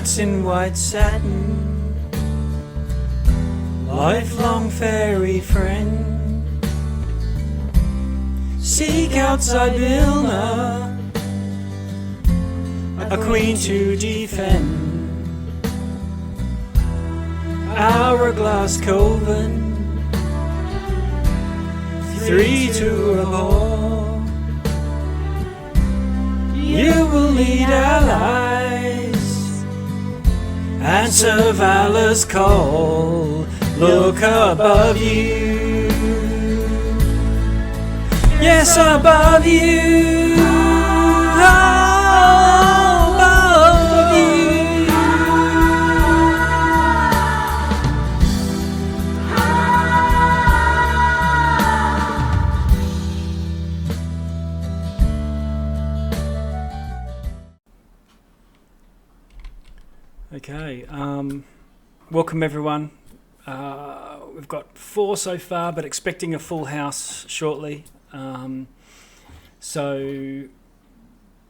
Knights in white satin, lifelong fairy friend. Seek outside Vilna, a queen to defend. Hourglass coven, three to a ball. You will lead allies, answer valor's call. Look above you, yes, above you, above you. Okay, welcome everyone. We've got 4 so far, but expecting a full house shortly. So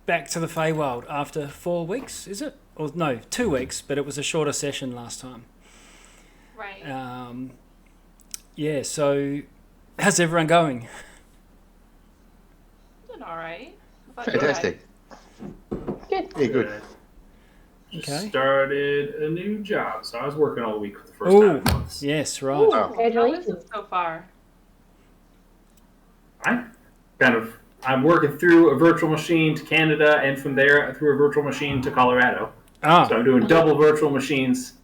back to the Feywild after 4 weeks, is it? Or no, 2 weeks, but it was a shorter session last time. Right. Yeah, so how's everyone going? Doing all right. Fantastic. Good. Yeah, good. Just started a new job, so I was working all week for the first Oh, time in months. yes, right. Ooh, Oh. congratulations so far. I'm working through a virtual machine to Canada, and from there through a virtual machine to Colorado. Ah, So I'm doing double virtual machines.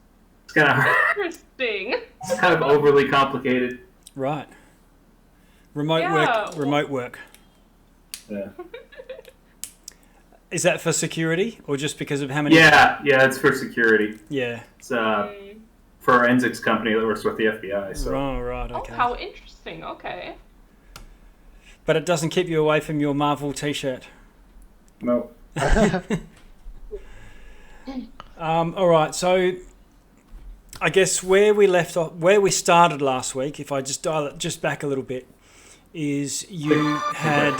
It's kind of Interesting. it's kind of overly complicated. right. Remote work. Yeah, Is that for security or just because of how many? yeah, it's for security. Yeah. It's for a forensics company that works with the FBI. So Right, Oh, okay. how interesting. Okay. But it doesn't keep you away from your Marvel t-shirt. no. All right, so I guess where we left off, where we started last week, if I just dial it just back a little bit, is you had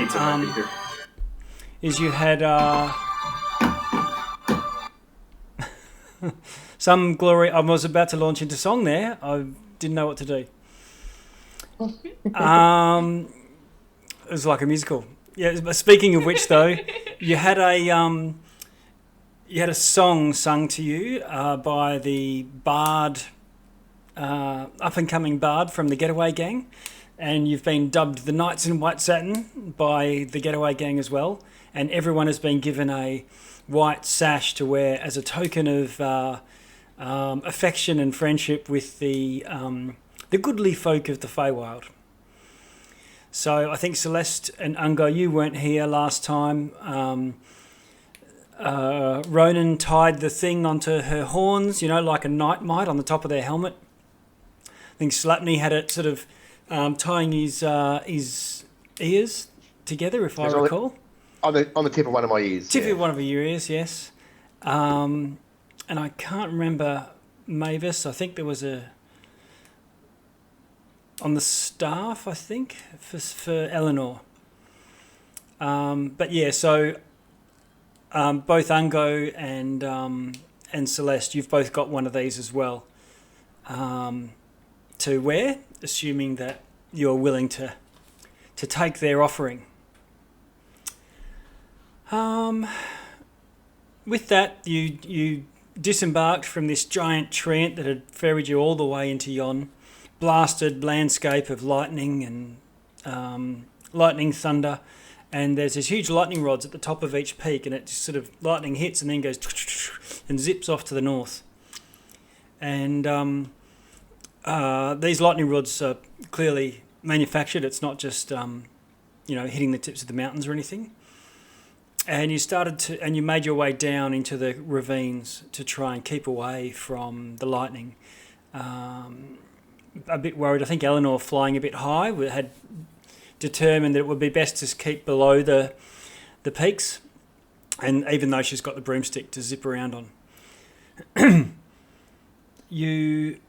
some glory. I was about to launch into song there. I didn't know what to do. It was like a musical. Yeah. But speaking of which, though, you had a song sung to you by the bard, up and coming bard from the Getaway Gang, and you've been dubbed the Knights in White Satin by the Getaway Gang as well. And everyone has been given a white sash to wear as a token of affection and friendship with the goodly folk of the Feywild. So I think Celeste and Ungo, you weren't here last time. Ronan tied the thing onto her horns, like a knight might on the top of their helmet. I think Slapney had it sort of tying his ears together, if I recall. On the tip of one of my ears. Tip of one of your ears, yes. And I can't remember Mavis. I think there was on the staff, I think, for Eleanor. But yeah, so both Ungo and Celeste, you've both got one of these as well to wear, assuming that you're willing to take their offering. With that, you disembarked from this giant treant that had ferried you all the way into yon blasted landscape of lightning and lightning thunder, and there's these huge lightning rods at the top of each peak, and it just sort of lightning hits and then goes and zips off to the north. And these lightning rods are clearly manufactured. It's not just hitting the tips of the mountains or anything. And you made your way down into the ravines to try and keep away from the lightning. A bit worried. I think Eleanor, flying a bit high, had determined that it would be best to keep below the peaks, and even though she's got the broomstick to zip around on. You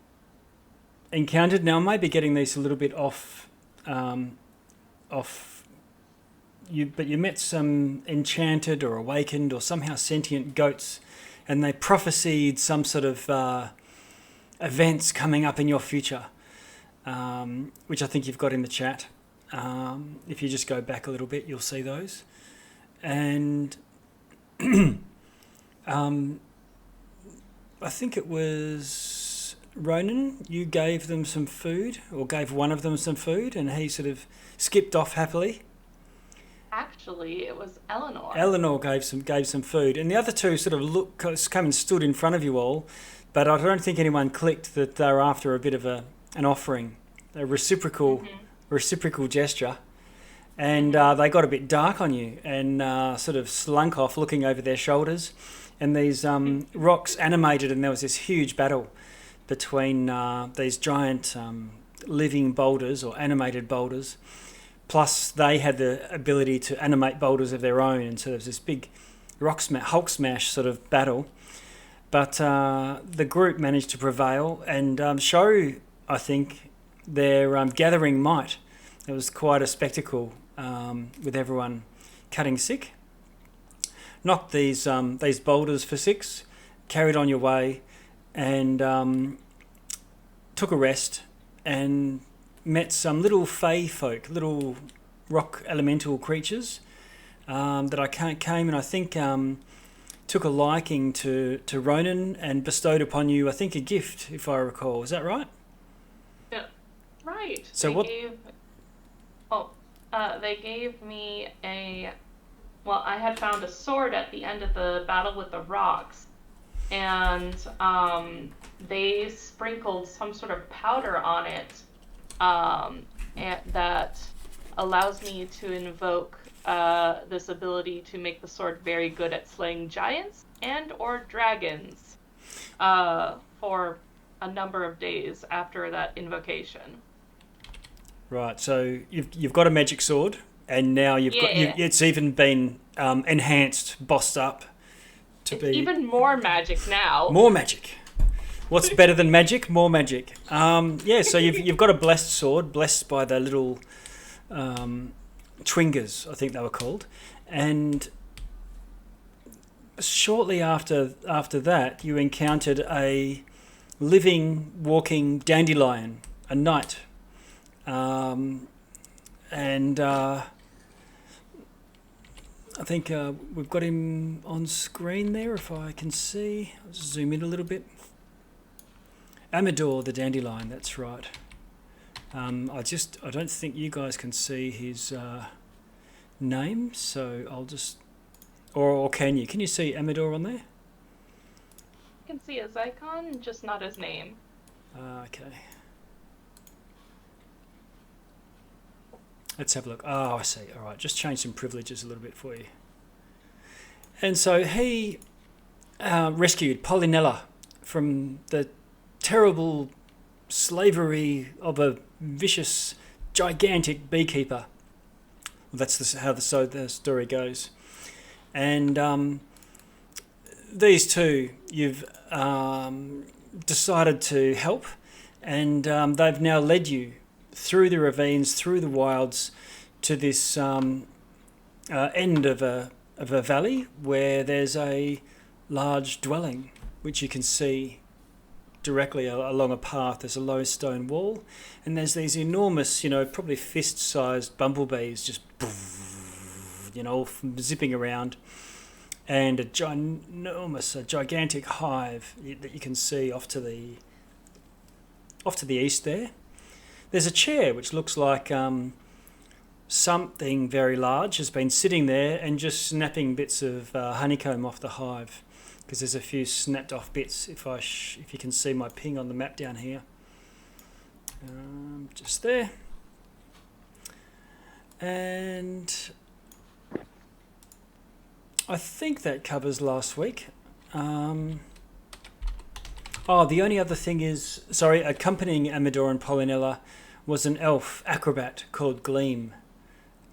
encountered, now I may be getting these a little bit off but you met some enchanted or awakened or somehow sentient goats and they prophesied some sort of events coming up in your future, which I think you've got in the chat. If you just go back a little bit, you'll see those. And I think it was Ronan, you gave them some food, or gave one of them some food, and he sort of skipped off happily. Actually, it was Eleanor. Eleanor gave some food, and the other two sort of come and stood in front of you all, but I don't think anyone clicked that they were after a bit of an offering, a reciprocal gesture, and they got a bit dark on you and sort of slunk off, looking over their shoulders, and these rocks animated, and there was this huge battle between these giant living boulders or animated boulders. Plus, they had the ability to animate boulders of their own, and so there was this big Hulk smash sort of battle. But the group managed to prevail and show, I think, their gathering might. It was quite a spectacle with everyone cutting sick. Knocked these boulders for 6, carried on your way, and took a rest and met some little fey folk, little rock elemental creatures that came and I think took a liking to Ronan and bestowed upon you, I think, a gift, if I recall. Is that right? Yeah, right. So they gave me I had found a sword at the end of the battle with the rocks, and they sprinkled some sort of powder on it, and that allows me to invoke this ability to make the sword very good at slaying giants and or dragons for a number of days after that invocation. Right, so you've got a magic sword, and now it's even been enhanced, bossed up to it's be even more magic now. More magic. What's better than magic? More magic. So you've got a blessed sword, blessed by the little twingers, I think they were called, and shortly after that, you encountered a living, walking dandelion, a knight, and I think we've got him on screen there, if I can see. I'll just zoom in a little bit. Amador the dandelion, that's right. I don't think you guys can see his name, so I'll just, or can you? Can you see Amador on there? You can see his icon, just not his name. Okay. Let's have a look. Oh, I see. All right, just change some privileges a little bit for you. And so he rescued Polynella from the terrible slavery of a vicious, gigantic beekeeper. Well, that's how the story goes. And these two, you've decided to help, and they've now led you through the ravines, through the wilds, to this end of a valley where there's a large dwelling, which you can see directly along a path. There's a low stone wall, and there's these enormous, probably fist-sized bumblebees just, zipping around, and a gigantic hive that you can see off to the east there. There's a chair which looks like something very large has been sitting there and just snapping bits of honeycomb off the hive, because there's a few snapped off bits, if you can see my ping on the map down here. Just there. And I think that covers last week. The only other thing is, accompanying Amador and Polynella was an elf acrobat called Gleam.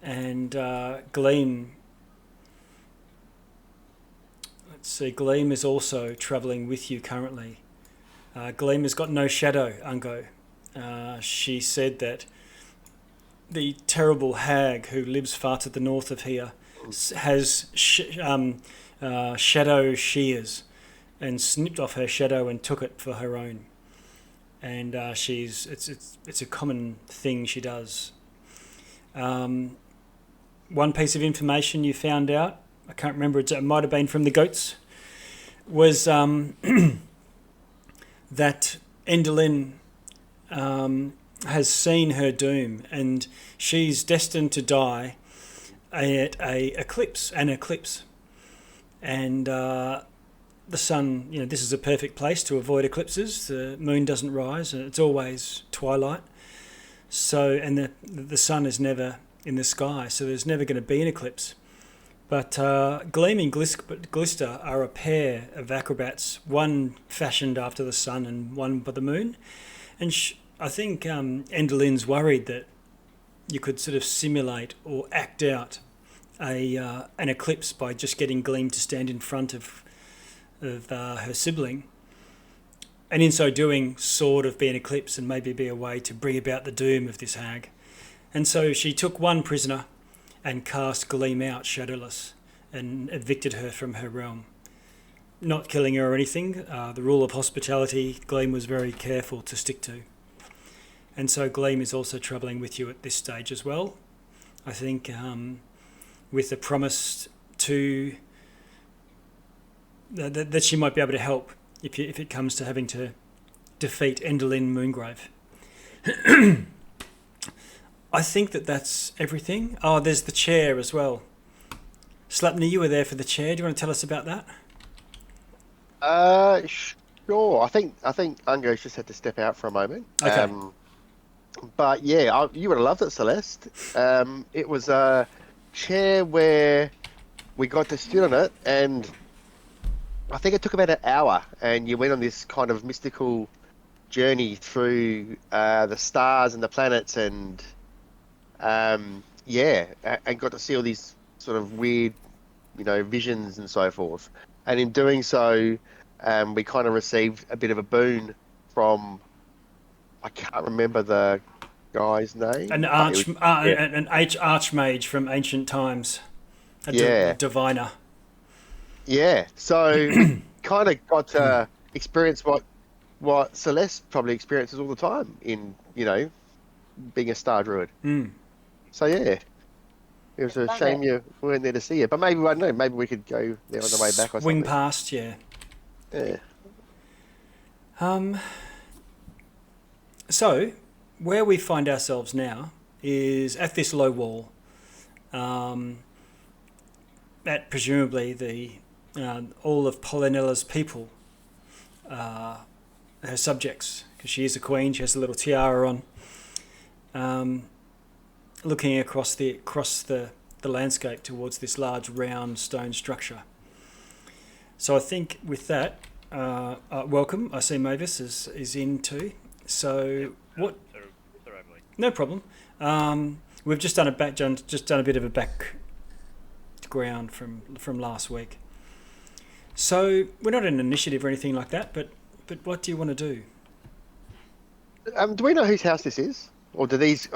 And Gleam is also travelling with you currently. Gleam has got no shadow, Ungo. She said that the terrible hag who lives far to the north of here has shadow shears, and snipped off her shadow and took it for her own. And it's a common thing she does. One piece of information you found out, I can't remember, it might have been from the goats, was that Endelyn has seen her doom, and she's destined to die at an eclipse. And the sun, this is a perfect place to avoid eclipses. The moon doesn't rise, and it's always twilight. So, and the sun is never in the sky, so there's never going to be an eclipse. But Gleam and Glister are a pair of acrobats, one fashioned after the sun and one by the moon. And I think Endelyn's worried that you could sort of simulate or act out an eclipse by just getting Gleam to stand in front of her sibling, and in so doing sort of be an eclipse and maybe be a way to bring about the doom of this hag. And so she took one prisoner and cast Gleam out shadowless and evicted her from her realm, not killing her or anything. The rule of hospitality Gleam was very careful to stick to. And so Gleam is also travelling with you at this stage as well, I think, with the promise to that she might be able to help if it comes to having to defeat Endelyn Moongrave. I think that's everything. Oh, there's the chair as well. Slapney, you were there for the chair. Do you want to tell us about that? Sure. I think Ungo's just had to step out for a moment. Okay. But yeah, you would have loved it, Celeste. It was a chair where we got to sit on it, and I think it took about an hour, and you went on this kind of mystical journey through the stars and the planets, and and got to see all these sort of weird, visions and so forth. And in doing so, we kind of received a bit of a boon from, I can't remember the guy's name. An archmage from ancient times. A diviner. Yeah, so kind of got to experience what Celeste probably experiences all the time in, being a star druid. Mm. So yeah, it was a shame you weren't there to see it. But maybe, I don't know, maybe we could go there on the way back or something. Swing past, yeah. Yeah. So, where we find ourselves now is at this low wall. At presumably all of Polinella's people, her subjects, because she is a queen. She has a little tiara on, looking across the landscape towards this large round stone structure. So I think with that, welcome. I see Mavis is in too. So what? No problem. We've just done a bit of a background from last week. So we're not an initiative or anything like that, but what do you want to do? Do we know whose house this is, or do these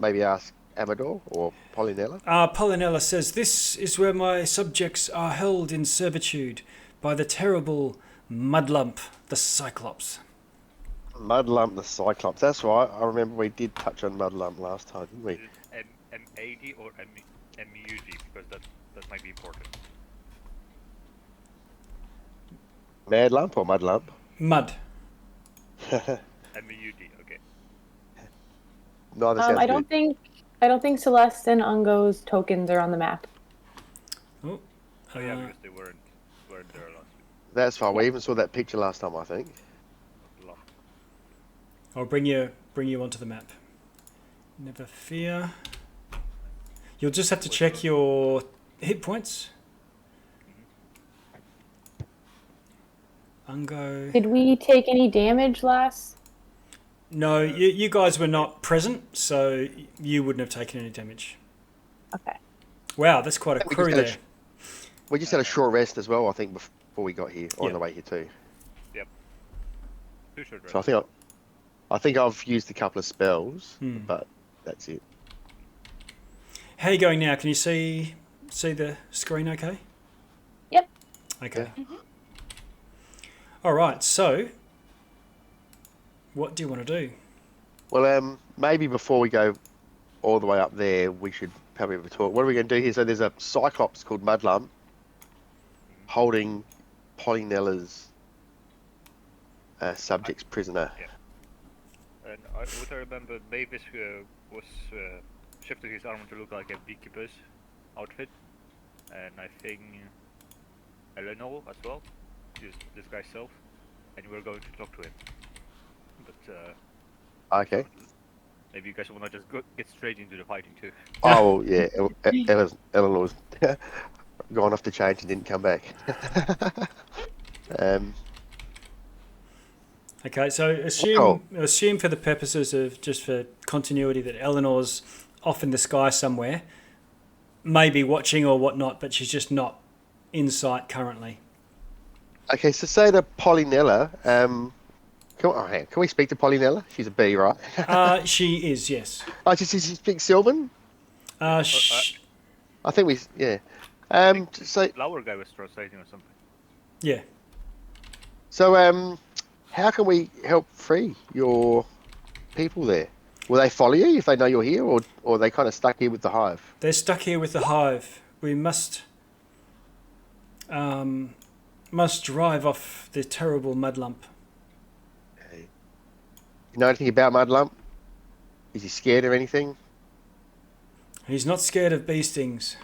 maybe ask Amador or Polinella? Polinella says, "This is where my subjects are held in servitude by the terrible Mudlump, the Cyclops." Mudlump the Cyclops. That's right. I remember we did touch on Mudlump last time, didn't we? Is it M80 or MUD? Because that might be important. Madlump or Mudlump? Mud. MUD. Okay. Neither sounds I don't think Celeste and Ungo's tokens are on the map. Oh, Yeah, because they weren't there last week. That's fine. We even saw that picture last time, I think. I'll bring you onto the map. Never fear. You'll just have to check your hit points. Ungo. Did we take any damage last? No, you guys were not present, so you wouldn't have taken any damage. Okay. Wow, that's quite a crew there. We just had a short rest as well, I think, before we got here, on the way here too. Yep. 2 short rests. So I think I've used a couple of spells, but that's it. How are you going now? Can you see the screen okay? Yep. Okay. Mm-hmm. All right. So, what do you want to do? Well, maybe before we go all the way up there, we should probably have a talk. What are we going to do here? So there's a Cyclops called Mudlump holding Polynella's subjects prisoner. Yeah. And what I remember, Mavis was shifting his armor to look like a beekeeper's outfit, and I think Eleanor as well, used this guy's self, and we're going to talk to him. But Okay. maybe you guys want to just get straight into the fighting too. Oh, yeah. Eleanor's gone off to change and didn't come back. Okay, so assume for the purposes of just for continuity that Eleanor's off in the sky somewhere, maybe watching or whatnot, but she's just not in sight currently. Okay, so say to Polynella, can we speak to Polynella? She's a bee, right? She is, yes. Oh, she speaks Sylvan? Uh, I think we, yeah. So, Flower guy was translating or something. yeah. so, how can we help free your people there? Will they follow you if they know you're here, or are they kind of stuck here with the hive? They're stuck here with the hive. We must drive off the terrible Mudlump. Okay. You know anything about Mudlump? Is he scared of anything? He's not scared of bee stings.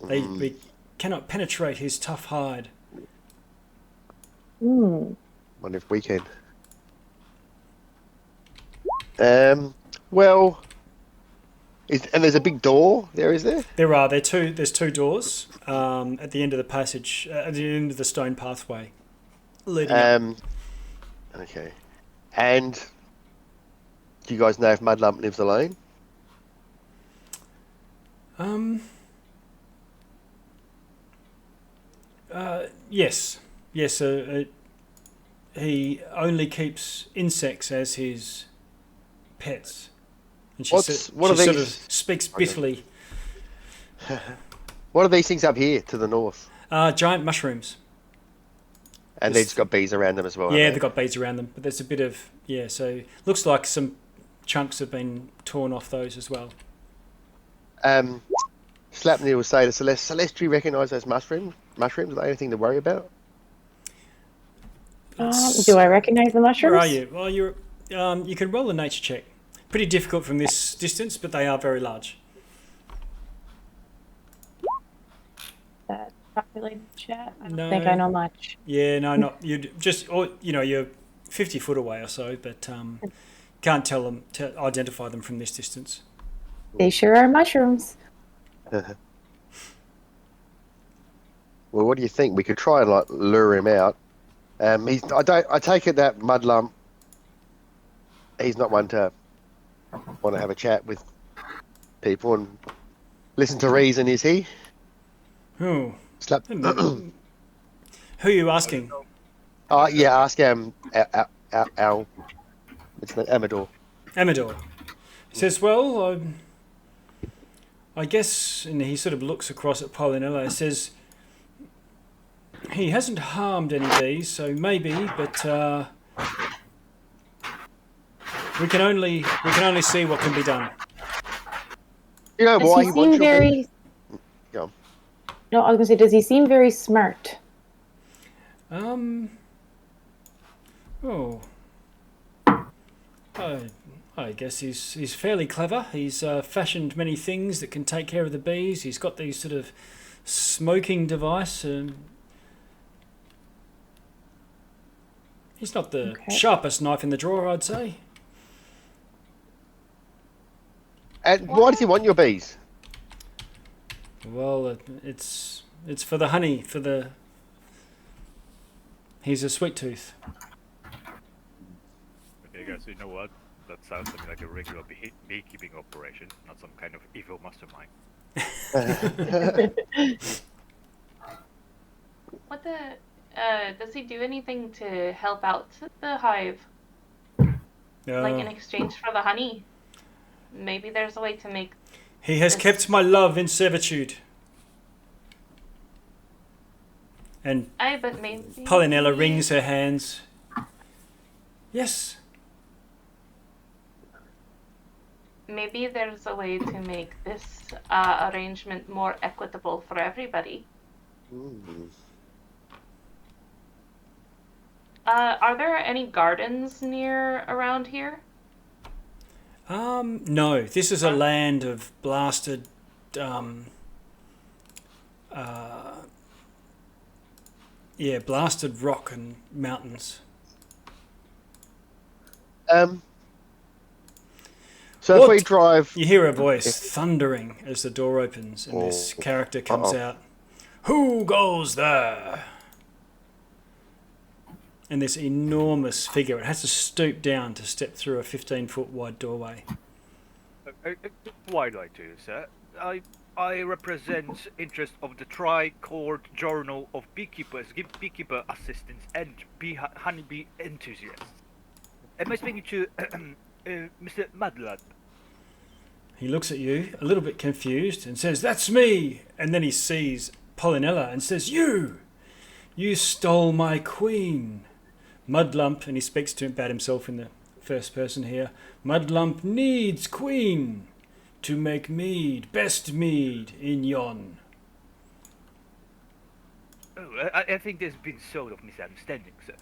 We cannot penetrate his tough hide. Hmm. Wonder if we can. Well, and there's a big door there, is there? There's two doors at the end of the passage, at the end of the stone pathway leading up. Okay. And do you guys know if Mudlump lives alone? Yes. He only keeps insects as his pets. And she What are sort these? of speaks bitterly. What are these things up here to the north? Giant mushrooms. And they've just got bees around them as well. Yeah, haven't they've got beads around them, but there's a bit of so looks like some chunks have been torn off those as well. they? Slapney will say to Celeste, do you recognise those mushrooms? Are they anything to worry about? Do I recognize the mushrooms? Where are you? Well, you can roll a nature check. Pretty difficult from this distance, but they are very large. That populated chat. I don't No. think I know much. Yeah, no, not you. Just you're 50 foot away or so, but can't identify them from this distance. They sure are mushrooms. Well, what do you think? We could try and lure him out. I take it that Mudlump, he's not one to want to have a chat with people and listen to reason, is he? Oh, Slap. who are you asking? Yeah, ask Al. It's Amador. Amador. He says, well, I guess, and he sort of looks across at Polynella, says, he hasn't harmed any bees, so maybe, but we can only see what can be done. You know Does why he he seem wants your very? bees? Go on. No, I was gonna say, does he seem very smart? I guess he's fairly clever. He's fashioned many things that can take care of the bees. He's got these sort of smoking device. He's not the sharpest knife in the drawer, I'd say. And why does he want your bees? Well, it's for the honey, he's a sweet tooth. Okay, guys, you know what? That sounds to me like a regular beekeeping operation, not some kind of evil mastermind. What the? Does he do anything to help out the hive? Like in exchange for the honey? Maybe there's a way to make. He has kept my love in servitude. And Aye, but maybe... Polynella wrings her hands. Yes. Maybe there's a way to make this arrangement more equitable for everybody. Mm. Are there any gardens near around here? No. This is a land of blasted, blasted rock and mountains. So What? if we drive, You hear a voice thundering as the door opens, and this character comes out. Who goes there? And this enormous figure, it has to stoop down to step through a 15-foot wide doorway. Why do I do, sir? I represent interest of the Korred Journal of Beekeepers, give beekeeper assistants, and honeybee enthusiasts. Am I speaking to Mr. Madlad? He looks at you, a little bit confused, and says, "That's me!" And then he sees Polynella and says, You stole my queen. Mudlump, and he speaks about himself in the first person here. Mudlump needs queen to make mead, best mead in yon. Oh, I think there's been sort of misunderstanding, sir.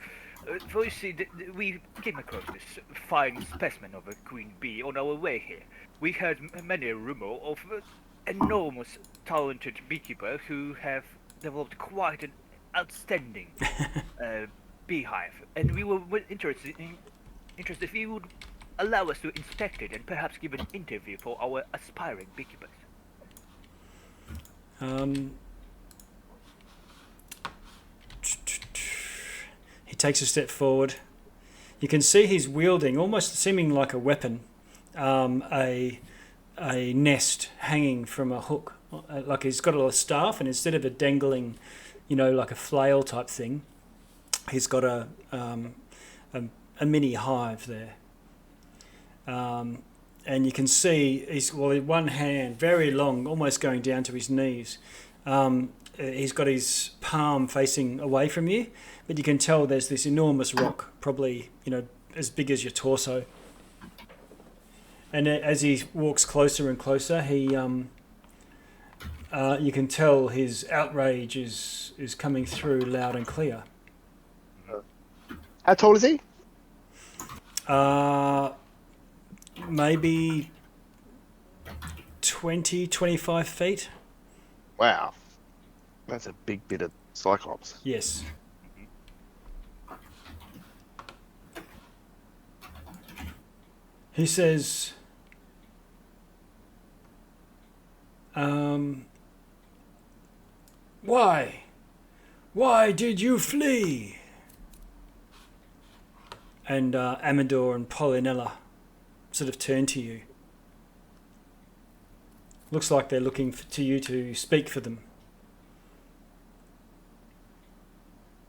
For you see, we came across this fine specimen of a queen bee on our way here. We heard many a rumor of enormous talented beekeeper who have developed quite an outstanding beehive, and we were interested if you would allow us to inspect it and perhaps give an interview for our aspiring beekeepers. He takes a step forward. You can see he's wielding, almost seeming like a weapon, a nest hanging from a hook. Like he's got a staff, and instead of a dangling, like a flail type thing, he's got a mini hive there. And you can see he's with one hand, very long, almost going down to his knees. He's got his palm facing away from you, but you can tell there's this enormous rock, probably as big as your torso. And as he walks closer and closer, he you can tell his outrage is coming through loud and clear. how tall is he? Maybe 20, 25 feet. Wow, that's a big bit of Cyclops. Yes. He says, Why? Why did you flee? And Amador and Polynella sort of turn to you. Looks like they're looking to you to speak for them.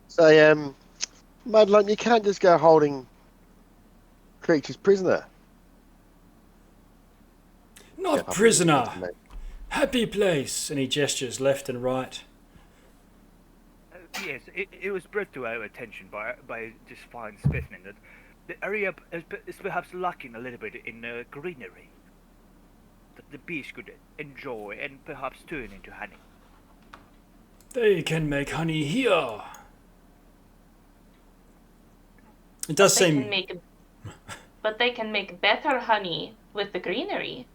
So, Mudlump, you can't just go holding creatures prisoner. Not prisoner. Happy place. And he gestures left and right. Yes, it was brought to our attention by this fine specimen that the area is perhaps lacking a little bit in greenery that the bees could enjoy and perhaps turn into honey. They can make honey here. It does seem... But they can make better honey with the greenery.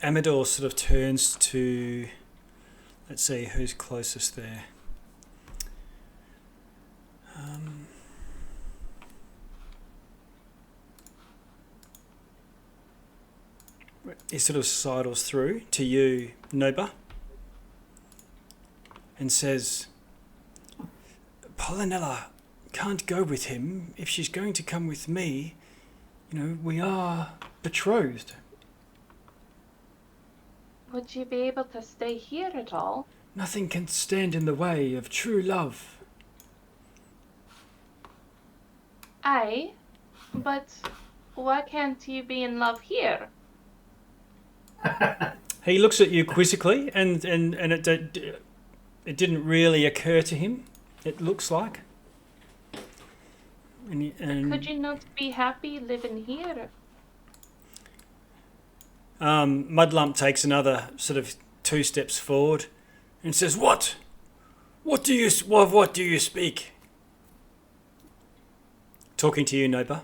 Amador sort of turns to... Let's see, who's closest there? He sort of sidles through to you, Noba, and says, Polynella can't go with him. If she's going to come with me, we are betrothed. Would you be able to stay here at all? Nothing can stand in the way of true love. Aye, but why can't you be in love here? He looks at you quizzically, and it didn't really occur to him. It looks like. And Could you not be happy living here? Mudlump takes another sort of 2 steps forward, and says, "What? What do you speak?" Talking to you, Noba.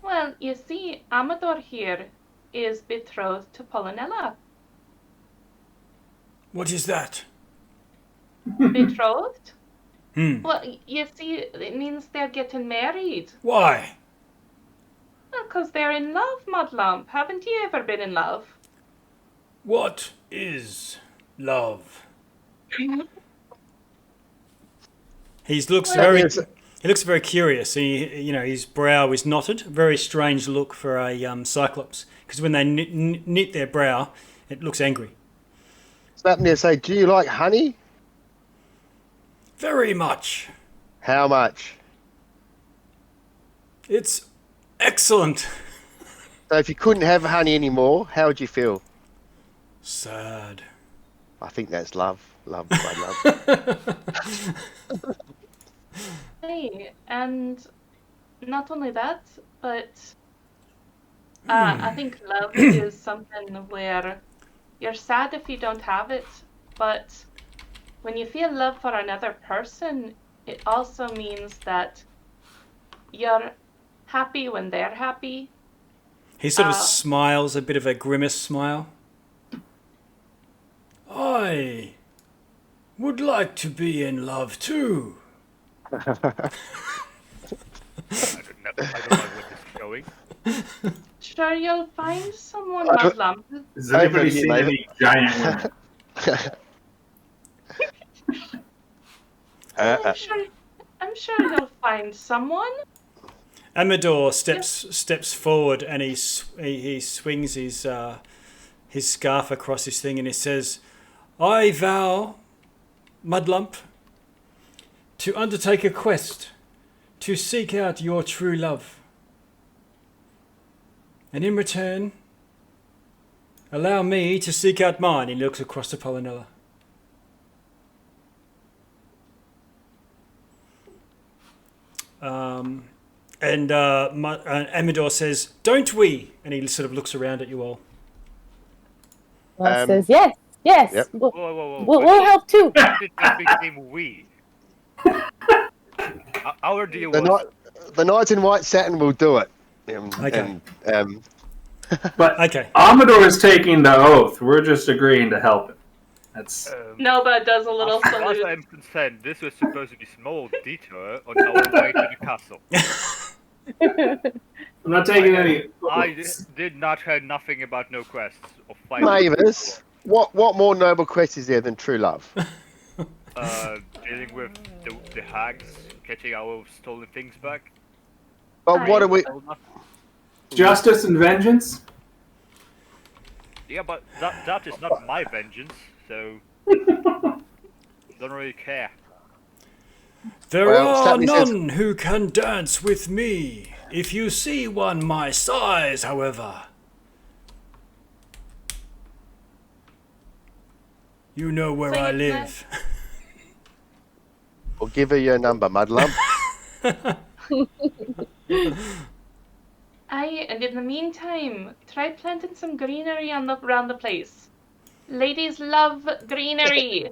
Well, you see, Amador here is betrothed to Polonella. What is that? Betrothed? Well, you see, it means they're getting married. why? Because they're in love, Mudlump. Haven't you ever been in love? What is love? He looks very curious. His brow is knotted. A very strange look for a cyclops. Because when they knit their brow, it looks angry. Snapnir say, do you like honey? Very much. How much? It's excellent. So if you couldn't have honey anymore, how would you feel? Sad. I think that's love. Love, my love. Hey, and not only that, but I think love is something where you're sad if you don't have it, but when you feel love for another person, it also means that you're happy when they're happy. He sort of smiles, a bit of a grimace smile. I would like to be in love too. I don't know what this is going. Sure, you'll find someone, Mudlump. Has anybody seen any giant women? I'm sure you'll find someone. Amador steps forward and he swings his scarf across his thing and he says, "I vow, Mudlump, to undertake a quest to seek out your true love. And in return, allow me to seek out mine." He looks across to Polonella. And Amador says, "Don't we?" And he sort of looks around at you all. Says yes. Yep. Whoa. We'll help too. When did that became we? Our deal was... The knight in white satin will do it. Okay. But Okay. Amador is taking the oath. We're just agreeing to help him. That's Nova does a little As far as salute. I'm concerned, this was supposed to be a small detour on our way to the castle. I'm not taking any. I did not hear nothing about no quests or fighting. Mavis, what more noble quest is there than true love? Dealing with the hags, catching our stolen things back. But what are we... Justice and vengeance? Yeah, but that is not my vengeance, so don't really care. There Well, are Stanley says- none who can dance with me. If you see one my size, however, you know where So I you live. Well, give her your number, Mudlump. And in the meantime, try planting some greenery around the place. Ladies love greenery.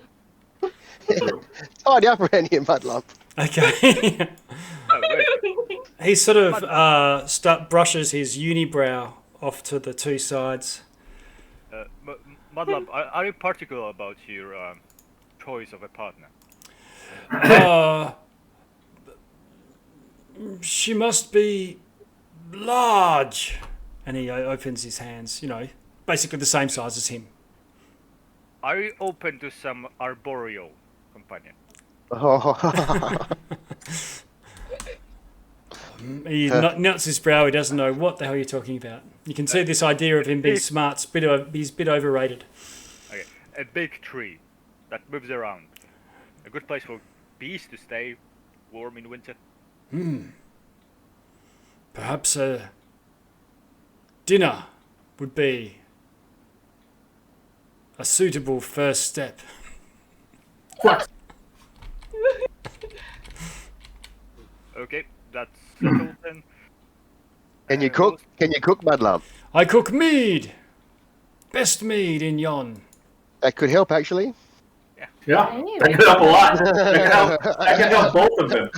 Tidy up around here, Mudlump. Okay. Oh, wait. He sort of brushes his unibrow off to the 2 sides. Mudlump, are you particular about your choice of a partner? She must be large. And he opens his hands, basically the same size as him. Are you open to some arboreal companion? He knots his brow. He doesn't know what the hell you're talking about. You can see this idea of him being smart. He's a bit overrated. Okay, a big tree that moves around. A good place for bees to stay warm in winter. Perhaps a dinner would be a suitable first step. Okay, that's settled then. Can you cook? Can you cook, Mudlump? I cook mead. Best mead in yon. That could help, actually. Yeah, Hey, that could help a lot. That could help both of them.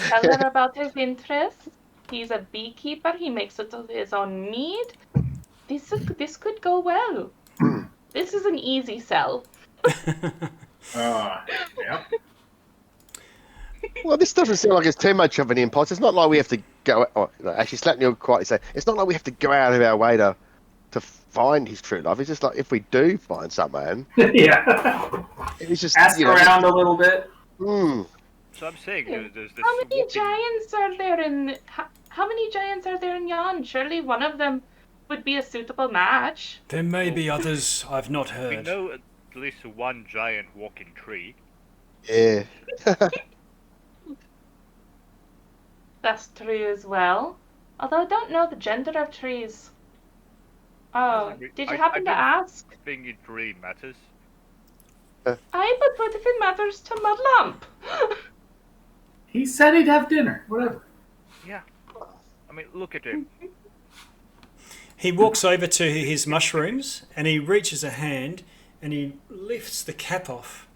Tell her about his interests. He's a beekeeper. He makes his own mead. This could go well. This is an easy sell. Yeah. Well, this doesn't seem like it's too much of an impulse. It's not like we have to go. Oh, no, actually, Slapney quietly say it's not like we have to go out of our way to find his true love. It's just like if we do find someone, Yeah. it's just Ask around a little bit. So I'm saying there's this. How many walking- giants are there in? How many giants are there in yon? Surely one of them would be a suitable match. There may be others I've not We heard. know at least one giant walking tree. Yeah. That's true as well. Although I don't know the gender of trees. Oh, did you happen to don't ask? think it really matters. Aye, but what if it matters to Mudlump? He said he'd have dinner. Whatever. Yeah. I mean, look at him. He walks over to his mushrooms and he reaches a hand and he lifts the cap off.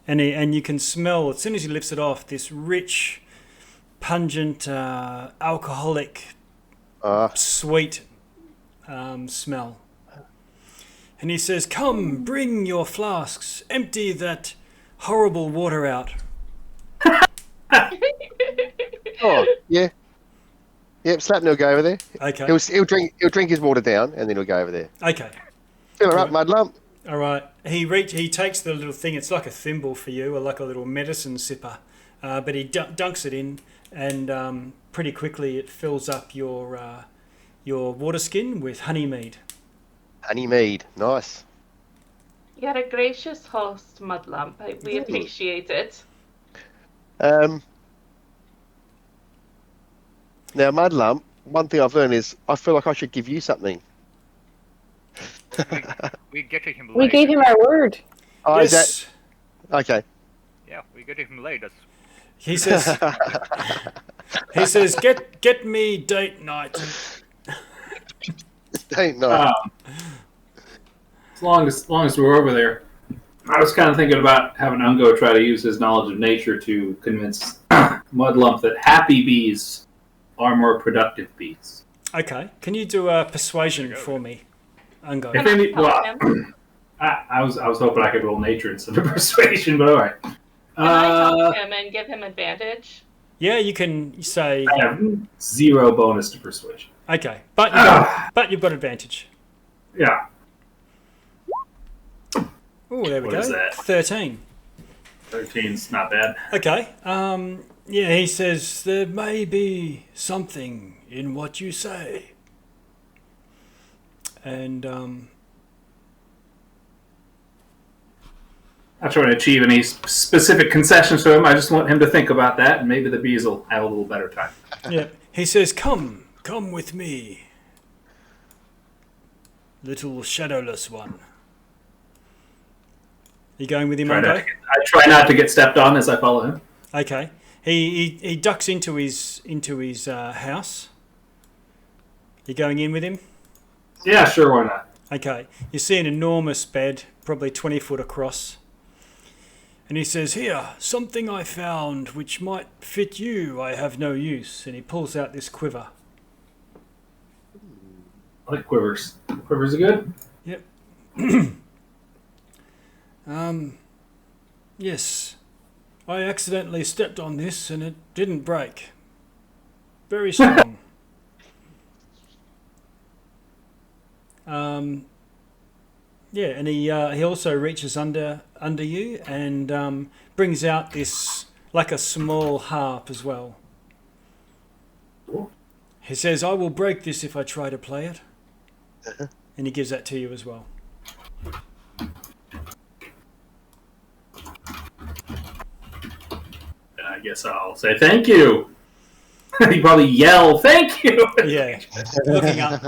And you can smell, as soon as he lifts it off, this rich, pungent, alcoholic, sweet smell. And he says, "Come, bring your flasks. Empty that horrible water out." Oh, yeah. Yep, Slapney will go over there. Okay. He'll drink his water down, and then he'll go over there. Okay. Fill her up, Mudlump. All right. He takes the little thing. It's like a thimble for you, or like a little medicine sipper. But he dunks it in, and pretty quickly it fills up your water skin with honey mead. Honey mead, nice. You're a gracious host, Mudlump. We appreciate it. Now, Mudlump, one thing I've learned is I feel like I should give you something. We getting him laid. We gave him our word. Oh, Yes. is that okay? Yeah, we getting him laid. That's He says. He says, "Get me date night." Ain't no. As long as we're over there, I was kind of thinking about having Ungo try to use his knowledge of nature to convince Mudlump that happy bees are more productive bees. Okay. Can you do a persuasion for me, Ungo? If any, Help well, him. I was hoping I could roll nature instead of persuasion, but all right. Can I talk to him and give him advantage? Yeah, you can say I have 0 bonus to persuasion. okay, but you've got advantage. Yeah. Oh, there we What go. is that? 13. 13's not bad. Okay. Yeah, he says there may be something in what you say, and Not trying to achieve any specific concessions to him. I just want him to think about that, and maybe the bees will have a little better time. yeah, he says, "Come with me, little shadowless one." You going with him, I Ungo? try not to get stepped on as I follow him. Okay. He ducks into his house. You going in with him? Yeah, sure, why not? Okay. You see an enormous bed, probably 20 foot across. And he says, "Here, something I found which might fit you. I have no use." And he pulls out this quiver. I like quivers. Quivers are good. Yep. Yes. I accidentally stepped on this and it didn't break. Very strong. Yeah, and he also reaches under you and brings out this like a small harp as well. Cool. He says, "I will break this if I try to play it." And he gives that to you as well. I guess I'll say thank you. You probably yell, "Thank you!" Yeah, looking up.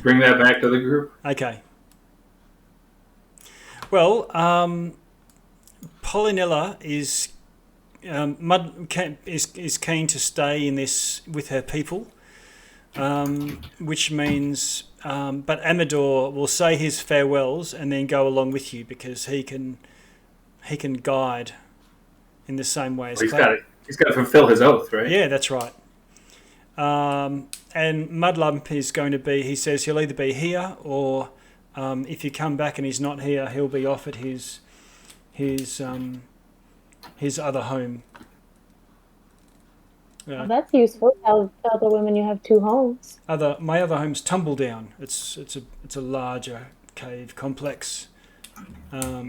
Bring that back to the group. Okay. Well, Polynilla is is keen to stay in this with her people, which means, but Amador will say his farewells and then go along with you because he can guide in the same way as He's got to fulfill his oath, right? Yeah, that's right. And Mudlump is going to be. He says he'll either be here or if you come back and he's not here, he'll be off at his other home. Well, that's useful. Tell the women you have 2 homes. My other home's Tumbledown. It's a larger cave complex. I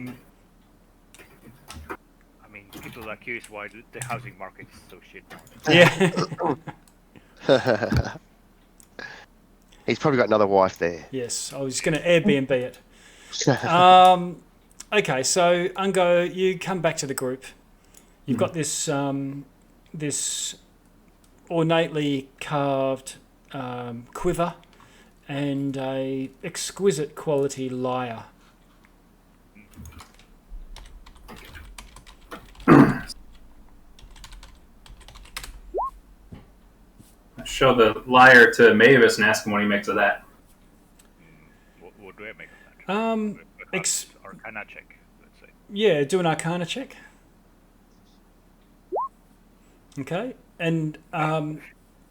mean, people are curious why the housing market is so shit now. Yeah. He's probably got another wife there. Yes, I was going to Airbnb it. Okay, so Ungo, you come back to the group. You've got this this ornately carved quiver and a exquisite quality lyre. Show the lyre to Mavis and ask him what he makes of that. What do I make of that? Arcana check, let's say. Yeah, do an Arcana check. Okay, and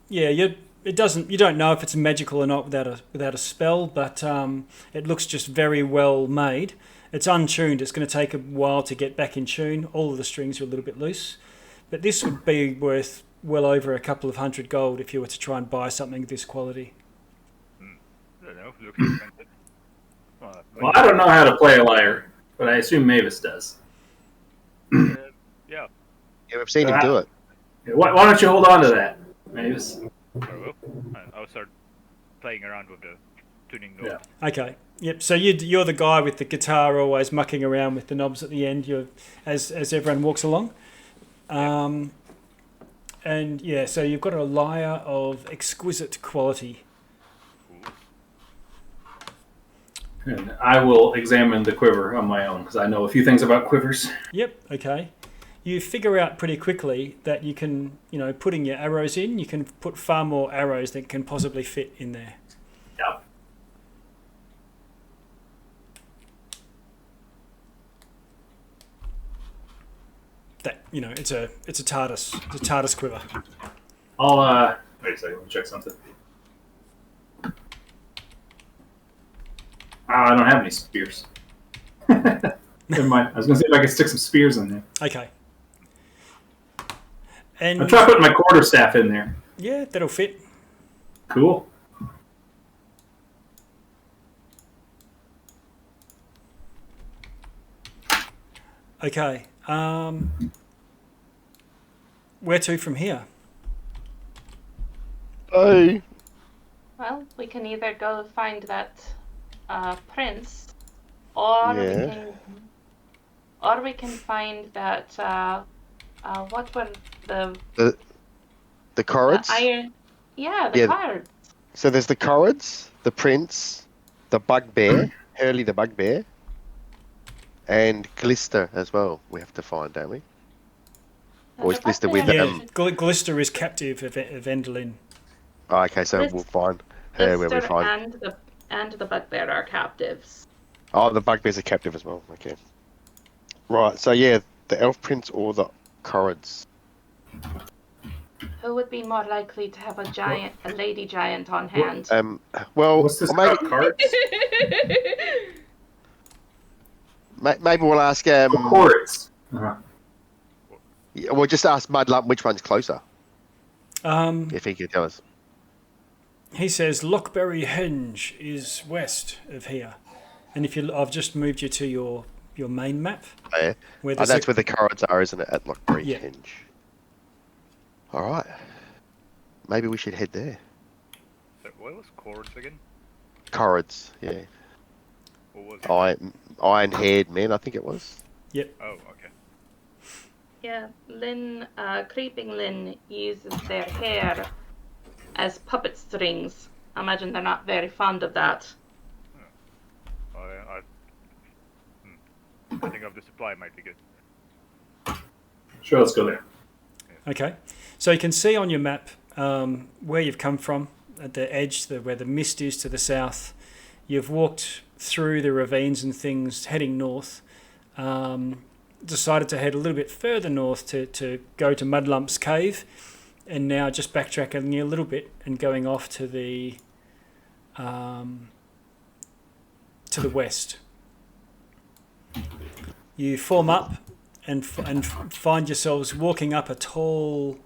yeah, you don't know if it's magical or not without a spell, but it looks just very well made. It's untuned. It's going to take a while to get back in tune. All of the strings are a little bit loose, but this would be worth well over a couple of $100 gold if you were to try and buy something of this quality. I don't know. Looks expensive. Well, I don't know how to play a lyre, but I assume Mavis does. Yeah. Yeah, we've seen him do it. Why don't you hold on to that, Mavis? I will. I'll start playing around with the tuning knob. Yeah. Okay. Yep. So you're the guy with the guitar always mucking around with the knobs at the end. As everyone walks along. And yeah, so you've got a lyre of exquisite quality. And I will examine the quiver on my own because I know a few things about quivers. Yep. Okay. You figure out pretty quickly that you can, putting your arrows in, you can put far more arrows than can possibly fit in there. Yep. That it's a TARDIS. It's a TARDIS quiver. I'll wait a second. Let me check something. I don't have any spears. Never mind. I was gonna see if I could stick some spears in there. Okay. And I'll try putting my quarterstaff in there. Yeah, that'll fit. Cool. Okay. Where to from here? Oh. Well, we can either go find that prince, or we can find that what were the Korreds? iron? Yeah, the cards. So there's the Korreds, the prince, the bugbear, Hurley the bugbear, and Glister as well. We have to find, don't we? Or is Glister with Yeah, Glister is captive of Endelin. Oh, okay, so we'll find her where we find. And the bugbear are captives. Oh, the bugbears are captive as well. Okay. Right. So yeah, the elf prince or the Korreds. Who would be more likely to have a lady giant on hand? Well, What's this maybe, about cards? maybe we'll ask. Korreds. We'll just ask Mudlump which one's closer. If he could tell us. He says Lockberry Henge is west of here, and I've just moved you to your main map. Oh, yeah. That's where the Korreds are, isn't it? At Lockberry Henge. All right. Maybe we should head there. What was Korreds again? Korreds, yeah. What was it? Iron-haired men, I think it was. Yep. Oh, okay. Yeah, Creeping Lynn uses their hair as puppet strings. I imagine they're not very fond of that. Setting up the supply might be good. Sure, let's go there. Okay, so you can see on your map where you've come from at the edge, where the mist is to the south. You've walked through the ravines and things, heading north. Decided to head a little bit further north to go to Mudlump's cave, and now just backtracking a little bit and going off to the west. You form up and find yourselves walking up a tall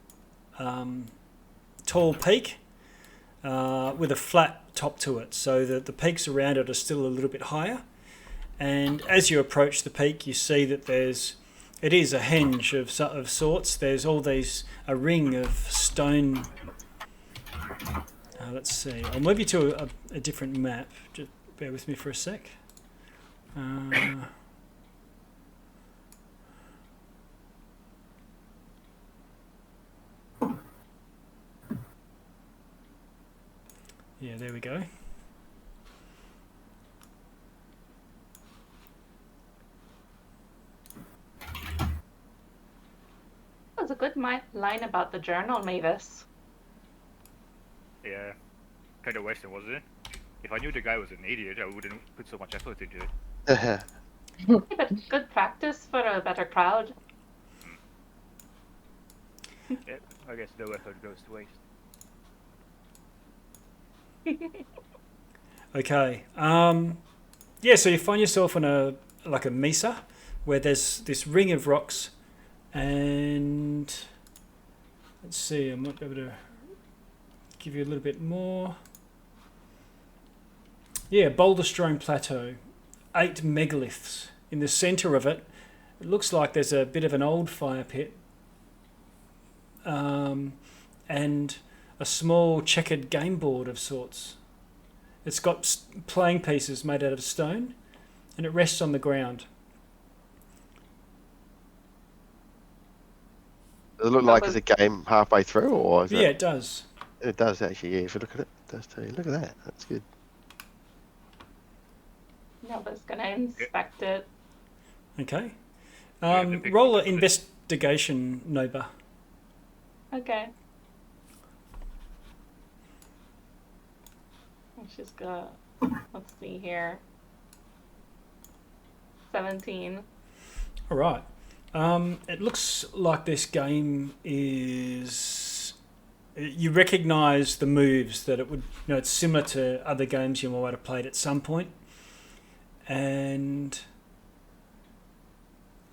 peak with a flat top to it, so that the peaks around it are still a little bit higher. And as you approach the peak, you see that it is a henge of sorts. There's a ring of stone. Let's see. I'll move you to a different map. Just bear with me for a sec. Yeah, there we go. That was a good line about the journal, Mavis. Yeah, kind of wasted, wasn't it? If I knew the guy was an idiot, I wouldn't put so much effort into it. Yeah, but good practice for a better crowd. Yeah, I guess no effort goes to waste. Okay. Yeah, so you find yourself on a mesa where there's this ring of rocks, and let's see, I might be able to give you a little bit more. Yeah, boulder-strewn plateau, 8 megaliths. In the centre of it, it looks like there's a bit of an old fire pit, and a small checkered game board of sorts. It's got playing pieces made out of stone, and it rests on the ground. Does it look like it's a game halfway through, or is Yeah, it does. It does actually. Yeah, if you look at it, it does too. Look at that. That's good. Nova's gonna inspect it. Okay. Yeah, the big Roll one. an investigation, Noba. Okay. She's got, let's see here, 17. All right. It looks like this game is... You recognise the moves that it would... it's similar to other games you might have played at some point. And...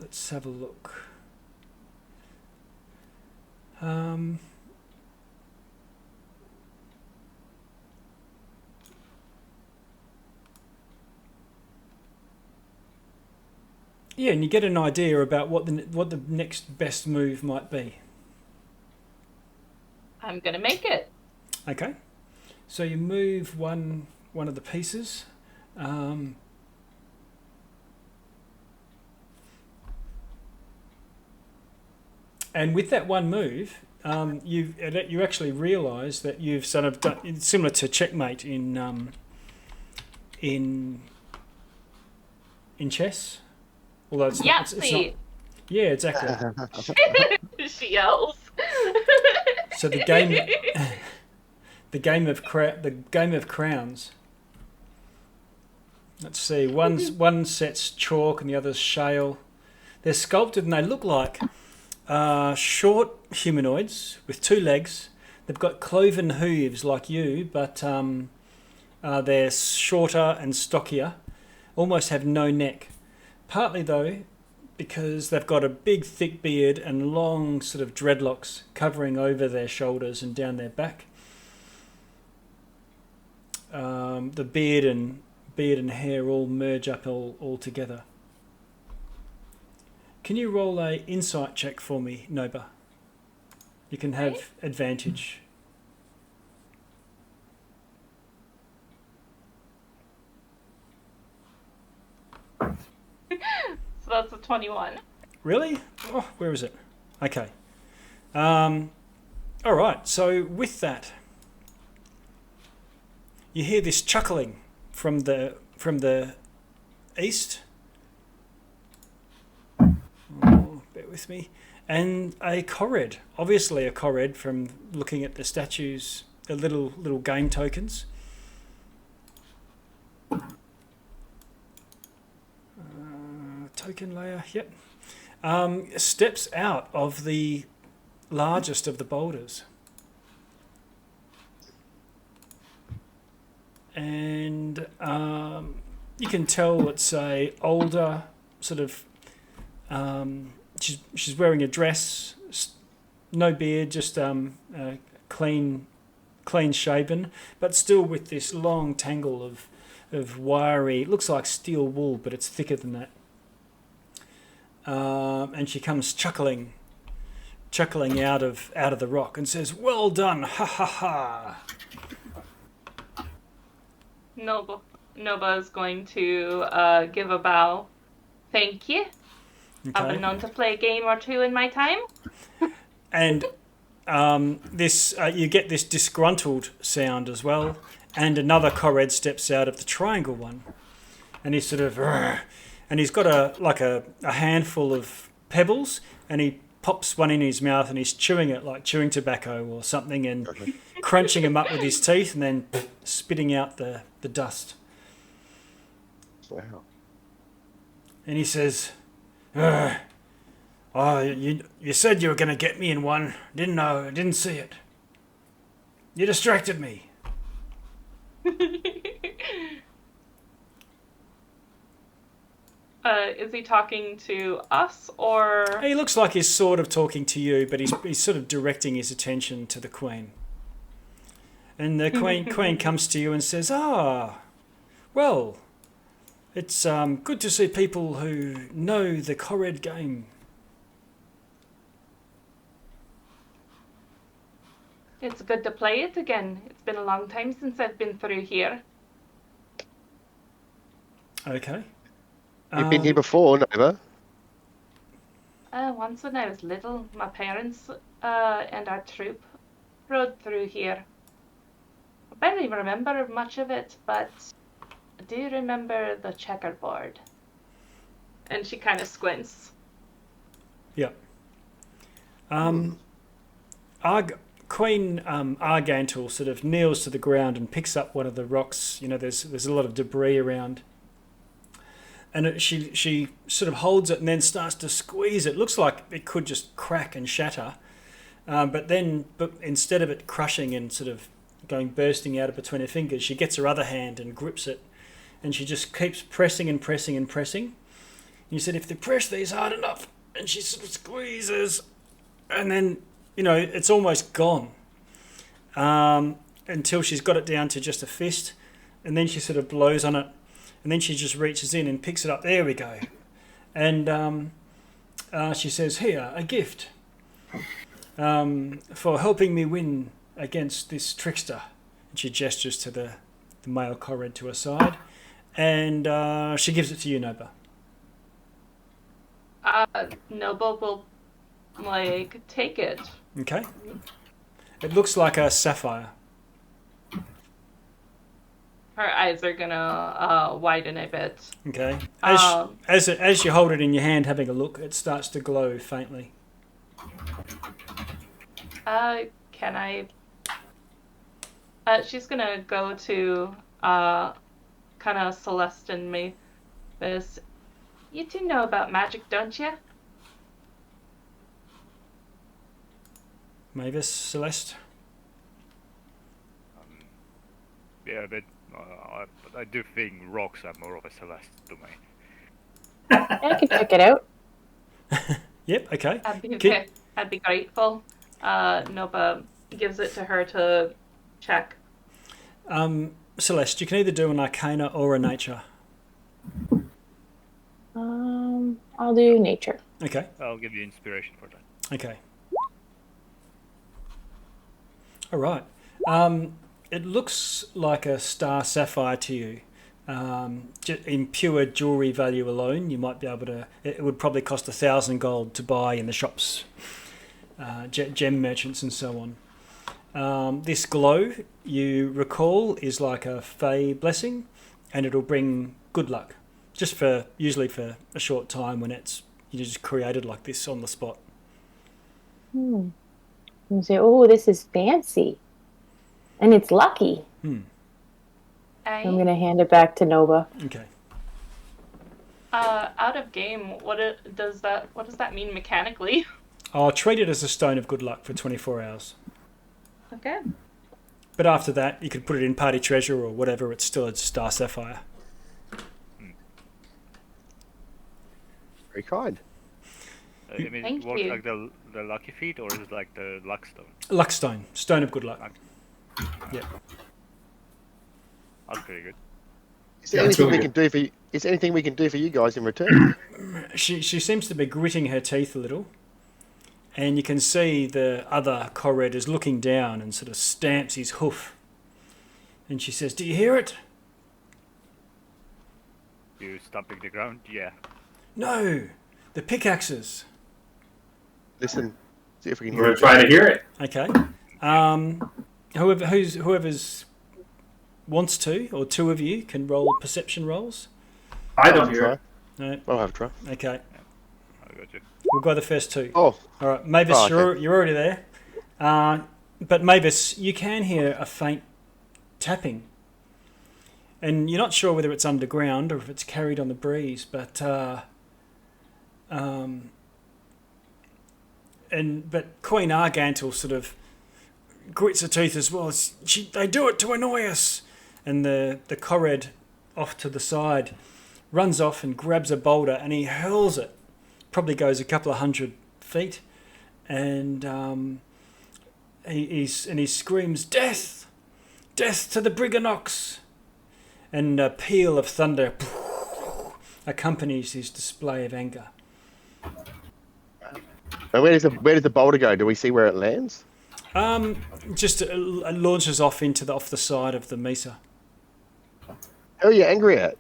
let's have a look. Yeah, and you get an idea about what the next best move might be. I'm gonna make it. Okay, so you move one of the pieces. And with that one move, you actually realise that you've sort of done similar to checkmate in chess. Although it's not, it's not. Yeah, exactly. She yells. So the game of crowns. Let's see. One set's chalk and the other's shale. They're sculpted and they look like short humanoids with 2 legs. They've got cloven hooves like you, but they're shorter and stockier. Almost have no neck. Partly though, because they've got a big thick beard and long sort of dreadlocks covering over their shoulders and down their back. The beard and hair all merge up all together. Can you roll a insight check for me, Noba? You can have advantage. So that's a 21. Really? Oh, where is it? Okay. All right. So with that, you hear this chuckling from the east. Oh, bear with me. And a Korred, obviously a Korred from looking at the statues, the little game tokens. Token layer, yep. Steps out of the largest of the boulders. And you can tell it's a older sort of... she's wearing a dress, no beard, just clean shaven, but still with this long tangle of wiry, it looks like steel wool, but it's thicker than that. And she comes chuckling out of the rock and says, "Well done, ha ha ha." Nova is going to give a bow. Thank you. Okay. I've been known to play a game or two in my time. And this you get this disgruntled sound as well, and another Korred steps out of the triangle one, and he's sort of, and he's got a handful of pebbles, and he pops one in his mouth and he's chewing it like chewing tobacco or something, and crunching them up with his teeth, and then spitting out the dust. Wow. And he says, "Oh, you said you were going to get me in one. Didn't know. I didn't see it. You distracted me." Is he talking to us or? He looks like he's sort of talking to you, but he's sort of directing his attention to the Queen. And the Queen comes to you and says, "Ah, well, it's good to see people who know the Korred game." It's good to play it again. It's been a long time since I've been through here. Okay. You've been here before, Nova? Once when I was little, my parents and our troop rode through here. I barely remember much of it, but I do remember the checkerboard. And she kind of squints. Yeah. Queen Argantul sort of kneels to the ground and picks up one of the rocks. You know, there's a lot of debris around. And she sort of holds it and then starts to squeeze it. Looks like it could just crack and shatter. But instead of it crushing and sort of bursting out of between her fingers, she gets her other hand and grips it. And she just keeps pressing and pressing and pressing. And you said, if they press these hard enough, and she sort of squeezes, and then, you know, it's almost gone. Until she's got it down to just a fist. And then she sort of blows on it. And then she just reaches in and picks it up. There we go. And she says, "Here, a gift for helping me win against this trickster." And she gestures to the male Korred to her side. And she gives it to you, Noba. Noble will, take it. Okay. It looks like a sapphire. Her eyes are gonna widen a bit. Okay. As you hold it in your hand, having a look, it starts to glow faintly. Can I? She's gonna go to kind of Celeste and Mavis. You do know about magic, don't you? Mavis, Celeste. Yeah, but I do think rocks are more of a Celeste domain. I can check it out. Yep. Okay. I'd be grateful. Noba gives it to her to check. Celeste, you can either do an Arcana or a Nature. I'll do nature. Okay. I'll give you inspiration for that. Okay. All right. It looks like a star sapphire to you. In pure jewelry value alone, you might be able to. It would probably cost 1,000 gold to buy in the shops. gem merchants and so on. This glow, you recall, is like a Fey blessing, and it'll bring good luck. Usually for a short time when you just created like this on the spot. You say, oh, this is fancy. And it's lucky. I'm going to hand it back to Nova. Okay. Out of game, what does that mean mechanically? I'll treat it as a stone of good luck for 24 hours. Okay. But after that, you could put it in party treasure or whatever. It's still a star sapphire. Very kind. I mean, Thank what, you. like the lucky feet, or is it like the luck stone? Luck stone. Stone of good luck. Yeah. That's pretty good. Is there Yeah, it's anything really we can do for you? Is there anything we can do for you guys in return? She seems to be gritting her teeth a little. And you can see the other Korred is looking down and sort of stamps his hoof. And she says, "Do you hear it?" You stomping the ground? Yeah. "No, the pickaxes." Listen, see if we can We're hear going to it. try to hear it. Okay. Whoever's wants to, or two of you can roll perception rolls. I don't hear it. No. I'll have a try. Okay. I got you. We'll go the first two. Oh, All right, Mavis, Oh, okay. you're already there. But Mavis, you can hear a faint tapping. And you're not sure whether it's underground or if it's carried on the breeze, but Queen Argantel sort of grits her teeth as well. They do it to annoy us. And the Korred off to the side runs off and grabs a boulder and he hurls it. Probably goes a couple of 100 feet, and he screams, "Death! Death to the Brigganocks!" And a peal of thunder accompanies his display of anger. and where does the boulder go? Do we see where it lands? Just launches off off the side of the mesa. Who are you angry at?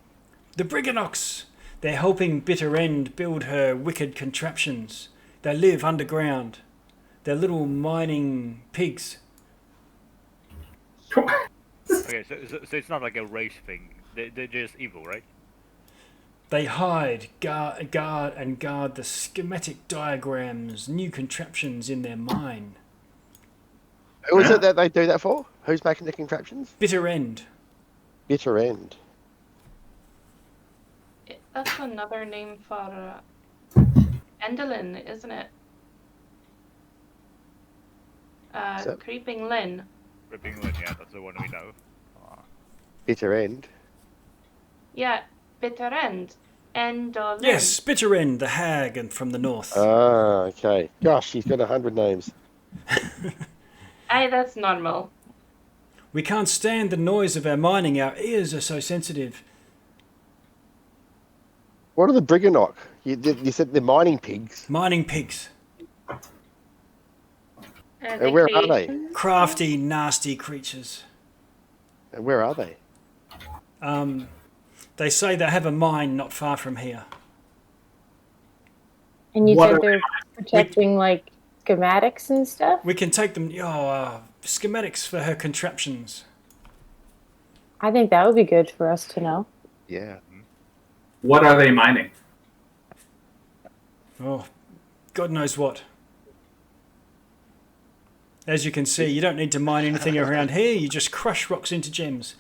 The Brigganocks! They're helping Bitter End build her wicked contraptions. They live underground. They're little mining pigs. Okay, so it's not like a race thing. They're just evil, right? They hide, guard the schematic diagrams, new contraptions in their mine. Who is it that they do that for? Who's making the contraptions? Bitter End. Bitter End. That's another name for Endelin, isn't it? So- Creeping Lin. Ripping Lin, yeah, that's the one we know. Bitter End. Yeah, Bitter End. Endolin. Yes, Bitter End, the hag and from the north. Ah, okay. Gosh, she's got 100 names. Aye, that's normal. We can't stand the noise of our mining. Our ears are so sensitive. What are the Brigganocks? You said they're mining pigs. Mining pigs. And where are they? Crafty, nasty creatures. And where are they? They say they have a mine not far from here. And you What said are they're protecting like schematics and stuff? We can take them, schematics for her contraptions. I think that would be good for us to know. Yeah. What are they mining? Oh, God knows what. As you can see, you don't need to mine anything around here. You just crush rocks into gems.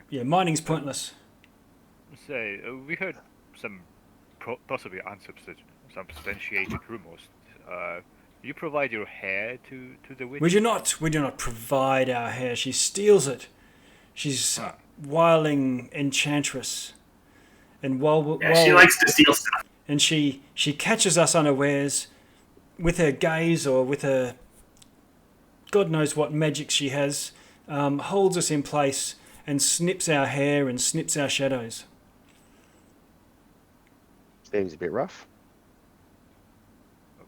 Yeah, mining's pointless. Say, we heard some possibly unsubstantiated rumors. You provide your hair to the witch? We do not provide our hair. She steals it. She's wiling enchantress. And She likes to steal stuff. and she catches us unawares with her gaze or with her God knows what magic she has, holds us in place and snips our hair and snips our shadows. Seems a bit rough.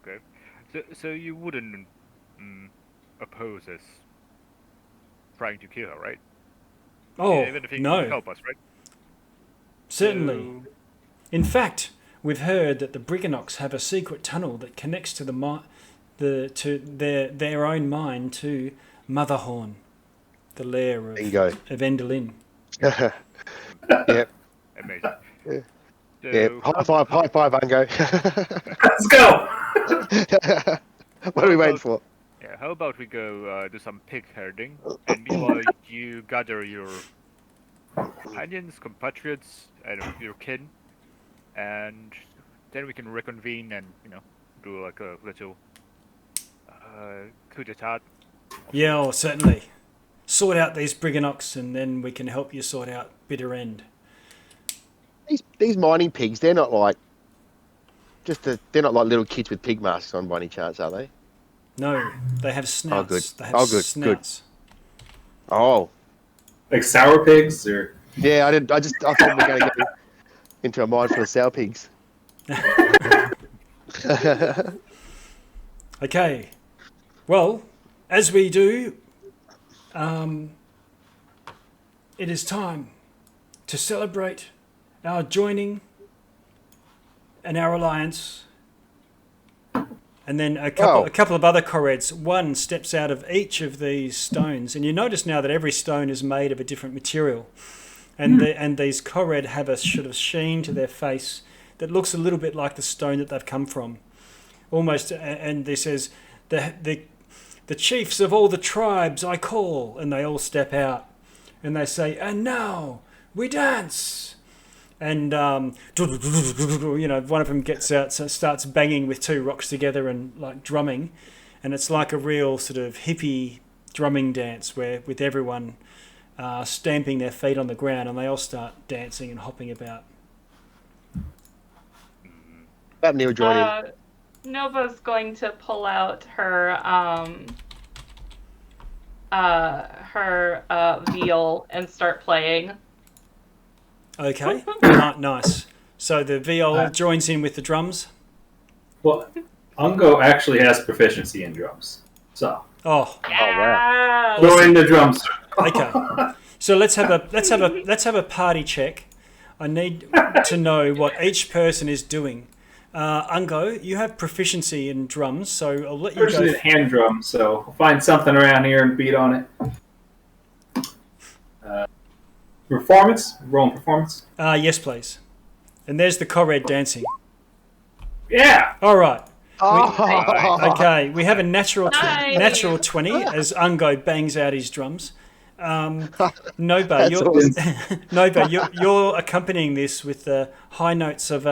Okay. So you wouldn't oppose us trying to kill her, right? Oh, Even if you no, can help us, right? certainly. In fact, we've heard that the Brigganocks have a secret tunnel that connects to their own mine to Motherhorn, the lair of Bingo. Endelyn. Yep. Amazing. Yeah. So, Yeah. High five, Ungo. Let's go. What are we waiting for? yeah, how about we go do some pig herding, and meanwhile you gather your companions, compatriots, and your kin, and then we can reconvene and do like a little coup d'etat. Yeah, oh, certainly. Sort out these Brigganocks, and then we can help you sort out Bitter End. These mining pigs, they're not like they're not like little kids with pig masks on by any chance, are they? No, they have snouts. Oh, good. They have Good. snouts. Oh, Like sour pigs, or yeah. I thought we were going to go into a mine full of sow pigs. Okay. Well, as we do, it is time to celebrate our joining and our alliance. And then a couple of other Korreds. One steps out of each of these stones, and you notice now that every stone is made of a different material, and these Korred have a sort of sheen to their face that looks a little bit like the stone that they've come from, almost. And he says, "The chiefs of all the tribes I call," and they all step out, and they say, "And now we dance." And one of them gets out, so starts banging with two rocks together and like drumming, and it's like a real sort of hippie drumming dance where with everyone stamping their feet on the ground, and they all start dancing and hopping about. About Neil joining. Nova's going to pull out her viol and start playing. Okay, nice. So the viol joins in with the drums. well, Ungo actually has proficiency in drums, so Oh, Yeah. throw in the drums. okay. So let's have a party check. I need to know what each person is doing. Ungo, you have proficiency in drums, so I'll let you Especially go. in hand drums, so I'll find something around here and beat on it. Performance? Rolling performance? Yes, please. And there's the Korred dancing. Yeah! All right. Oh, Okay, we have a natural Nice. natural 20 as Ungo bangs out his drums. Noba, That's awesome. Noba, you're accompanying this with the high notes of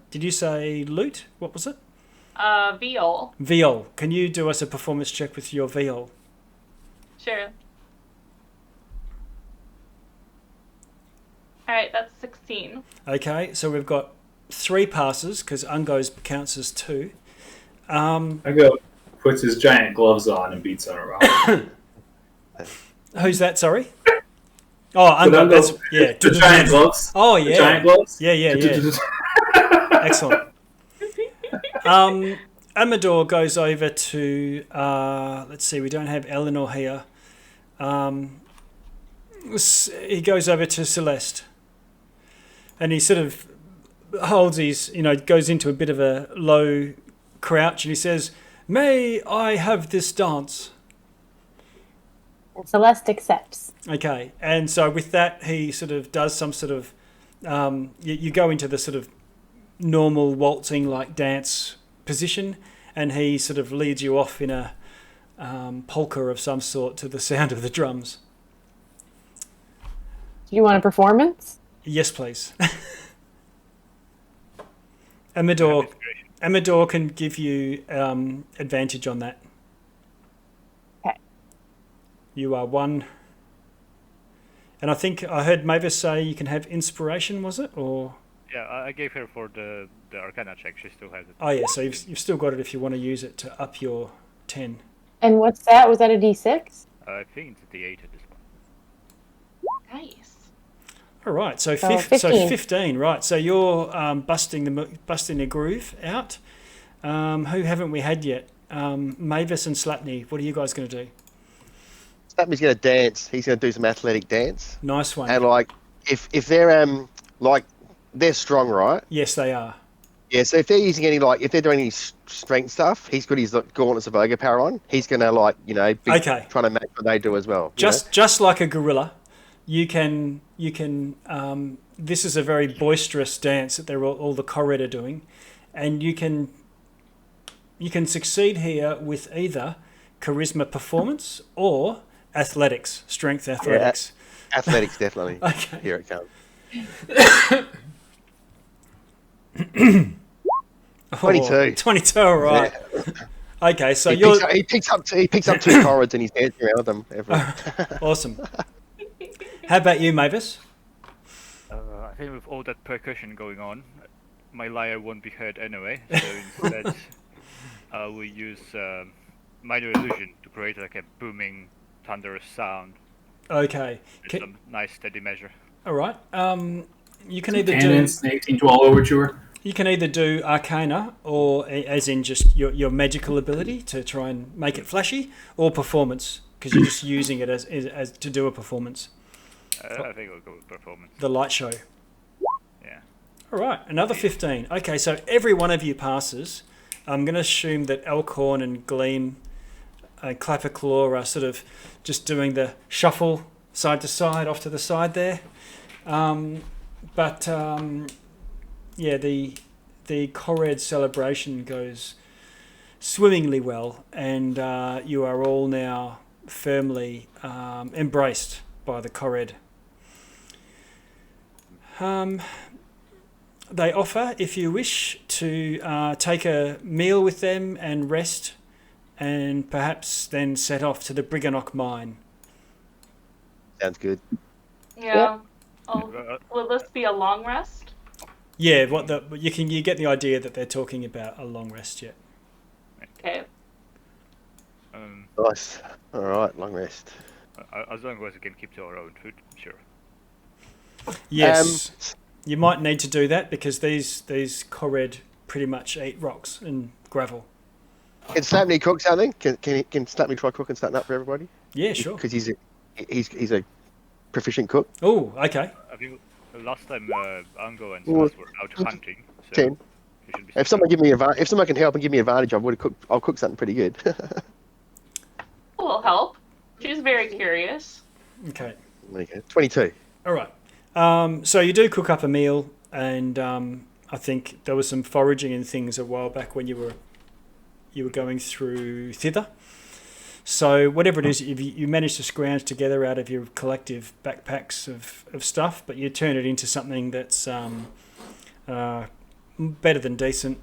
did you say lute? What was it? Viol. Viol. Can you do us a performance check with your viol? Sure. Alright, that's 16. Okay, so we've got 3 passes because Ungo's counts as 2. Ungo puts his giant gloves on and beats on a rock. Who's that? Sorry. Oh, Ungo. That's yeah. The giant gloves. Oh The yeah. giant gloves. Yeah. Excellent. Amador goes over to let's see, we don't have Eleanor here. He goes over to Celeste, and he sort of holds his, goes into a bit of a low crouch, and he says, "May I have this dance?" And Celeste accepts. Okay, and so with that, he sort of does some sort of, you go into the sort of normal waltzing like dance position, and he sort of leads you off in a polka of some sort to the sound of the drums. Do you want a performance? Yes, please. Amador can give you advantage on that. Okay. You are 1. And I think I heard Mavis say you can have inspiration, was it? Or Yeah, I gave her for the Arcana check. She still has it. oh yeah, so you've still got it if you want to use it to up your 10. And what's that? Was that a D6? I think it's the 8 at this point. Nice. All right, so So 15. 15. Right? So you're busting the groove out. Who haven't we had yet? Mavis and Slatney. What are you guys going to do? Snapmy's going to dance. He's going to do some athletic dance. Nice one. And like, if they're like, they're strong, right? Yes, they are. Yeah, so if they're using any if they're doing any strength stuff, he's got his Gauntlets of Ogre power on. He's gonna be Okay. trying to match what they do as well. Just like a gorilla, you can. This is a very boisterous dance that all the Korred are doing, and you can succeed here with either charisma performance or strength athletics. Yeah, athletics definitely. Okay. Here it comes. 22. 22, all right. Yeah. Okay, so he picks up 2 Korreds and he's dancing around them. Awesome. How about you, Mavis? I think with all that percussion going on, my lyre won't be heard anyway, so instead I will use minor illusion to create like a booming, thunderous sound. Okay. With some nice steady measure. All right. You can either Cannons, 1812 overture. You can either do Arcana, or as in just your magical ability to try and make it flashy, or performance, because you're just using it as to do a performance. I think I'll go with performance. The light show. Yeah. All right, another 15. Okay, so every one of you passes. I'm going to assume that Elkhorn and Gleam and Clapperclaw are sort of just doing the shuffle side to side, off to the side there. Yeah, the Korred celebration goes swimmingly well, and you are all now firmly embraced by the Korred. They offer, if you wish, to take a meal with them and rest, and perhaps then set off to the Brigganocks mine. Sounds good. Yeah. Oh, will this be a long rest? Yeah, you get the idea that they're talking about a long rest yet. Okay. Nice. All right, long rest. As long as we can keep to our own food, sure. Yes, you might need to do that because these Korred pretty much eat rocks and gravel. Can Snapney cook something? Can Snapney try cooking something up for everybody? Yeah, sure. Because he's a proficient cook. Oh, okay. I think last time Ango and Celeste were out hunting. So 10. If someone can help and give me advantage, I'll cook something pretty good. Will help. She's very curious. Okay. There you go. 22. All right. So you do cook up a meal, and I think there was some foraging and things a while back when you were going through thither. So whatever it is, you manage to scrounge together out of your collective backpacks of stuff, but you turn it into something that's better than decent,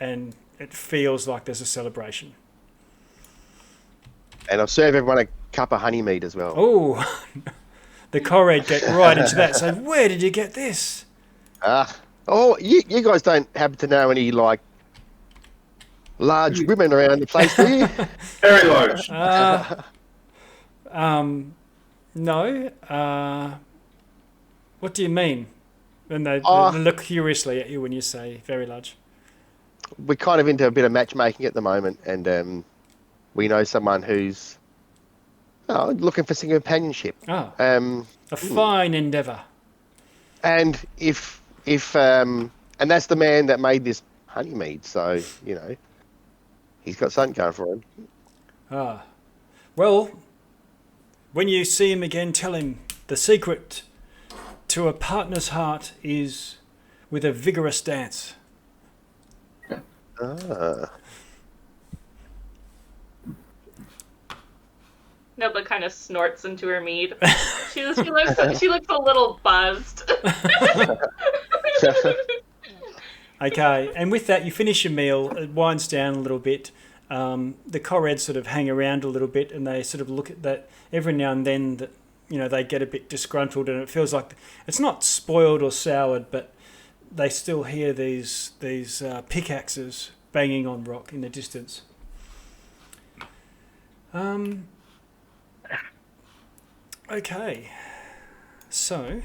and it feels like there's a celebration. And I'll serve everyone a cup of honey mead as well. Oh, the Korred get right into that. So where did you get this? You guys don't happen to know any large women around the place, do you? Very large. No. What do you mean? And they look curiously at you when you say very large. We're kind of into a bit of matchmaking at the moment, and we know someone who's looking for some companionship. A fine endeavour. And if and that's the man that made this honey mead, so he's got something going for him. Well, when you see him again, tell him the secret to a partner's heart is with a vigorous dance. Nova kind of snorts into her mead. She looks a little buzzed. Okay, and with that, you finish your meal. It winds down a little bit. The Korred sort of hang around a little bit, and they sort of look at that every now and then. That they get a bit disgruntled, and it feels like it's not spoiled or soured, but they still hear these pickaxes banging on rock in the distance. Okay, so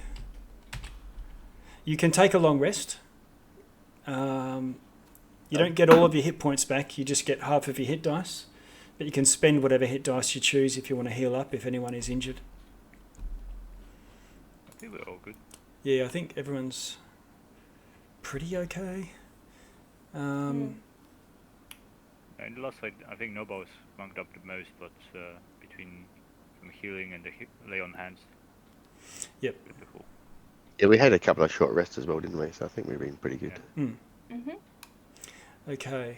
you can take a long rest. You don't get all of your hit points back, you just get half of your hit dice, but you can spend whatever hit dice you choose if you want to heal up if anyone is injured. I think we're all good. Yeah, I think everyone's pretty okay. And the last fight, I think Nobo's ranked up the most, but between some healing and the lay on hands. Yep. Beautiful. Yeah, we had a couple of short rests as well, didn't we? So I think we've been pretty good. Yeah. Okay.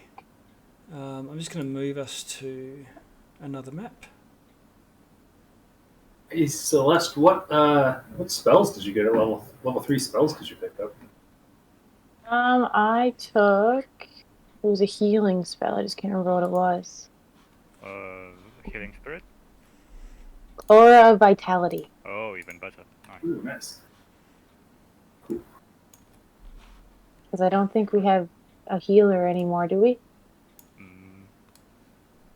I'm just going to move us to another map. Hey, Celeste, what spells did you get at level 3 spells did you pick up? I took. It was a healing spell. I just can't remember what it was. Healing spirit? Aura Vitality. Oh, even better. Nice. Ooh, nice. Because I don't think we have a healer anymore, do we?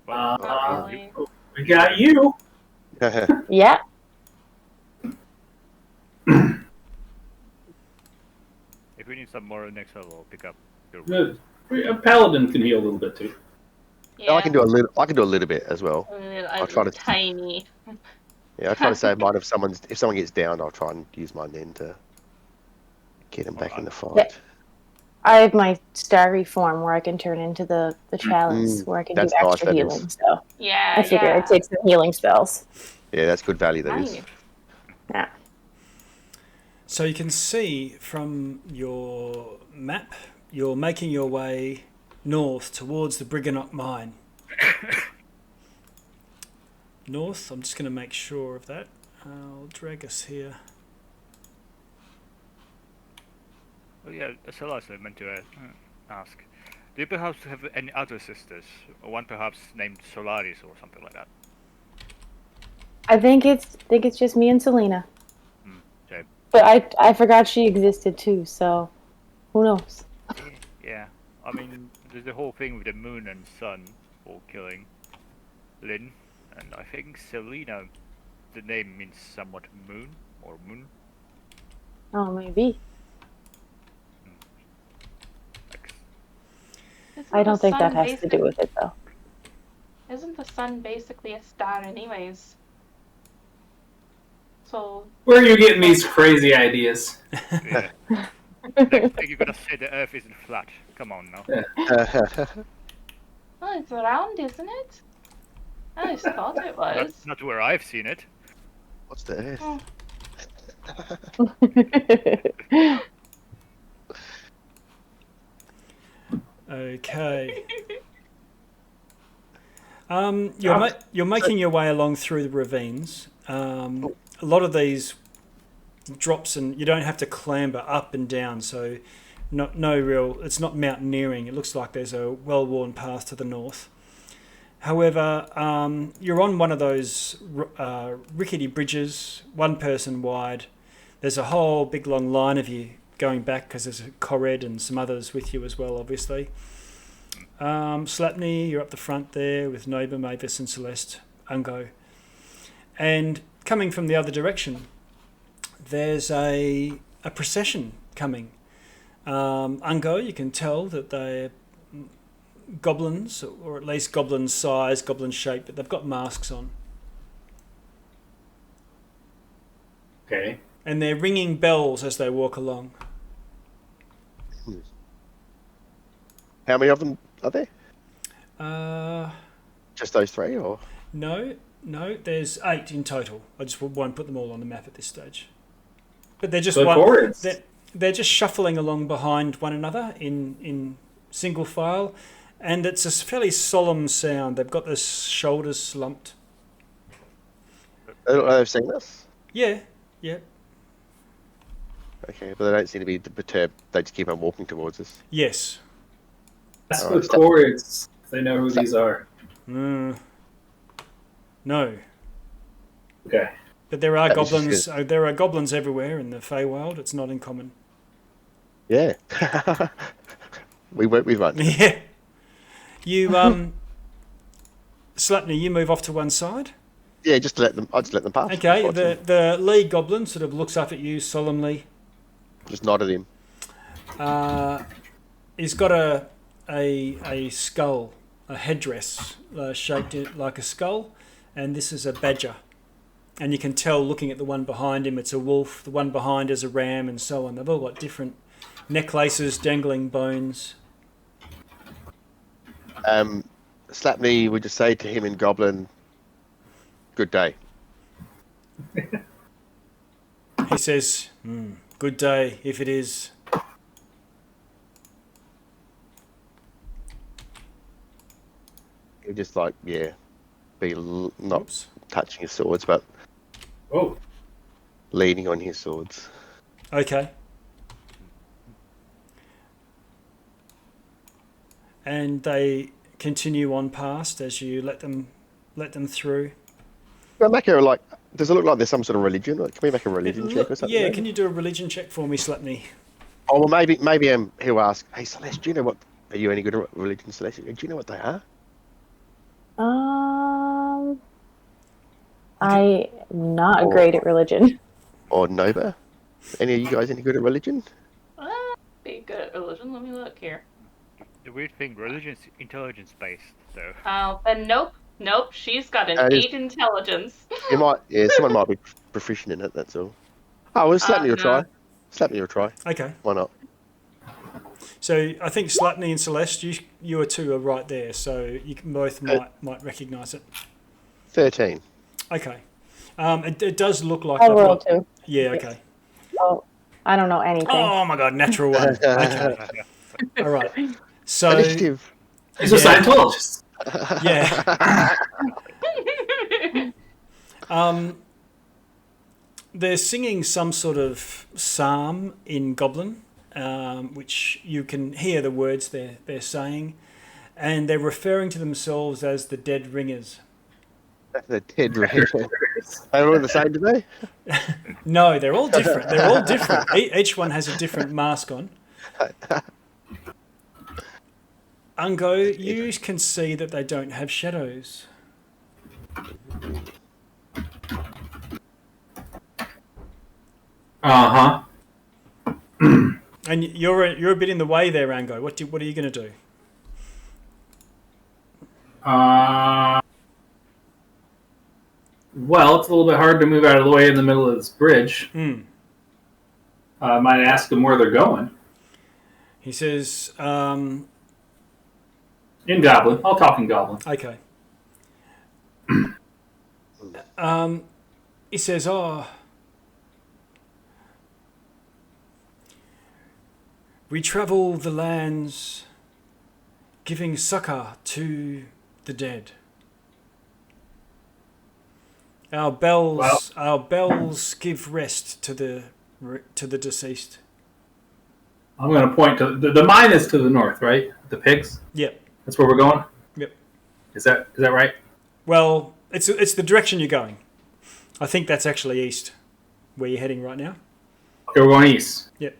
Well, Not really. We got you. Yeah. if we need some more next level, I'll pick up your. Good. A paladin can heal a little bit too. Yeah. I can do a little. I can do a little bit as well. I'll try to- tiny. Yeah, I try to save mine if someone gets down. I'll try and use mine then to get them back in the fight. I have my starry form where I can turn into the chalice, where I can do That's nice, extra that healing. is. So Yeah. I figure it takes some healing spells. Yeah, that's good value. That is. Nice. Yeah. So you can see from your map, you're making your way north towards the Brigganocks mine. North, I'm just going to make sure of that. I'll drag us here. Oh yeah, Celeste, I meant to ask. Do you perhaps have any other sisters? Or one perhaps named Solaris or something like that? I think it's just me and Selena. Okay. But I forgot she existed too, so who knows? Yeah. I mean, there's the whole thing with the moon and sun for killing Lynn. And I think Selena, the name means somewhat moon or moon. Oh, maybe. I don't think that has to do with it, though. Isn't the sun basically a star anyways? So... Where are you getting these crazy ideas? Yeah. Next thing you're gonna say the earth isn't flat. Come on now. Oh, it's round, isn't it? I just thought it was. Not where I've seen it. What's the Earth? Oh. Okay. You're making your way along through the ravines. A lot of these drops, and you don't have to clamber up and down, so it's not mountaineering. It looks like there's a well-worn path to the north. However, you're on one of those rickety bridges, one person wide. There's a whole big long line of you going back because there's a Korred and some others with you as well, obviously. Slapney, you're up the front there with Noba, Mavis and Celeste, Ungo. And coming from the other direction, there's a procession coming. Ungo, you can tell that they're goblins, or at least goblin size, goblin shape, but they've got masks on. Okay. And they're ringing bells as they walk along. How many of them are there? Uh, Just those three, or? no, there's 8 in total. I just won't put them all on the map at this stage. But they're just they're just shuffling along behind one another in single file, and it's a fairly solemn sound. They've got their shoulders slumped. They've seen us? Yeah. Okay, but they don't seem to be perturbed. They just keep on walking towards us. Yes. That's the Korreds. They know who these are. No. Okay. But there are That was goblins. just There are goblins everywhere in the Feywild. It's not uncommon. Yeah. We work with one. Yeah. You Slapney, you move off to one side. Yeah, I'll just let them pass. Okay. Watch them. The lead goblin sort of looks up at you solemnly. Just nod at him. He's got a skull, a headdress shaped like a skull, and this is a badger. And you can tell looking at the one behind him, it's a wolf. The one behind is a ram, and so on. They've all got different necklaces, dangling bones. Slapney would just say to him in Goblin, "Good day." He says, "Good day, if it is." He'd just like, be not Oops. touching his swords, but Oh, leaning on his swords. Okay. And they continue on past as you let them through. Can I make a, like, does it look like there's some sort of religion? Like, can we make a religion check or something? Yeah, can you do a religion check for me, Slapney? Oh, well, maybe he'll ask, "Hey, Celeste, do you know what? Are you any good at religion, Celeste? Do you know what they are?" I'm not great at religion. Or Nova? Any of you guys any good at religion? Be good at religion. Let me look here. The weird thing, religion's intelligence based, so. Then nope. She's got an It is- 8 intelligence. Someone might be proficient in it. That's all. Oh, well, slap me or no. try. Slap me or try. Okay. Why not? So I think Slapney and Celeste, you two are right there, so you can both might recognise it. 13. Okay. It does look like I'll roll 2. Yeah. Okay. Oh, I don't know anything. Oh my God! Natural one. Okay. All right. So Initiative. he's a Scientologist. yeah. They're singing some sort of psalm in Goblin, which you can hear the words they're saying, and they're referring to themselves as the Dead Ringers. The Dead Ringers. Are they all the same today? No, they're all different. They're all different. Each one has a different mask on. Ungo, you can see that they don't have shadows. Uh-huh. And you're a bit in the way there, Ango. What are you going to do? Well, it's a little bit hard to move out of the way in the middle of this bridge. I might ask them where they're going. He says, In Goblin. I'll talk in Goblin. okay. He says, we travel the lands giving succor to the dead. Our bells give rest to the deceased. I'm going to point to the mine is to the north, right? The pigs. Yep. That's where we're going. Yep. Is that right? Well, it's the direction you're going. I think that's actually east, where you're heading right now. Okay, we're going east. Yep.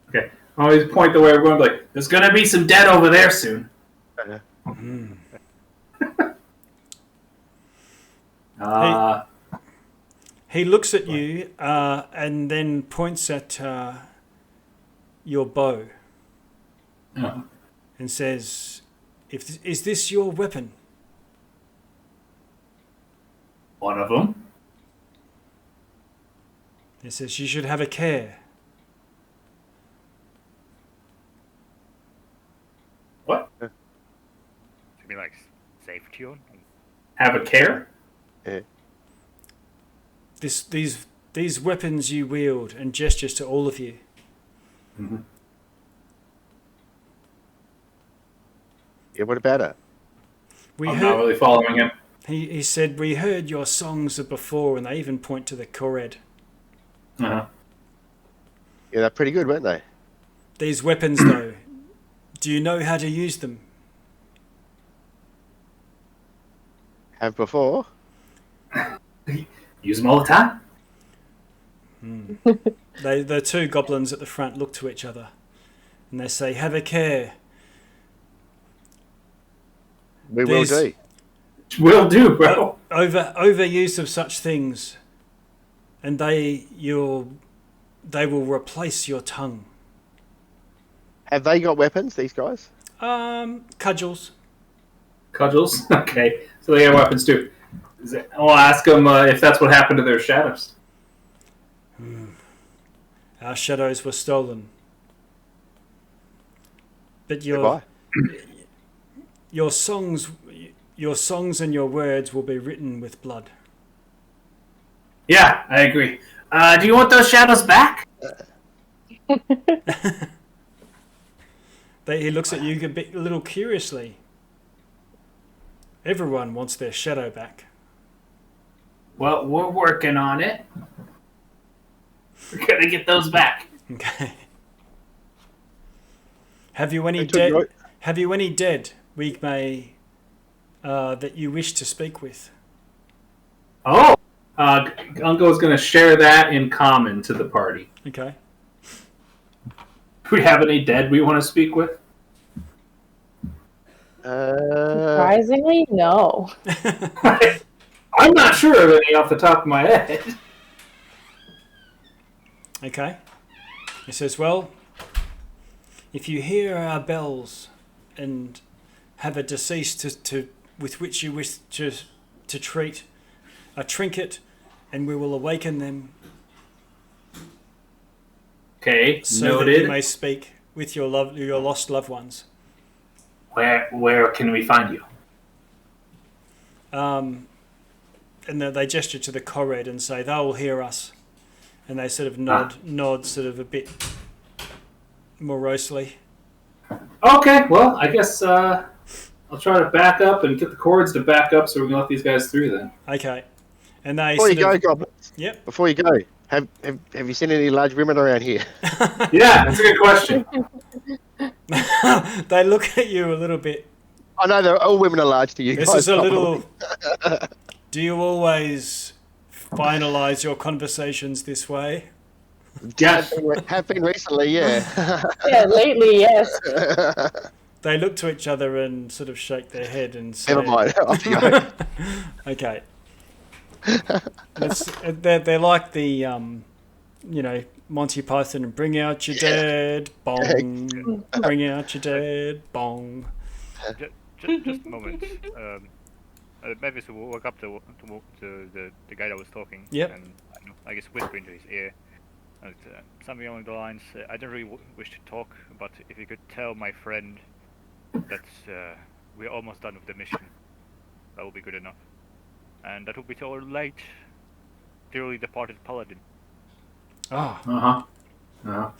Okay. I always point the way we're going. Like, there's going to be some dead over there soon. He looks at you and then points at your bow and says, "Is this your weapon?" One of them. He says, "You should have a care." What? You mean like safety on? Have a care? Yeah. These weapons you wield, and gestures to all of you. Mm-hmm. Yeah, what about it? I'm not really following him. He said, "We heard your songs of before," and they even point to the Korred. Uh-huh. Yeah, they're pretty good, weren't they? These weapons, though, do you know how to use them? Have before. Use them all the time. The two goblins at the front look to each other, and they say, "Have a care." We will do. Will do, bro. Overuse of such things, and they will replace your tongue. Have they got weapons, these guys? Cudgels. Cudgels? Okay. So they have weapons too. I'll ask them if that's what happened to their shadows. Our shadows were stolen. But Goodbye. your songs and your words will be written with blood. Yeah, I agree. Do you want those shadows back? He looks at you a little curiously. Everyone wants their shadow back. Well, we're working on it. We're gonna get those back. Okay. Have you any dead we may that you wish to speak with? Oh, Uncle is gonna share that in common to the party. Okay. Do we have any dead we want to speak with? Surprisingly, no. I'm not sure of any off the top of my head. Okay. He says, well, if you hear our bells and have a deceased with which you wish to treat a trinket, and we will awaken them. Okay, so noted. that you may speak with your lost loved ones. Where can we find you? And they gesture to the Korred and say they will hear us, and they sort of nod sort of a bit morosely. Okay, well, I guess I'll try to back up and get the Korreds to back up so we can let these guys through then. Okay. And they Before you go, Goblins. Yep. Before you go, have you seen any large women around here? Yeah, that's a good question. They look at you a little bit. I know all women are large to you. This guys, is a probably. little. Do you always finalise your conversations this way? Yes. Have been recently, yeah. Yeah, lately, yes. They look to each other and sort of shake their head and say, Never mind. Off you go. Okay. They're like the, Monty Python and bring out your dead, bong. Bring out your dead, bong. Just a moment. Mavis will walk up to the guy that was talking. Yep. And I guess whisper into his ear. And, something along the lines, I don't really wish to talk, but if you could tell my friend that we're almost done with the mission, that would be good enough. And that would be to our late, dearly departed paladin. Ah. Uh-huh. Uh-huh.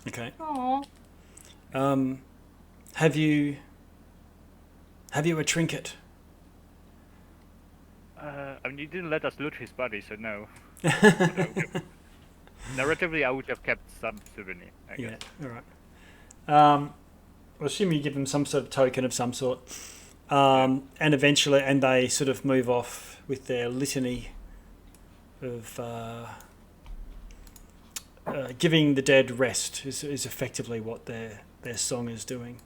Okay. Aww. Have you a trinket? I mean, you didn't let us loot his body, so no. Narratively, I would have kept some souvenir, I guess. Yeah, all right. We'll assume you give them some sort of token of some sort. And eventually, and they sort of move off with their litany of giving the dead rest is effectively what their song is doing.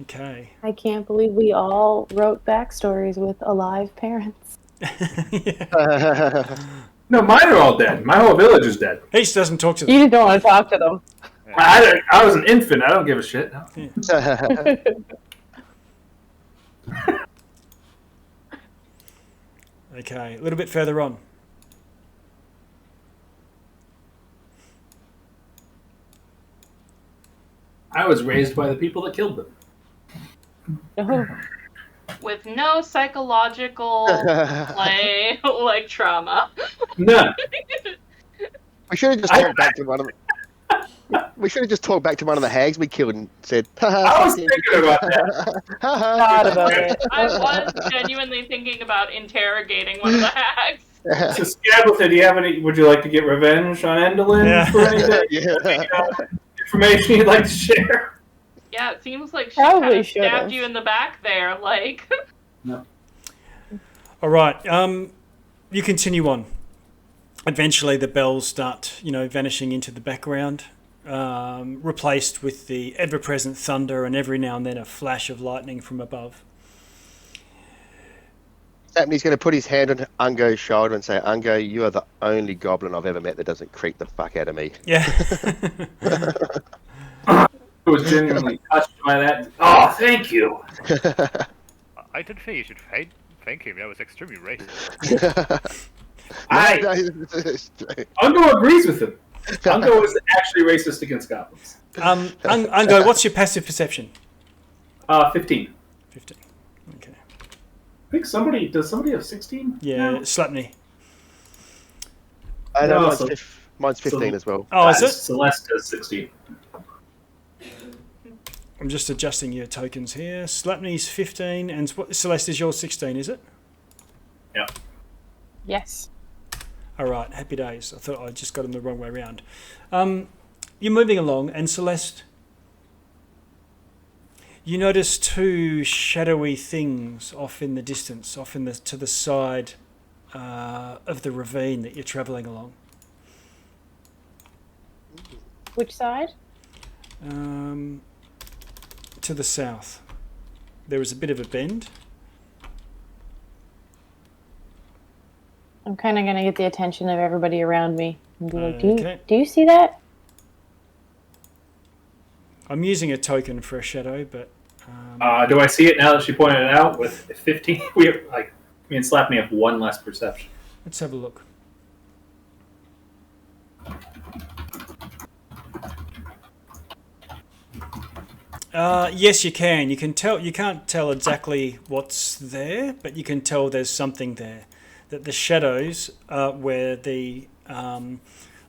Okay. I can't believe we all wrote backstories with alive parents. No, mine are all dead. My whole village is dead. He just doesn't talk to them. You just don't want to talk to them. I was an infant. I don't give a shit. Yeah. Okay, a little bit further on. I was raised by the people that killed them. With no psychological play like trauma. None. We should have just talked back to one of the. We should have just talked back to one of the hags we killed and said. I was thinking about that. Thought about it. I was genuinely thinking about interrogating one of the hags. So, Scabletha, do you have any? Would you like to get revenge on Endolin for anything? Information you'd like to share? Yeah, it seems like she Probably kind of should've. stabbed you in the back there, like. No. All right. You continue on. Eventually, the bells start, vanishing into the background, replaced with the ever-present thunder and every now and then a flash of lightning from above. He's going to put his hand on Ungo's shoulder and say, Ungo, you are the only goblin I've ever met that doesn't creep the fuck out of me. Yeah. I was genuinely touched by that. Oh, thank you. I didn't think you should thank him. That was extremely racist. Ungo agrees with him. Ungo is actually racist against goblins. Ungo, what's your passive perception? 15. 15. Okay. I think does somebody have 16? Yeah, Slapney. I know No, mine's 15 as well. Oh, is it? Celeste has 16. I'm just adjusting your tokens here. Slapney's 15, and Celeste is yours 16, is it? Yeah. Yes. All right, happy days. I thought I just got them the wrong way around. You're moving along, and Celeste, you notice two shadowy things off in the distance, to the side of the ravine that you're travelling along. Which side? To the south. There is a bit of a bend. I'm kind of going to get the attention of everybody around me and be like, Okay. do you see that? I'm using a token for a shadow, but... Do I see it now that she pointed it out? With 15, we have, me and Slapney have one less perception. let's have a look. Yes, you can. You can tell. You can't tell exactly what's there, but you can tell there's something there. That the shadows are where the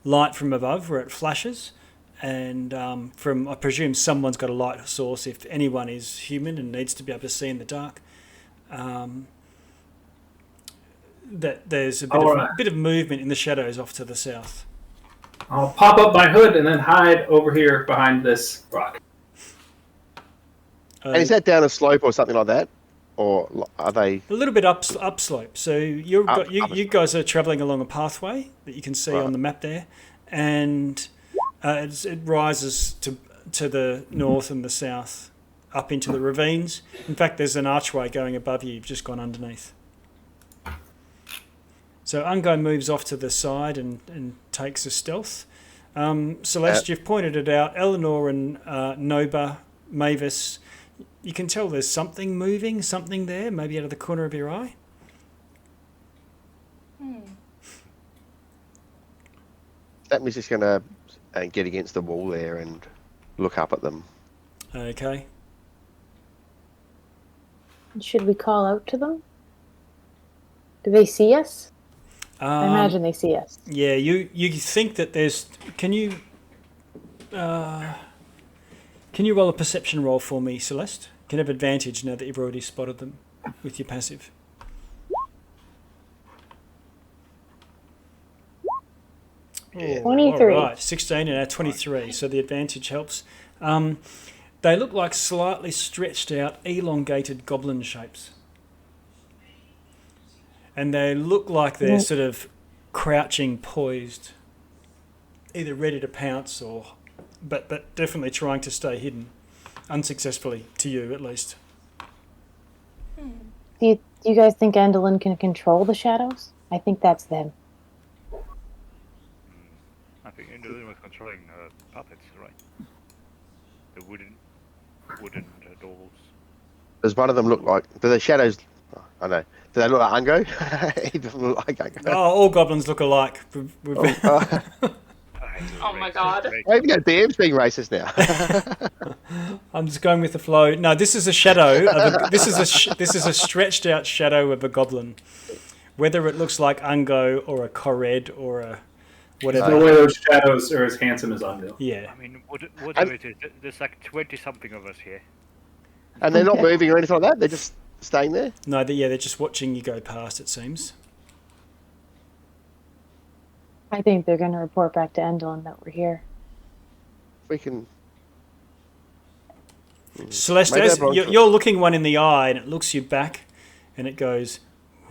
light from above, where it flashes, and from I presume someone's got a light source. If anyone is human and needs to be able to see in the dark, that there's a bit of movement in the shadows off to the south. I'll pop up my hood and then hide over here behind this rock. And is that down a slope or something like that? Or are they... A little bit upslope. So you guys are travelling along a pathway that you can see on the map there. And it rises to the north and the south, up into the ravines. In fact, there's an archway going above you. You've just gone underneath. So Ungo moves off to the side and takes a stealth. Celeste, you've pointed it out. Eleanor and Noba, Mavis... You can tell there's something moving, something there, maybe out of the corner of your eye. That means just going to get against the wall there and look up at them. Okay. Should we call out to them? Do they see us? I imagine they see us. Yeah, you think that there's... Can you roll a perception roll for me, Celeste? You can have advantage now that you've already spotted them with your passive. Yeah. 23. All right, 16 and now 23, so the advantage helps. They look like slightly stretched out, elongated goblin shapes. And they look like they're sort of crouching, poised, either ready to pounce or... But definitely trying to stay hidden. Unsuccessfully, to you at least. Do you guys think Endolin can control the shadows? I think that's them. I think Indolin was controlling puppets, right? The wooden dolls. Does one of them look like... Do the shadows... I know. Do they look like Ungo? He doesn't look like Ungo. Oh, all goblins look alike. Oh my god. Maybe that DM's being racist now. I'm just going with the flow. No, this is a shadow. This is a stretched out shadow of a goblin. Whether it looks like Ungo or a Korred or a whatever. No way those shadows are as handsome as Ungo. Yeah. I mean, whatever it is, there's like 20-something of us here. And they're not moving or anything like that? They're just staying there? No, they're just watching you go past, it seems. I think they're going to report back to Endolin that we're here. We can... Celeste, you're looking one in the eye and it looks you back and it goes,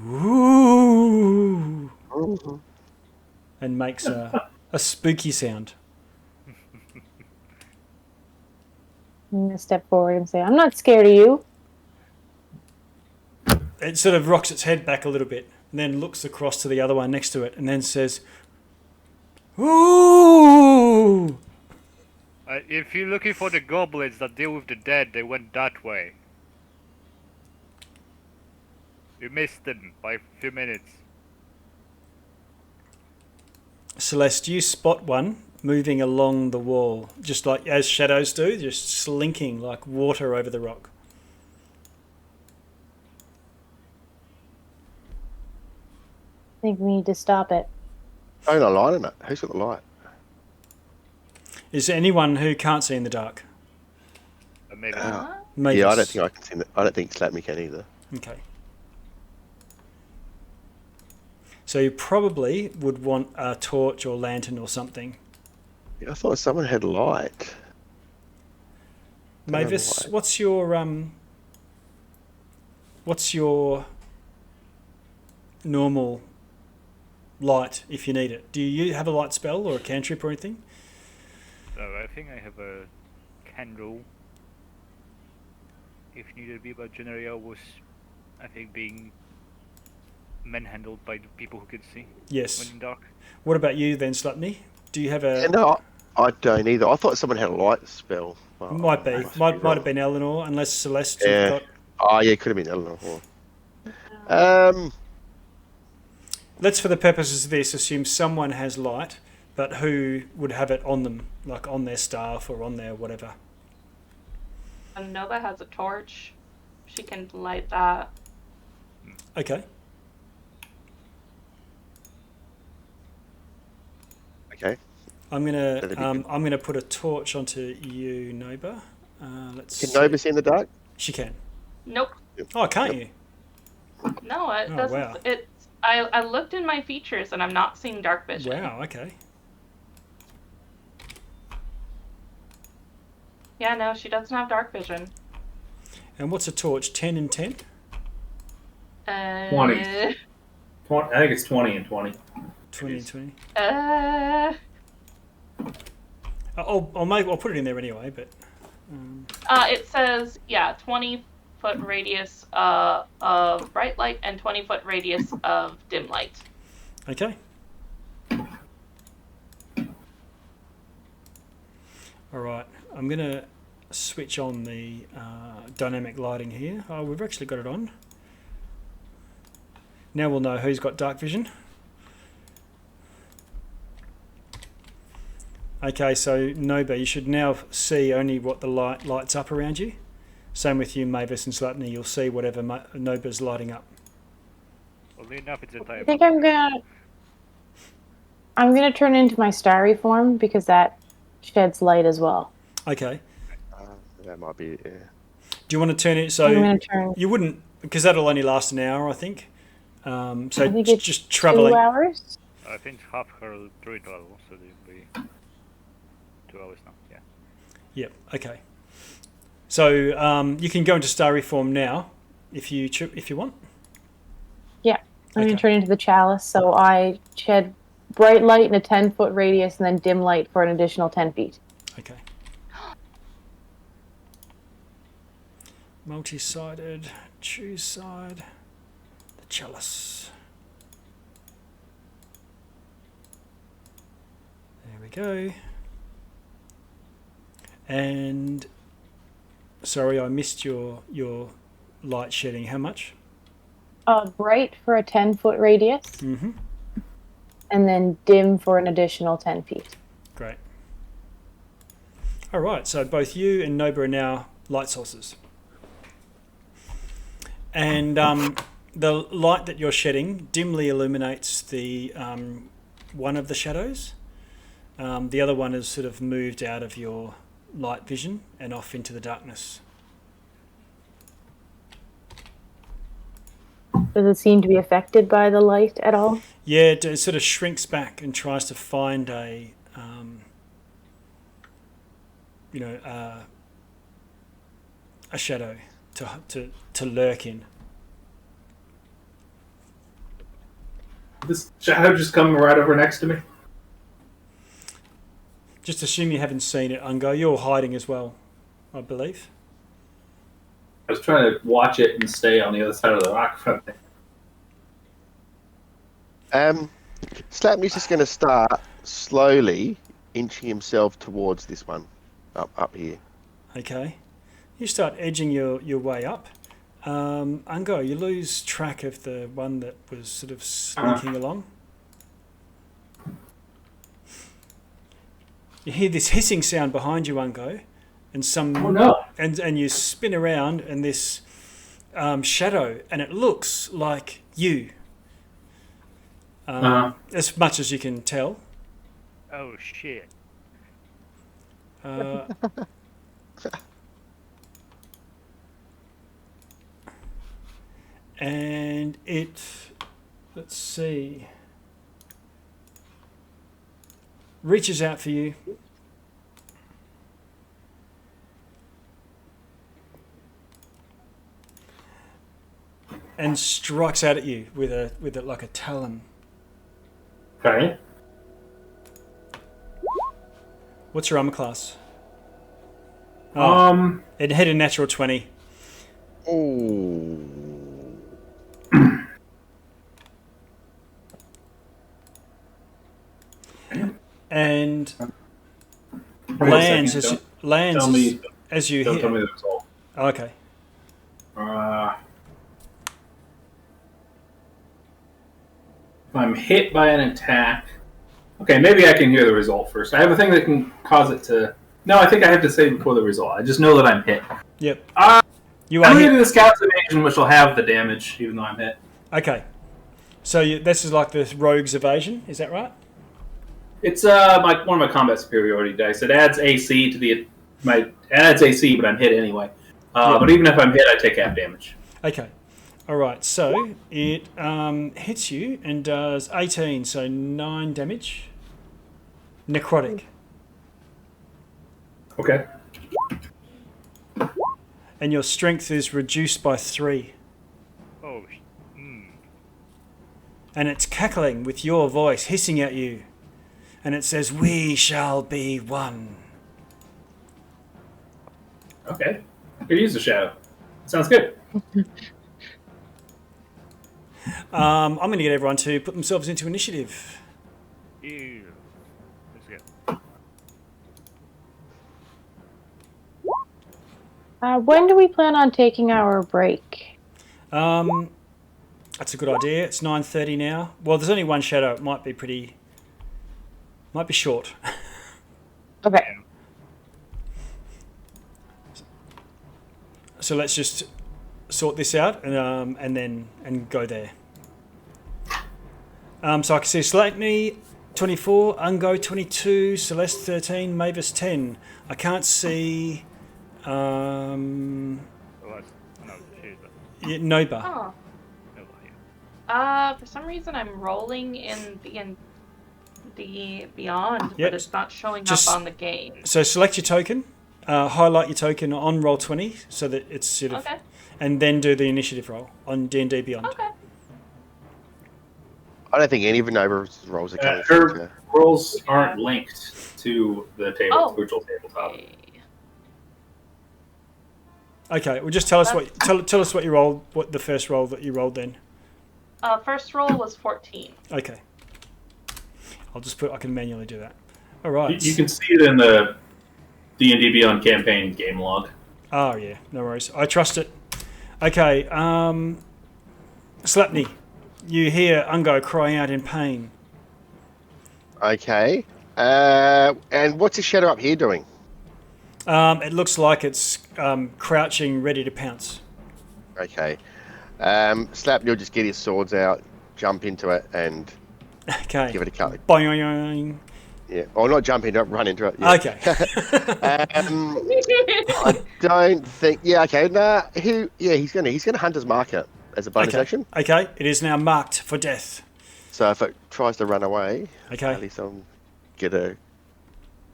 ooh, and makes a spooky sound. I'm going to step forward and say, I'm not scared of you. It sort of rocks its head back a little bit and then looks across to the other one next to it and then says, ooh! If you're looking for the goblins that deal with the dead, they went that way. You missed them by a few minutes. Celeste, you spot one moving along the wall, just like as shadows do, just slinking like water over the rock. I think we need to stop it. Oh, no light in it. Who's got the light? Is there anyone who can't see in the dark? Maybe. Mavis. Yeah, I don't think I can see that. I don't think Slap Me can either. Okay. So you probably would want a torch or lantern or something. Yeah, I thought someone had light. Mavis, what's your normal light if you need it? Do you have a light spell or a cantrip or anything? So I think I have a candle. If needed be, but Generalia was, I think, being manhandled by the people who could see. Yes. When in dark. What about you then, Slutney? Do you have a... Yeah, no, I don't either. I thought someone had a light spell. Well, Might be. Might have been Eleanor, unless Celeste you've got... Oh, yeah, it could have been Eleanor. Let's, for the purposes of this, assume someone has light, but who would have it on them, like on their staff or on their whatever. Nova has a torch. She can light that. Okay. Okay. I'm gonna put a torch onto you, Noba. Let's. Can Nova see in the dark? She can. Nope. Oh, can't you? No, it doesn't. Wow. I looked in my features and I'm not seeing dark vision. Wow. Okay. Yeah, no, she doesn't have dark vision. And what's a torch? 10 and 10? 20. I think it's 20 and 20. 20 and 20. I'll put it in there anyway, but... It says, 20-foot radius of bright light and 20-foot radius of dim light. Okay. All right. I'm going to switch on the dynamic lighting here. Oh, we've actually got it on. Now we'll know who's got dark vision. Okay, so Noba, you should now see only what the light lights up around you. Same with you, Mavis and Slutney. You'll see whatever Noba's lighting up. Only enough it's entire. I think I'm gonna turn into my starry form because that sheds light as well. Okay. That might be, yeah. Do you want to turn it so I'm gonna turn. you wouldn't, because that'll only last an hour, I think. So I think it's just traveling. 2 hours. I think half her druid level, so it'll be 2 hours now. Yeah. Yep. Okay. So you can go into starry form now, if you want. Yeah, I'm Okay. gonna turn into the chalice. So I shed bright light in a 10-foot radius, and then dim light for an additional 10 feet. Okay. Multi-sided. Choose side. The chalice. There we go. And sorry, I missed your light shedding. How much? Bright for a 10-foot radius, Mm-hmm. and then dim for an additional 10 feet. Great. All right, so both you and Noba are now light sources. And the light that you're shedding dimly illuminates the one of the shadows. The other one is sort of moved out of your light vision and off into the darkness. Does it seem to be affected by the light at all? Yeah, it sort of shrinks back and tries to find a shadow to lurk in. This shadow just coming right over next to me. Just assume you haven't seen it, Ungo. You're hiding as well, I believe. I was trying to watch it and stay on the other side of the rock from it. Slapney's just going to start slowly inching himself towards this one, up here. Okay. You start edging your way up. Ungo, you lose track of the one that was sort of sneaking along. You hear this hissing sound behind you, Ungo, and Oh no! and you spin around, and this shadow, and it looks like you, as much as you can tell. Oh shit. And it, let's see, reaches out for you. And strikes out at you with it like a talon. Okay. What's your armor class? Oh, it hit a natural 20. Oh. And Wait a lands second, as you Don't hit. tell me the result. Oh, okay. If I'm hit by an attack... Okay, maybe I can hear the result first. I have a thing that can cause it to... No, I think I have to say before the result. I just know that I'm hit. Yep. You I'm going to do the scout's evasion, which will have the damage, even though I'm hit. Okay. So this is like the rogue's evasion, is that right? It's one of my combat superiority dice. It adds AC to it adds AC, but I'm hit anyway. But even if I'm hit, I take half damage. Okay. All right. So it hits you and does 18, so 9 damage. Necrotic. Okay. And your strength is reduced by 3. Oh. And it's cackling with your voice, hissing at you. And it says, "We shall be one." Okay. I could use the shadow. Sounds good. I'm going to get everyone to put themselves into initiative. Ew. Let's go. When do we plan on taking our break? That's a good idea. It's 9:30 now. Well, there's only one shadow. It might be short. Okay. So let's just sort this out and go there. So I can see Slatney 24, Ungo 22, Celeste 13, Mavis 10. I can't see Oh, no, she's Noba. Oh. no, yeah. For some reason I'm rolling in the beyond, Yep. but it's not showing Just- up on the game. So select your token, highlight your token on roll 20 so that it's sort of, Okay. and then do the initiative roll on D&D Beyond. Okay. I don't think any of Nova's rolls are coming Her through. rolls aren't linked to the virtual tabletop. Okay, well just tell us tell us what you rolled, what the first roll that you rolled then. First roll was 14. Okay. I can manually do that. All right. You can see it in the D&D Beyond campaign game log. Oh yeah, no worries. I trust it. Okay, Slapney, you hear Ungo crying out in pain. Okay. And what's the shadow up here doing? It looks like it's crouching, ready to pounce. Okay. Slap, you'll just get his swords out, jump into it, and Okay. give it a cut. Boing. Yeah. Or not jump into it, run into it. Yeah. Okay. I don't think. Yeah. Okay. Nah. He's gonna hunter's mark it as a bonus action. Okay. It is now marked for death. So if it tries to run away, Okay. at least I'll get a.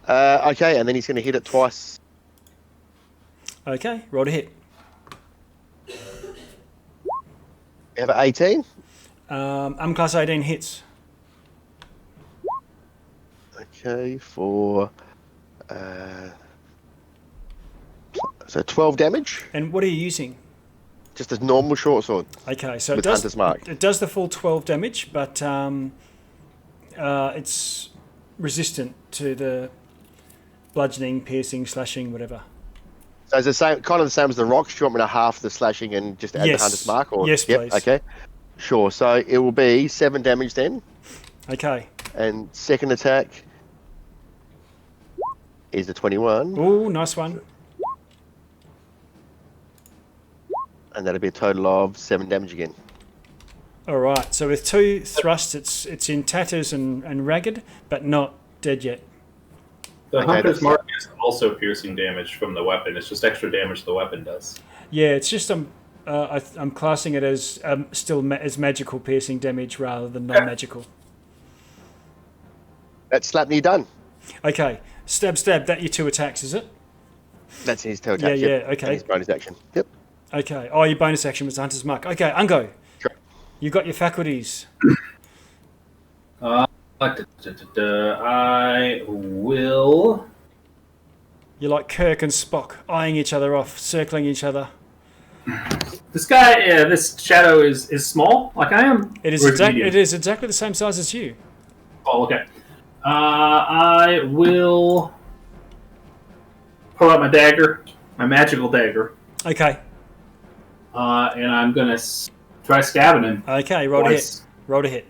Okay, and then he's gonna hit it twice. Okay. Roll to hit. You have an 18. Class 18 hits. Okay, for so 12 damage. And what are you using? Just a normal short sword. Okay, so With Hunter's Mark. It does the full 12 damage, but it's resistant to the bludgeoning, piercing, slashing, whatever. So it's the same, kind of the same as the rocks. Do you want me to half the slashing and just add Yes. the hunter's mark? Or Yes, yep, please. Okay, sure. So it will be 7 damage then, Okay. and second attack is a 21. Ooh, nice one. And that'll be a total of 7 damage again. All right. So with 2 thrusts, it's in tatters and ragged, but not dead yet. The Okay, Hunter's that's- Mark is also piercing damage from the weapon. It's just extra damage the weapon does. Yeah, it's just I'm classing it as as magical piercing damage rather than non-magical. That's Slapney done. Okay. Stab. That your 2 attacks, is it? That's his tail attack. Yeah, yep. okay. And his bonus action. Yep. Okay. Oh, your bonus action was the Hunter's Mark. Okay, Ungo. Sure. You got your faculties. I will. You're like Kirk and Spock, eyeing each other off, circling each other. This guy, this shadow is small, like I am. It is exactly the same size as you. Oh, okay. I will pull out my dagger, my magical dagger, Okay. and I'm gonna try stabbing him. Okay, roll to hit. Twice. Roll to hit.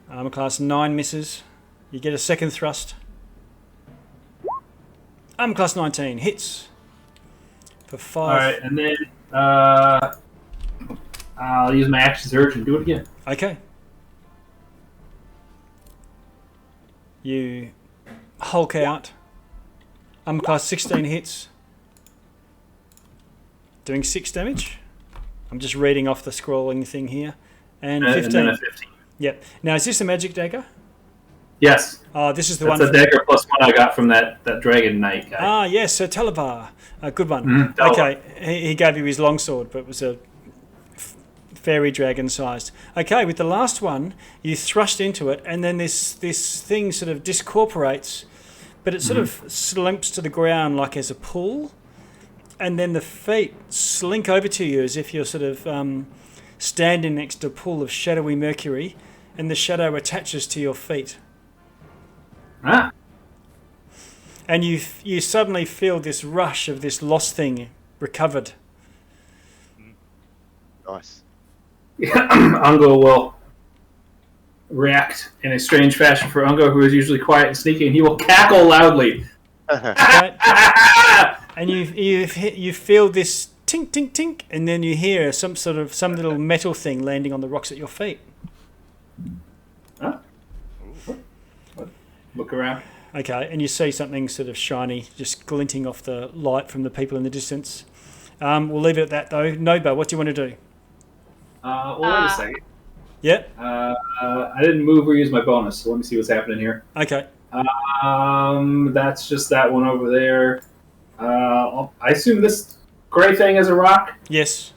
Armor class 9 misses. You get a second thrust. Armor class 19 hits. For 5. All right, and then I'll use my action surge and do it again. Okay. You hulk out. Armor class 16 hits. Doing 6 damage. I'm just reading off the scrolling thing here. And 15. And then a 15. Yep. Now, is this a magic dagger? Yes. Oh, this is the That's one. a dagger plus 1 I got from that Dragon Knight guy. Ah, yes, Sir Talabar. A good one. Mhm, Talabar. Okay, he gave you his longsword, but it was a fairy dragon sized. Okay, with the last one, you thrust into it, and then this thing sort of discorporates, but it sort of slimps to the ground like as a pool, and then the feet slink over to you as if you're sort of standing next to a pool of shadowy mercury, and the shadow attaches to your feet. Ah. And you suddenly feel this rush of this lost thing recovered. Nice. Ungo will react in a strange fashion for Ungo, who is usually quiet and sneaky, and he will cackle loudly. Right? And you feel this tink tink tink, and then you hear some little metal thing landing on the rocks at your feet. Huh? Look around. Okay, and you see something sort of shiny, just glinting off the light from the people in the distance. We'll leave it at that though. Noba, what do you want to do? Well, wait a second. Yeah. I didn't move or use my bonus, so let me see what's happening here. Okay. That's just that one over there. I assume this gray thing is a rock. Yes.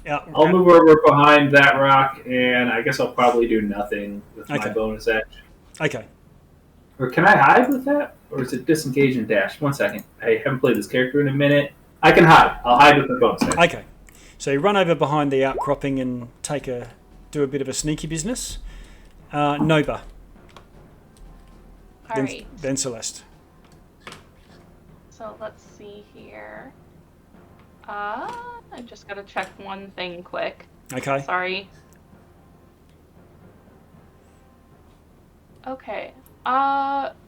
Yeah. I'll move over behind that rock, and I guess I'll probably do nothing with Okay. my bonus action. Okay. Or can I hide with that? Or is it disengage and dash? 1 second. I haven't played this character in a minute. I can hide. I'll hide with the bonus action. Okay. So you run over behind the outcropping and do a bit of a sneaky business. Noba. All right. Then Celeste. So let's see here. I just gotta check one thing quick. Okay. Sorry. Okay.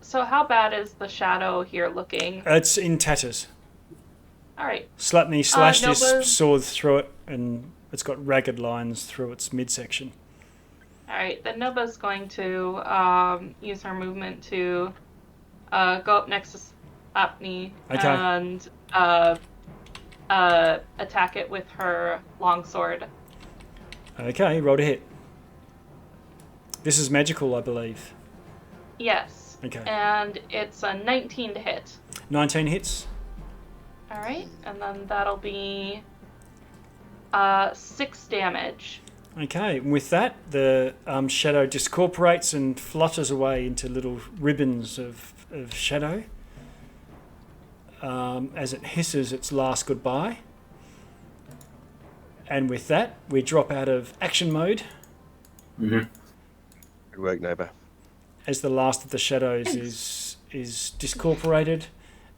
So how bad is the shadow here looking? It's in tatters. All right. Slapney slashed his Noba- sword through it, and it's got ragged lines through its midsection. All right. Then Noba's going to use her movement to go up next to Slapney Okay. and attack it with her longsword. Okay, roll to hit. This is magical, I believe. Yes. Okay. And it's a 19 to hit. 19 hits. All right, and then that'll be 6 damage. Okay, and with that, the shadow discorporates and flutters away into little ribbons of shadow as it hisses its last goodbye. And with that, we drop out of action mode Good work, Nova. as the last of the shadows is discorporated,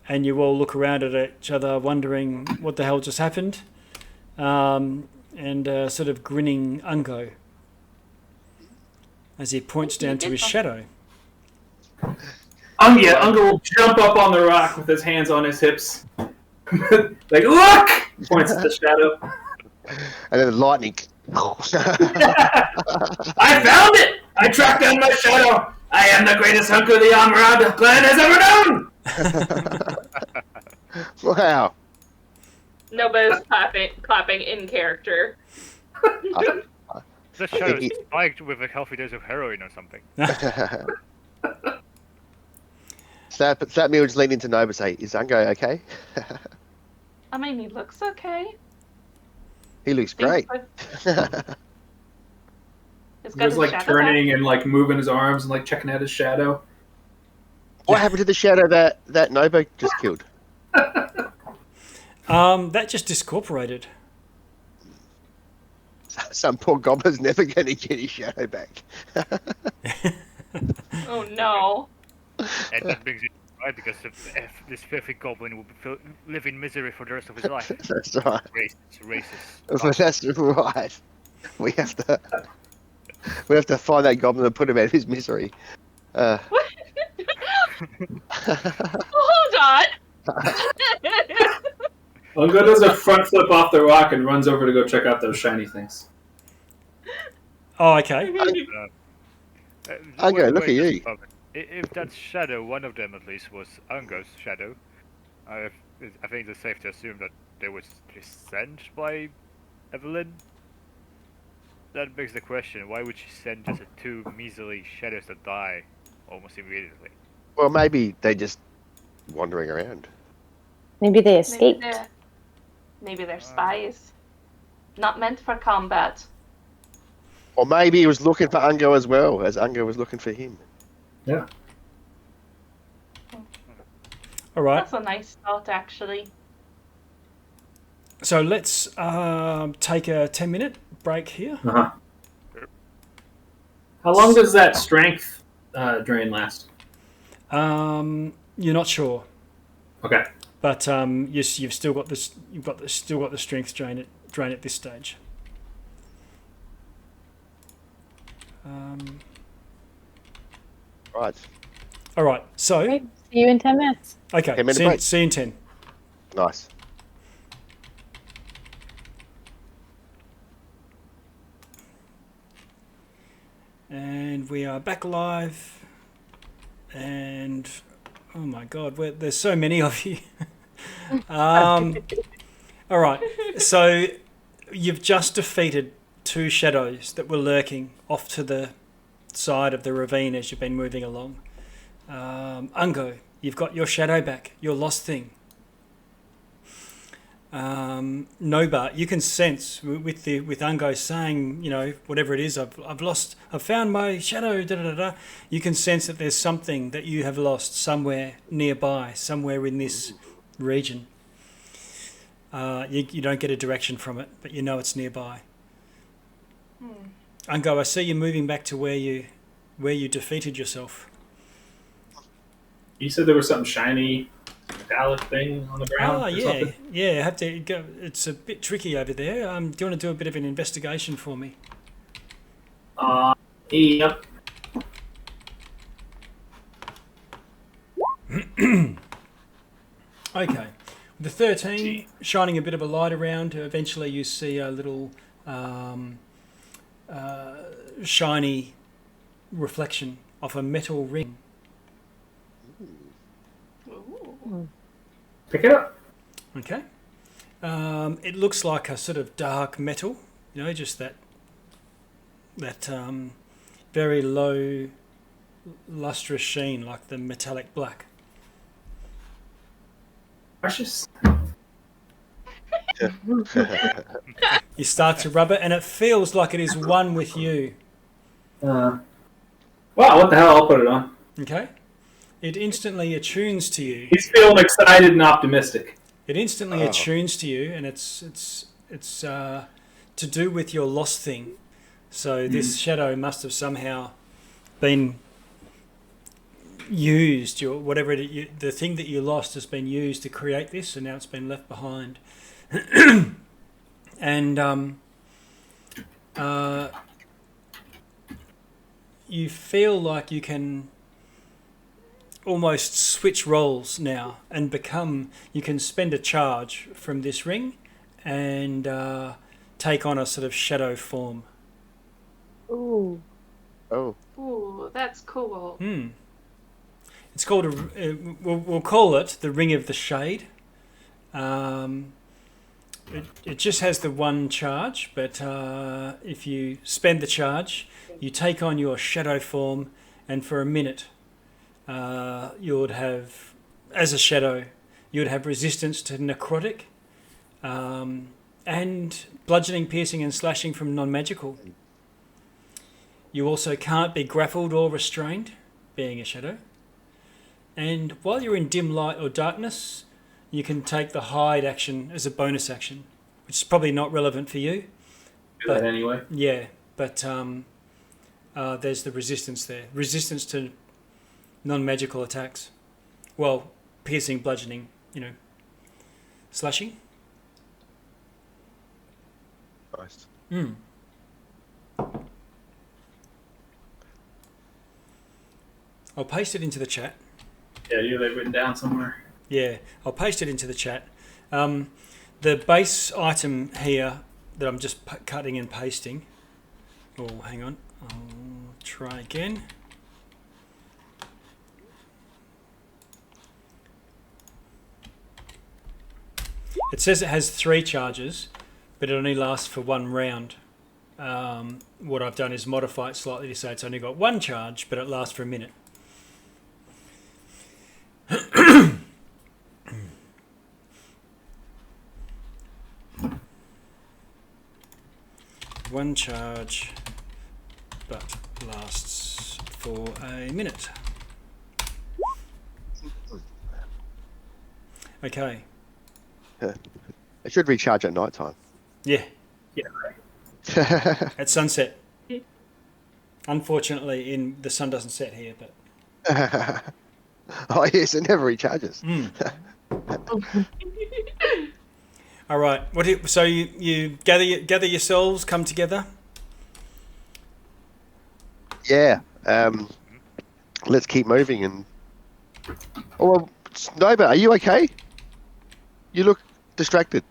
and you all look around at each other wondering what the hell just happened, and sort of grinning Ungo. as he points down to his shadow. Unga will jump up on the rock with his hands on his hips. Like, look! Points at the shadow. And then lightning. I found it! I tracked down my shadow! I am the greatest hunter the Amarada clan has ever known! Wow. Nobody's clapping in character. The shadow is spiked with a healthy dose of heroin or something. Slap me would just lean into Nova and say, "Is Ungo okay?" I mean, he looks okay. He looks great. He's got He was his like shadow turning back. and like moving his arms and like checking out his shadow. What happened to the shadow that Nova just killed? That just discorporated. Some poor goblin's never going to get his shadow back. Oh no. And that brings it right because this filthy goblin will live in misery for the rest of his life. That's right. Racist. That's right. We have to find that goblin and put him out of his misery. Hold on. Unga does a front flip off the rock and runs over to go check out those shiny things. Oh, okay. Ungo, look at you. If that shadow, one of them at least, was Ungo's shadow, I think it's safe to assume that they was just sent by Evelyn. That begs the question, why would she send just two measly shadows that die almost immediately? Well, maybe they're just wandering around. Maybe they escaped. Maybe they're spies. Not meant for combat. Or maybe he was looking for Ungo as well, as Ungo was looking for him. Yeah. All right. That's a nice thought, actually. So let's take a 10-minute break here. Uh-huh. How long does that strength drain last? You're not sure, Okay. but you've still got this. Still got the strength drain at this stage. Right. All right. So Great. See you in 10 minutes. okay. 10-minute break. See you in 10. Nice. And we are back live. And oh my God, there's so many of you. All right. So you've just defeated two shadows that were lurking off to the side of the ravine as you've been moving along. Ungo, you've got your shadow back, your lost thing. Noba, you can sense with Ungo saying, whatever it is, I've found my shadow, da da da. You can sense that there's something that you have lost somewhere nearby, somewhere in this region. You don't get a direction from it, but you know it's nearby. Ungo, I see you moving back to where you defeated yourself. You said there was something shiny, metallic thing on the ground. Oh, or yeah, something? yeah. I have to go. It's a bit tricky over there. Do you want to do a bit of an investigation for me? Yep. Okay. The 13 shining a bit of a light around. Eventually, you see a little shiny reflection of a metal ring. Ooh. Pick it up. Okay. It looks like a sort of dark metal, just that very low, lustrous sheen, like the metallic black. Precious. You start to rub it, and it feels like it is one with you. Wow, what the hell? I'll put it on. Okay. It instantly attunes to you. He's feeling excited and optimistic. It instantly attunes to you, and it's to do with your lost thing. So this shadow must have somehow been used. The thing that you lost has been used to create this, and now it's been left behind. And you feel like you can almost switch roles now and you can spend a charge from this ring and take on a sort of shadow form. Ooh. Oh. Ooh, that's cool. It's called we'll call it the Ring of the Shade. It just has the one charge, but if you spend the charge, you take on your shadow form, and for a minute, you would have, as a shadow, you would have resistance to necrotic, and bludgeoning, piercing, and slashing from non-magical. You also can't be grappled or restrained, being a shadow. And while you're in dim light or darkness, you can take the hide action as a bonus action, which is probably not relevant for you. Do that anyway. Yeah, but there's the resistance there. Resistance to non-magical attacks. Well, piercing, bludgeoning, slashing. Nice. I'll paste it into the chat. Yeah, you have that written down somewhere. Yeah, I'll paste it into the chat. The base item here that I'm just cutting and pasting. Oh, hang on. I'll try again. It says it has 3 charges, but it only lasts for 1 round. What I've done is modify it slightly to say it's only got 1 charge, but it lasts for a minute. One charge, but lasts for a minute. Okay. It should recharge at night time. Yeah, Yeah, right. at sunset. Unfortunately, the sun doesn't set here, but Oh yes, it never recharges. all right. So you gather yourselves, come together. Yeah. Let's keep moving and. Oh, well, Snober, are you okay? You look distracted.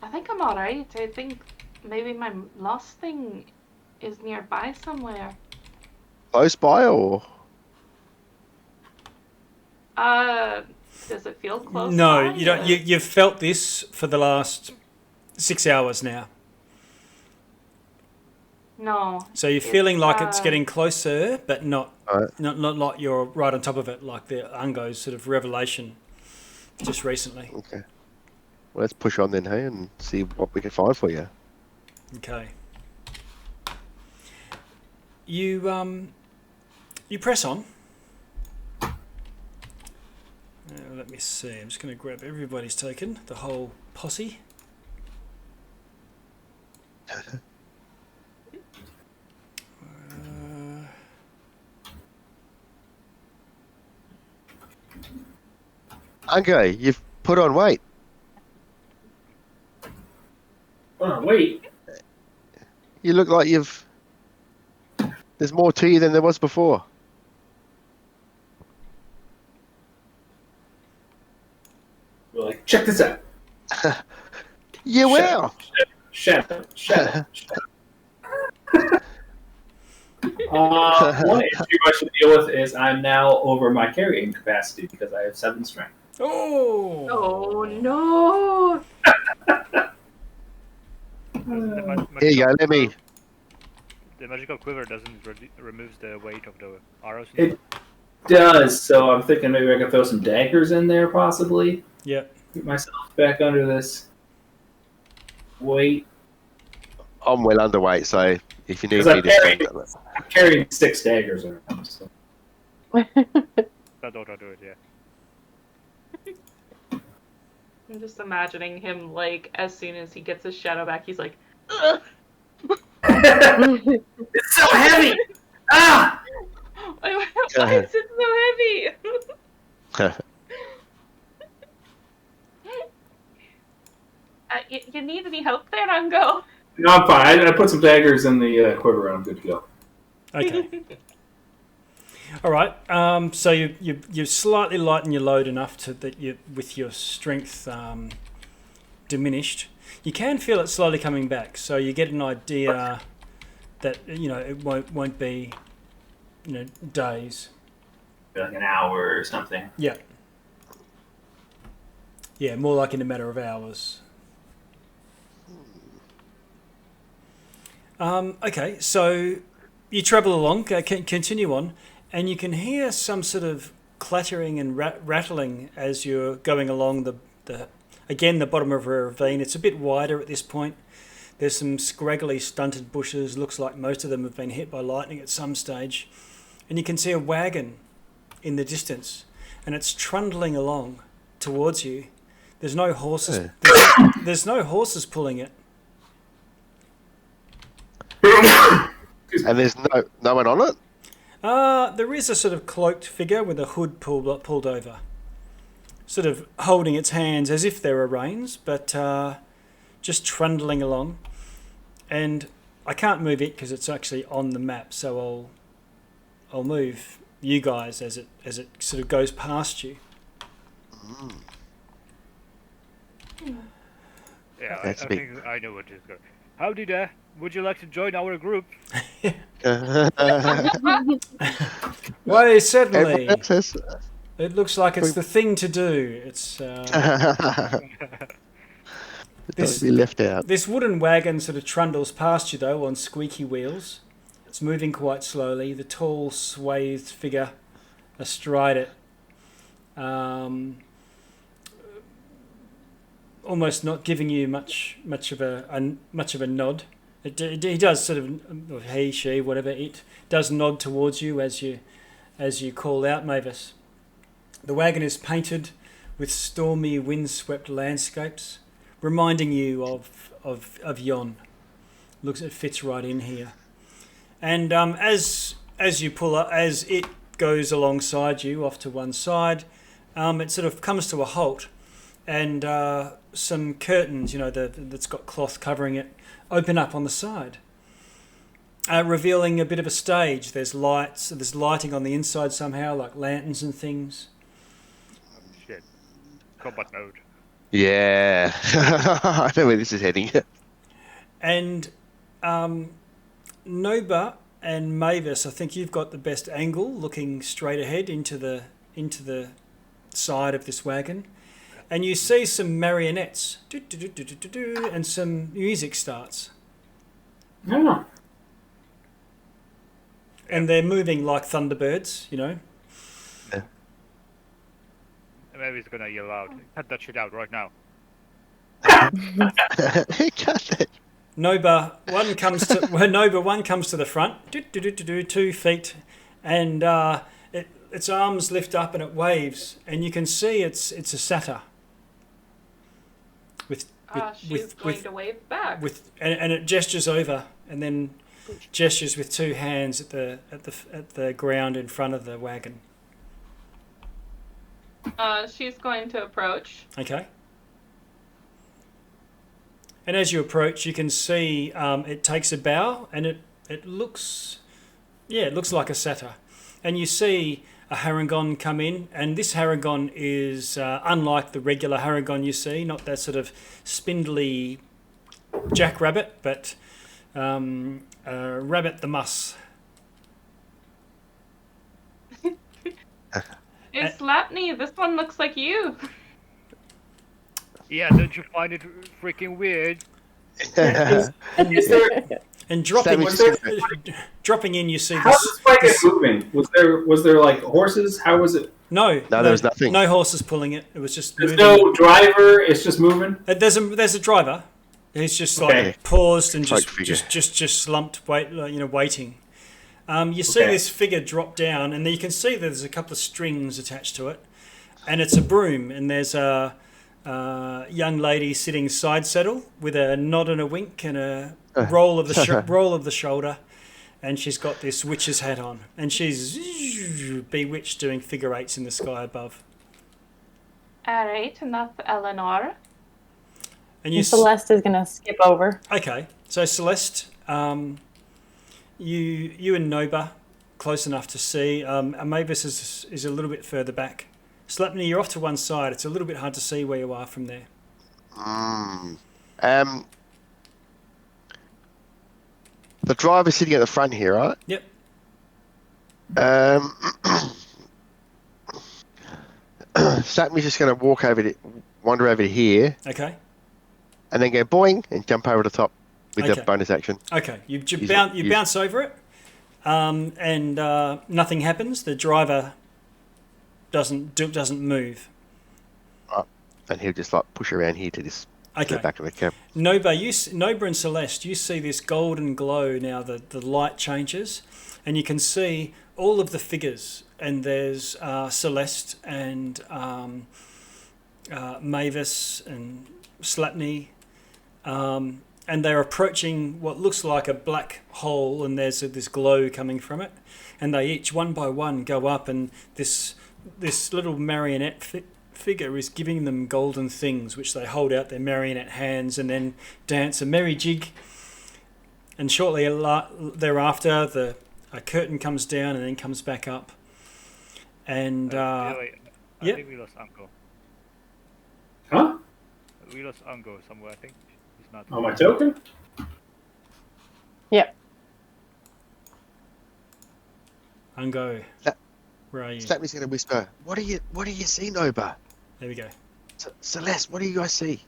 I think I'm alright. I think maybe my lost thing is nearby somewhere. Close by or? Does it feel close? No, by, you don't. or- You've felt this for the last 6 hours now. No. So you're feeling like it's uh, getting closer, but not Alright. not like you're right on top of it, like the Ungo's sort of revelation just recently. Okay. Well, let's push on then, hey, and see what we can find for you. Okay. You press on. Let me see. I'm just going to grab everybody's token, the whole posse. Okay, you've put on weight. Oh, wait. You look like you've. There's more to you than there was before. We're like, check this out. You will. Shut up. One issue I should deal with is I'm now over my carrying capacity because I have 7 strength. Oh! Oh no! Here you go. Let me. The magical quiver doesn't removes the weight of the arrows. It does, so I'm thinking maybe I can throw some daggers in there, possibly. Yep. Get myself back under this weight. I'm well underweight, so if you need 'Cause me I'm to carrying- spend it. I'm carrying 6 daggers around. So. That ought to do it, yeah. I'm just imagining him like as soon as he gets his shadow back, he's like, ugh! It's so heavy! Ah! Why is it so heavy? You need any help there, Ungo? No, I'm fine. I put some daggers in the quiver and I'm good to go. Okay. All right. So you slightly lighten your load enough to that you with your strength diminished. You can feel it slowly coming back, so you get an idea that it won't be days. Like an hour or something. Yeah. Yeah, more like in a matter of hours. Okay, so you travel along, continue on, and you can hear some sort of clattering and rattling as you're going along the bottom of a ravine. It's a bit wider at this point. There's some scraggly, stunted bushes. Looks like most of them have been hit by lightning at some stage. And you can see a wagon in the distance, and it's trundling along towards you. There's no horses. There's no horses pulling it. And there's no one on it? There is a sort of cloaked figure with a hood pulled over, sort of holding its hands as if there were reins, but just trundling along. And I can't move it because it's actually on the map, so I'll move you guys as it sort of goes past you. Yeah, I think I know what is going. Howdy there. Would you like to join our group? Why, certainly. Everyone else It looks like it's the thing to do. It's Don't be left out. This wooden wagon sort of trundles past you, though, on squeaky wheels. It's moving quite slowly. The tall, swathed figure astride it, almost not giving you much of a nod. He does sort of, or he, she, whatever, it does nod towards you as you call out, Mavis. The wagon is painted with stormy, windswept landscapes, reminding you of Yon. It fits right in here. And as you pull up, as it goes alongside you off to one side, it sort of comes to a halt, and some curtains, that's got cloth covering it, open up on the side, revealing a bit of a stage. There's lights, there's lighting on the inside somehow, like lanterns and things. Shit. Combat mode. Yeah. I know where this is heading. And Noba and Mavis, I think you've got the best angle, looking straight ahead into the side of this wagon. And you see some marionettes, and some music starts. Oh. And they're moving like thunderbirds, Yeah. Maybe he's gonna yell out. Cut that shit out right now. Cut it. Noba one comes to the front, 2 feet, and its arms lift up and it waves, and you can see it's a satyr. She's going to wave back. And it gestures over, and then gestures with 2 hands at the ground in front of the wagon. She's going to approach. Okay. And as you approach, you can see it takes a bow, and it looks like a satyr. And you see a Harangon come in, and this Harangon is unlike the regular Harangon you see, not that sort of spindly jackrabbit, but Rabbit the Muss. It's Lapney. This one looks like you. Yeah, don't you find it freaking weird? And dropping in, you see How is this wagon moving? Was there like horses? How was it? No, there was nothing. No horses pulling it. It was just There's moving. no driver. It's just moving. There's a driver. He's just paused and just slumped, waiting. You see this figure drop down, and you can see that there's a couple of strings attached to it, and it's a broom, and there's a young lady sitting side saddle with a nod and a wink and a roll of the shoulder, and she's got this witch's hat on, and she's bewitched doing figure 8s in the sky above. All right, and that's Eleanor. And Celeste is going to skip over. Okay, So Celeste, you and Noba, close enough to see. Mavis is a little bit further back. Slapney, you're off to one side. It's a little bit hard to see where you are from there. The driver's sitting at the front here, right? Yep. Slapney's just going to wander over to here. Okay. And then go boing and jump over the top with the bonus action. Okay, you bounce over it, and nothing happens. The driver doesn't move. And he'll just like push around here to this to the back of the cab. Noba and Celeste, you see this golden glow now. The light changes, and you can see all of the figures. And there's Celeste and Mavis and Slapney. And they're approaching what looks like a black hole, and there's this glow coming from it. And they each, one by one, go up, and this little marionette figure is giving them golden things, which they hold out their marionette hands and then dance a merry jig. And shortly thereafter, a curtain comes down and then comes back up. And I think we lost Uncle. Huh? We lost Uncle somewhere, I think. He's not. Oh, my token? Yep. Ungo, where are you? Slapney's going to whisper, What do you see, Noba? There we go. Celeste, what do you guys see?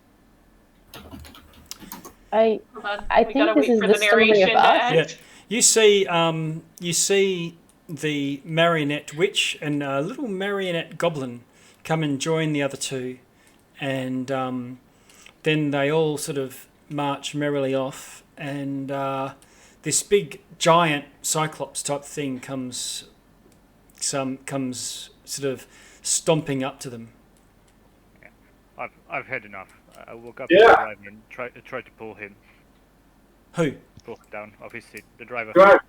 I We think gotta this wait is for the the story narration of to us. end. Yeah, you see the marionette witch and a little marionette goblin come and join the other two, and then they all sort of march merrily off, and this big giant cyclops type thing comes sort of stomping up to them. I've had enough. I woke up Yeah. the driver and tried to pull him Who? down off his seat. The driver. Right.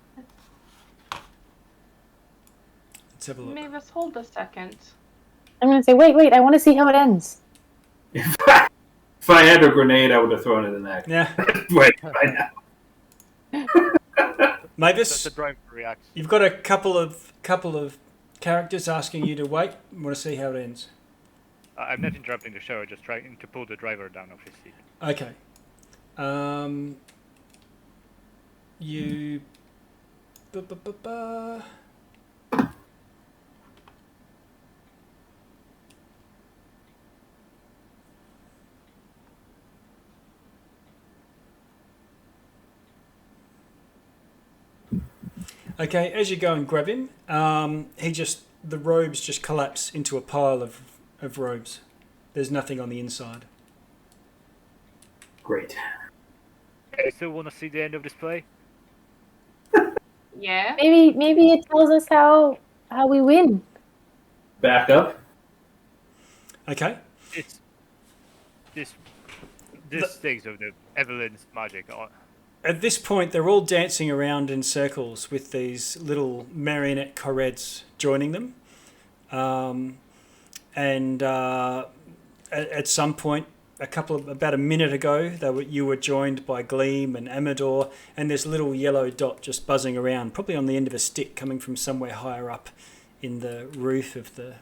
Let's have a look. Mavis, hold a second. I'm going to say, wait, I want to see how it ends. If I had a grenade, I would have thrown it in that. Yeah, Wait, right now. Mavis, The driver reacts. you've got a couple of characters asking you to wait. I want to see how it ends. I'm not interrupting the show. Just trying to pull the driver down off his seat. Okay. You. Okay, as you go and grab him, the robes just collapse into a pile of robes. There's nothing on the inside. Great. I still want to see the end of this play. Yeah? Maybe it tells us how we win. Back up. Okay. This things of the Evelyn's magic. At this point, they're all dancing around in circles with these little marionette Korreds joining them. And at some point, about a minute ago, you were joined by Gleam and Amador, and this little yellow dot just buzzing around, probably on the end of a stick, coming from somewhere higher up in the roof of the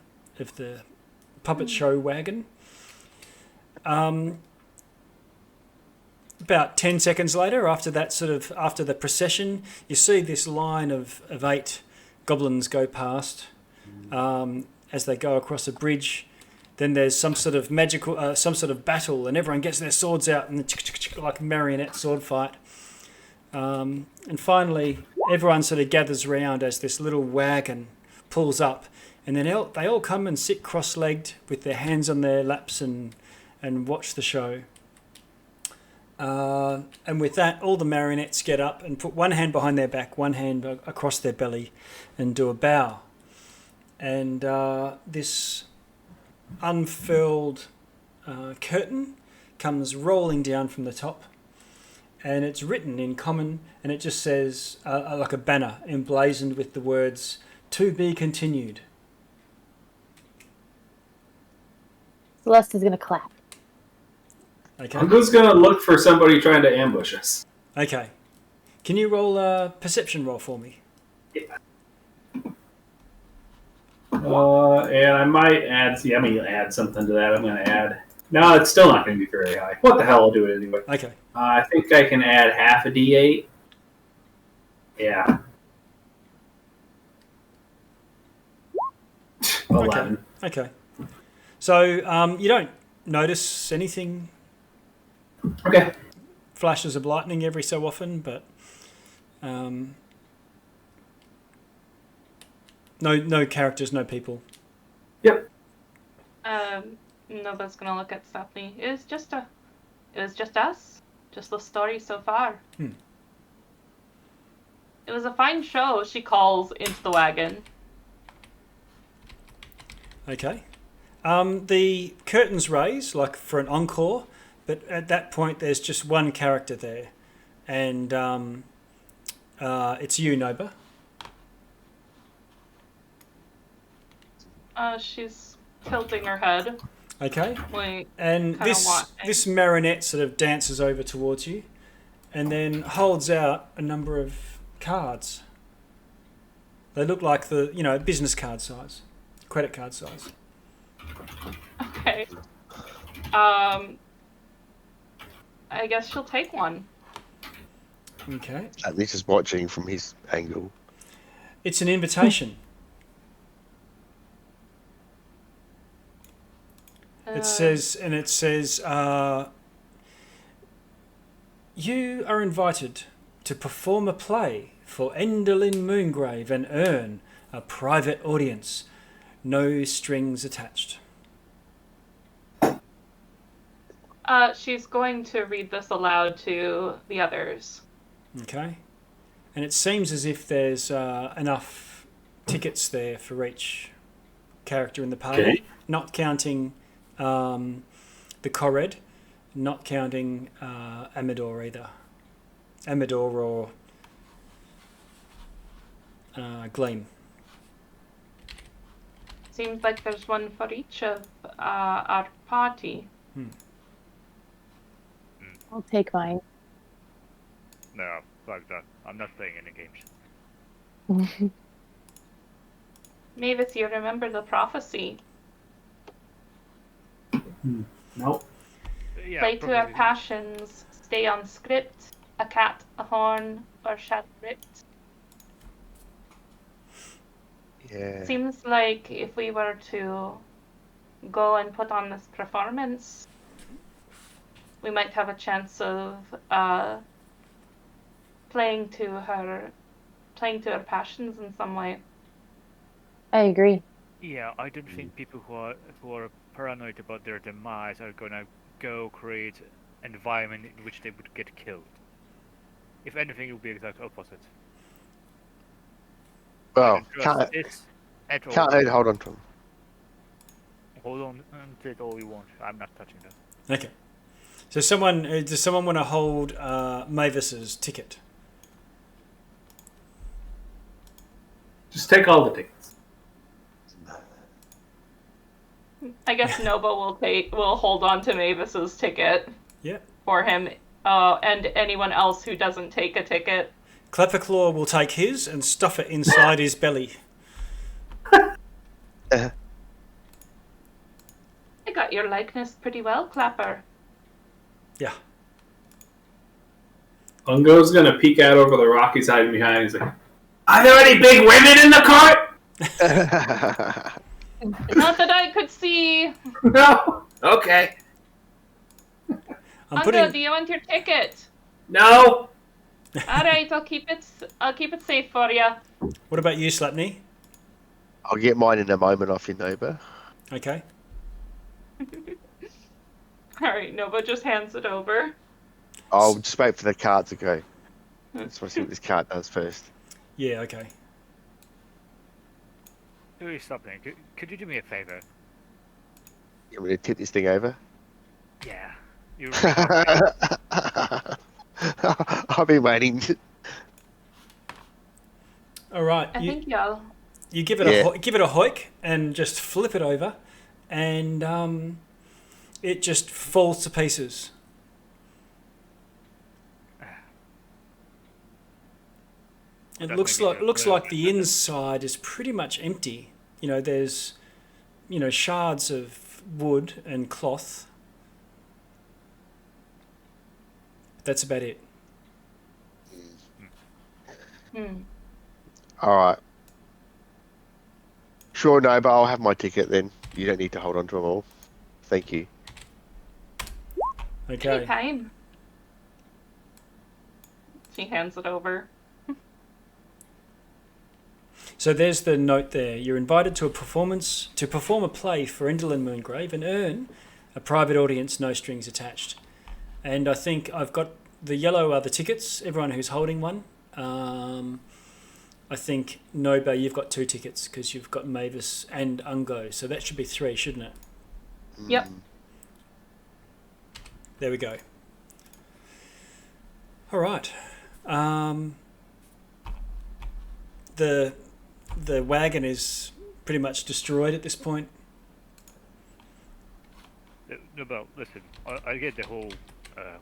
puppet show wagon. About 10 seconds later, after the procession, you see this line of 8 goblins go past as they go across a bridge. Then there's some sort of battle, and everyone gets their swords out and like a marionette sword fight. And finally, everyone sort of gathers around as this little wagon pulls up, and then they all come and sit cross-legged with their hands on their laps and watch the show. And with that, all the marionettes get up and put one hand behind their back, one hand across their belly, and do a bow. And this unfurled curtain comes rolling down from the top, and it's written in common, and it just says, like a banner emblazoned with the words, "To be continued." Celeste is going to clap. Okay. Who's going to look for somebody trying to ambush us? Okay. Can you roll a perception roll for me? And I might add. See, I'm gonna add something to that. I'm gonna add. No, it's still not gonna be very high. What the hell? I'll do it anyway. Okay. I think I can add half a D8. Yeah. 11. Okay. So you don't notice anything. Okay. Flashes of lightning every so often, but no characters, no people. Yep. Nobody's gonna look at Stephanie. It was just us. Just the story so far. It was a fine show, she calls into the wagon. Okay. The curtains raise, like for an encore, but at that point there's just one character there. And it's you, Noba. She's tilting her head. Okay. Like, and this marionette sort of dances over towards you and then holds out a number of cards. They look like the, business card size, credit card size. Okay. I guess she'll take one. Okay. At least he's watching from his angle. It's an invitation. It says, you are invited to perform a play for Enderlin Moongrave and earn a private audience. No strings attached. She's going to read this aloud to the others. Okay. And it seems as if there's enough tickets there for each character in the party, Okay. not counting the Korred, not counting Amador either. Amador or Gleam. Seems like there's one for each of our party. I'll take mine. No, fuck that. I'm not playing any games. Mavis, you remember the prophecy? Nope. Yeah, Play to our probably. passions, stay on script, a cat, a horn, or shadow ripped. Yeah. Seems like if we were to go and put on this performance, we might have a chance of playing to her passions in some way. I agree. Yeah, I don't think people who are paranoid about their demise are gonna go create an environment in which they would get killed. If anything, it would be exact opposite. Well, I don't trust this at all. can't hold on to him. Hold on to it all you want. I'm not touching that. Okay. So does someone want to hold Mavis's ticket? Just take all the tickets. I guess Noba will hold on to Mavis's ticket Yeah. for him, and anyone else who doesn't take a ticket. Clapperclaw will take his and stuff it inside his belly. I got your likeness pretty well, Clapper. Yeah. Ungo's gonna peek out over the rock he's hiding behind. He's like, "Are there any big women in the cart?" Not that I could see. No. Okay. Uncle, do you want your ticket? No. All right, I'll keep it safe for you. What about you, Slapney? I'll get mine in a moment off your neighbour. Okay. All right, Nova just hands it over. I'll just wait for the card to go. Just want to see what this card does first. Yeah, okay. Please stop there. Could you do me a favor? You want me to tip this thing over? Yeah. You I've been waiting. All right. I think y'all. You give it a hoik and just flip it over, and it just falls to pieces. It That looks may be like so. looks like the inside is pretty much empty. You know, there's shards of wood and cloth. That's about it. All right. Sure, no, but I'll have my ticket then. You don't need to hold on to them all. Thank you. Okay. Anytime. She hands it over. So there's the note there. You're invited to perform a play for Enderlin Moongrave and earn a private audience, no strings attached. And I think I've got the yellow are the tickets, everyone who's holding one. I think Noba, you've got 2 tickets because you've got Mavis and Ungo. So that should be 3, shouldn't it? Yep. There we go. All right. The wagon is pretty much destroyed at this point. No, but listen, I get the whole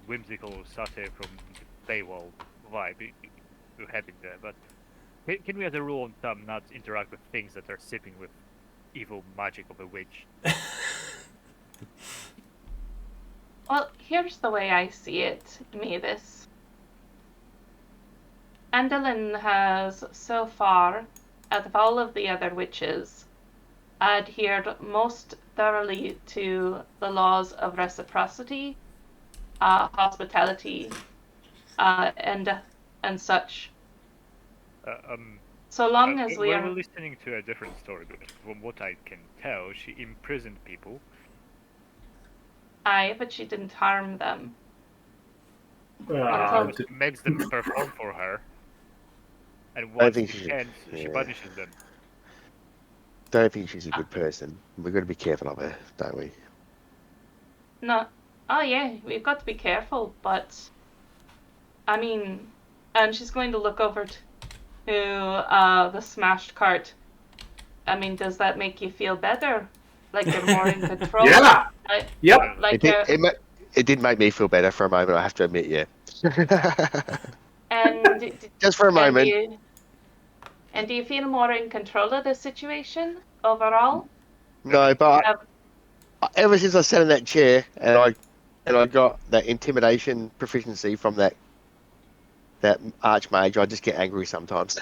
whimsical satire from the Feywild vibe you're having there, but can we as a rule of thumb not interact with things that are sipping with evil magic of a witch? Well, here's the way I see it, Mavis. Endelyn has so far, out of all of the other witches, adhered most thoroughly to the laws of reciprocity, hospitality, and such. So long as we we're are... listening to a different story, because from what I can tell, she imprisoned people. Aye, but she didn't harm them. Makes them perform for her, and I once think she she- can't, she yeah. punishes them. Don't think she's a good person. We've got to be careful of her, don't we? No. Oh, yeah, we've got to be careful, but... I mean... And she's going to look over to the smashed cart. I mean, does that make you feel better? Like you're more in control? Yeah. Yep. Like It did make me feel better for a moment, I have to admit, yeah. and Just for a moment. And do you feel more in control of the situation overall? No, but ever since I sat in that chair and I got that intimidation proficiency from that archmage, I just get angry sometimes.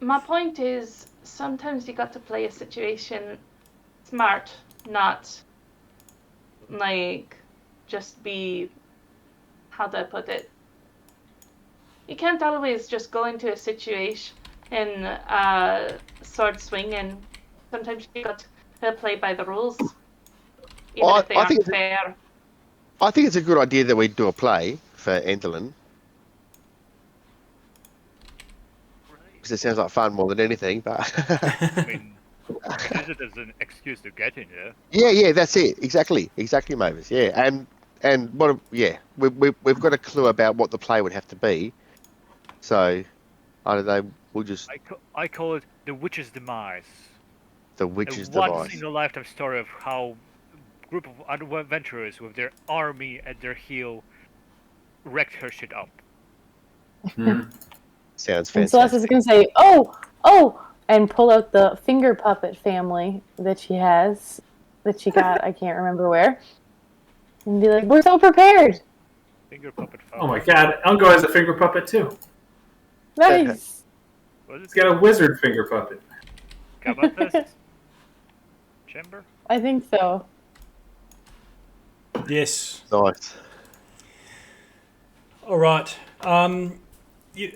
My point is, sometimes you got to play a situation smart, not like just be, how do I put it? You can't always just go into a situation and sword swing, and sometimes you got to play by the rules, even if they aren't fair. I think it's a good idea that we do a play for Endelyn. Because it sounds like fun more than anything, but... I mean, use it as an excuse to get in there. Yeah, that's it. Exactly, Mavis. Yeah, and what? Yeah, we've got a clue about what the play would have to be. So, I don't know. We'll just. I call it the witch's demise. The witch's demise. demise. Once in a lifetime story of how a group of adventurers with their army at their heel wrecked her shit up. Sounds fantastic. And Celeste is going to say, oh, and pull out the finger puppet family that she has, that she got, I can't remember where, and be like, we're so prepared. Finger puppet family. Oh my god, Ungo has a finger puppet too. Nice. He's got a wizard finger puppet. Kabatas? Chamber? I think so. Yes. Nice. All right.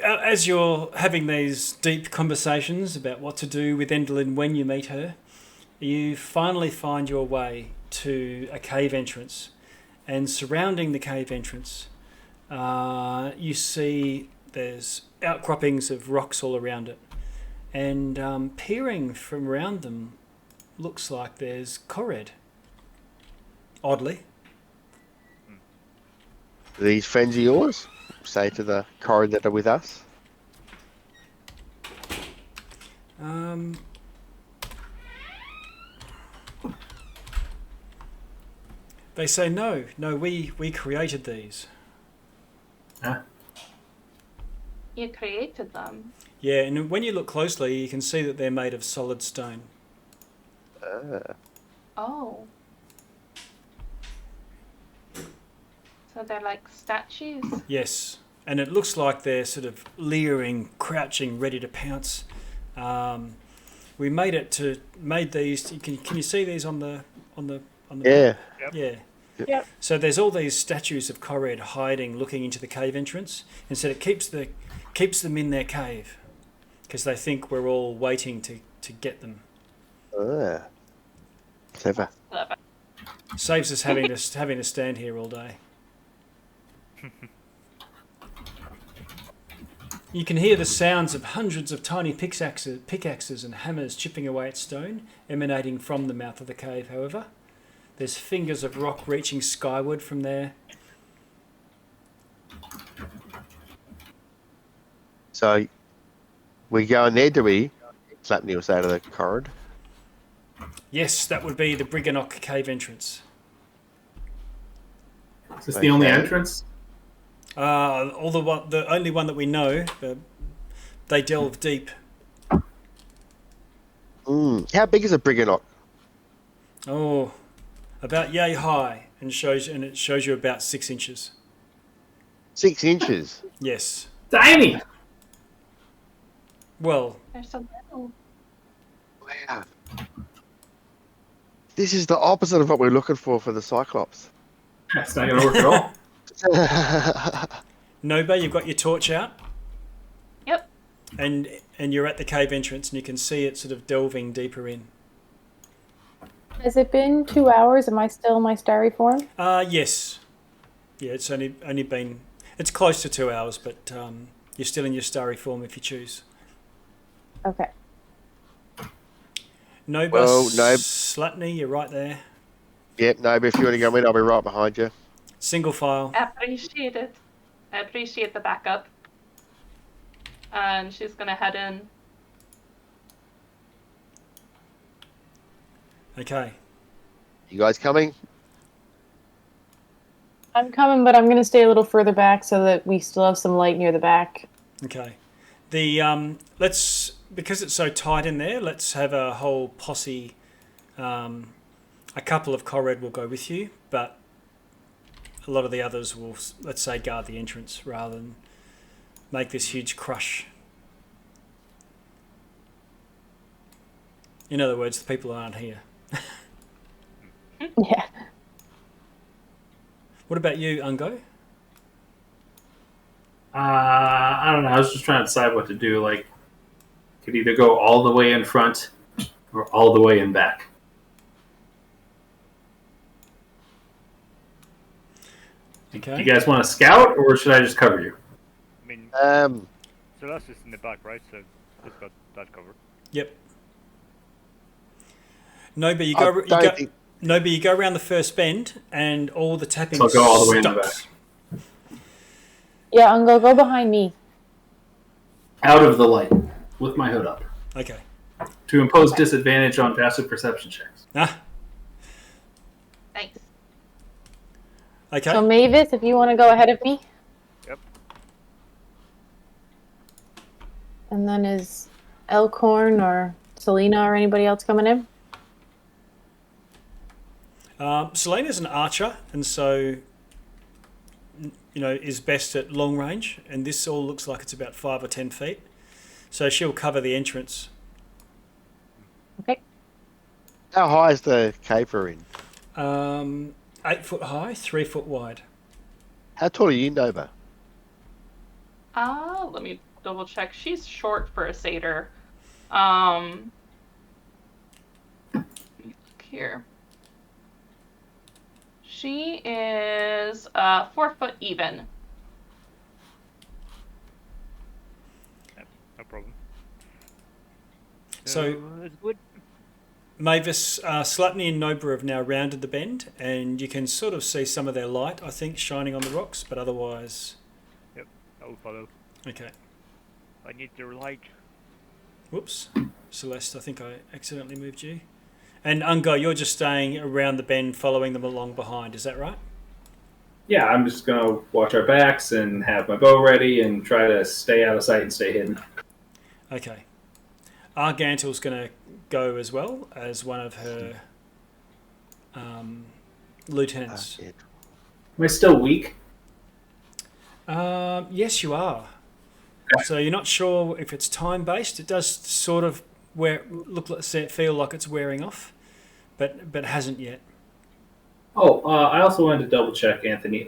As you're having these deep conversations about what to do with Endelyn when you meet her, you finally find your way to a cave entrance. And surrounding the cave entrance, you see there's outcroppings of rocks all around it. And peering from around them looks like there's Korred. Oddly. Are these friends of yours? Say to the Korred that are with us. They say no, we created these. Huh? You created them. Yeah, and when you look closely, you can see that they're made of solid stone. Oh. So they're like statues? Yes, and it looks like they're sort of leering, crouching, ready to pounce. We made these. Can you see these on the Yeah. Yeah. Yep. So there's all these statues of Korred hiding, looking into the cave entrance, and so it keeps them in their cave because they think we're all waiting to get them. Clever. Clever. Saves us having to stand here all day. You can hear the sounds of hundreds of tiny pickaxes and hammers chipping away at stone, emanating from the mouth of the cave, however. There's fingers of rock reaching skyward from there. So, we go in there, do we? Slapney was out of the corridor. Yes, that would be the Brigganocks cave entrance. Is this the only Okay. entrance? The only one that we know. They delve deep. How big is a Brigganocks? Oh, about yay high, and it shows you about 6 inches. 6 inches. Yes. Tiny! Well, They're so little. Wow. This is the opposite of what we're looking for the Cyclops. That's not going to work at all. Noba, you've got your torch out, Yep. and you're at the cave entrance, and you can see it sort of delving deeper in. Has it been 2 hours? Am I still in my starry form? Yes. Yeah, it's only been. It's close to 2 hours, but you're still in your starry form if you choose. Okay. Noba, Well, no. Slapney, you're right there. Yep, no, but if you want to go in, I'll be right behind you. Single file. Appreciate it. I appreciate the backup. And she's gonna head in. Okay. You guys coming? I'm coming, but I'm going to stay a little further back so that we still have some light near the back. Okay. Because it's so tight in there, let's have a whole posse. A couple of Korred will go with you, but a lot of the others will, let's say, guard the entrance rather than make this huge crush. In other words, the people aren't here. Yeah. What about you, Ungo? I don't know. I was just trying to decide what to do. Like, could either go all the way in front or all the way in back. Okay. Do you guys want to scout, or should I just cover you? I mean, Um, Celeste is in the back, right? So it's got that covered. Yep. Noba, you I go. don't think... Noba, you go around the first bend, and all the tapping So I'll go all the way in the stops. Yeah, Ungo, go behind me. Out of the light, with my hood up, Okay. to impose disadvantage on passive perception checks. Thanks. Okay. So Mavis, if you want to go ahead of me. Yep. And then is Elkhorn or Selena or anybody else coming in? Selena's an archer, and so is best at long range. And this all looks like it's about 5 or 10 feet, so she'll cover the entrance. Okay. How high is the cave we're in? 8 foot high, 3 foot wide. How tall are you, Nova? Let me double check. She's short for a satyr. Look here. She is 4 foot even. No problem. So- it's good. Mavis, Slapney and Noba have now rounded the bend, and you can sort of see some of their light, I think, shining on the rocks, but otherwise... I will follow. Okay. I need the light. Whoops. Celeste, I think I accidentally moved you. And Ungo, you're just staying around the bend, following them along behind, is that right? Yeah, I'm just gonna watch our backs and have my bow ready and try to stay out of sight and stay hidden. Okay. Argantil's going to go as well as one of her lieutenants. Yeah. Am I still weak? Yes, you are. So you're not sure if it's time based. It does sort of feel like it's wearing off, but hasn't yet. Oh, I also wanted to double check, Anthony.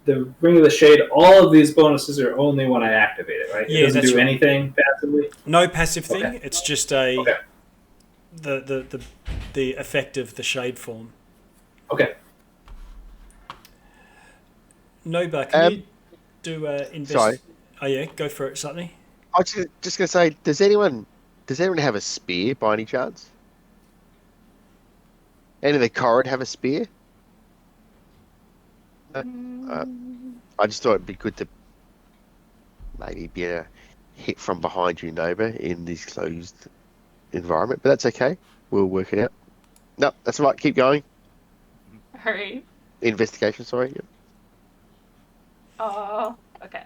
The Ring of the Shade, all of these bonuses are only when I activate it, right? Yeah, It doesn't that's do right. anything passively? No passive thing. Okay. It's just Okay. the effect of the shade form. Okay. Noba, can you do Sorry. Oh yeah, go for it, Slutney. I was just going to say, does anyone have a spear by any chance? Any of the Korred have a spear? I just thought it'd be good to maybe be a hit from behind you, Nova, in this closed environment, but that's okay. We'll work it out. No, that's all right. Keep going. Alright. Investigation, sorry. Yep. Okay.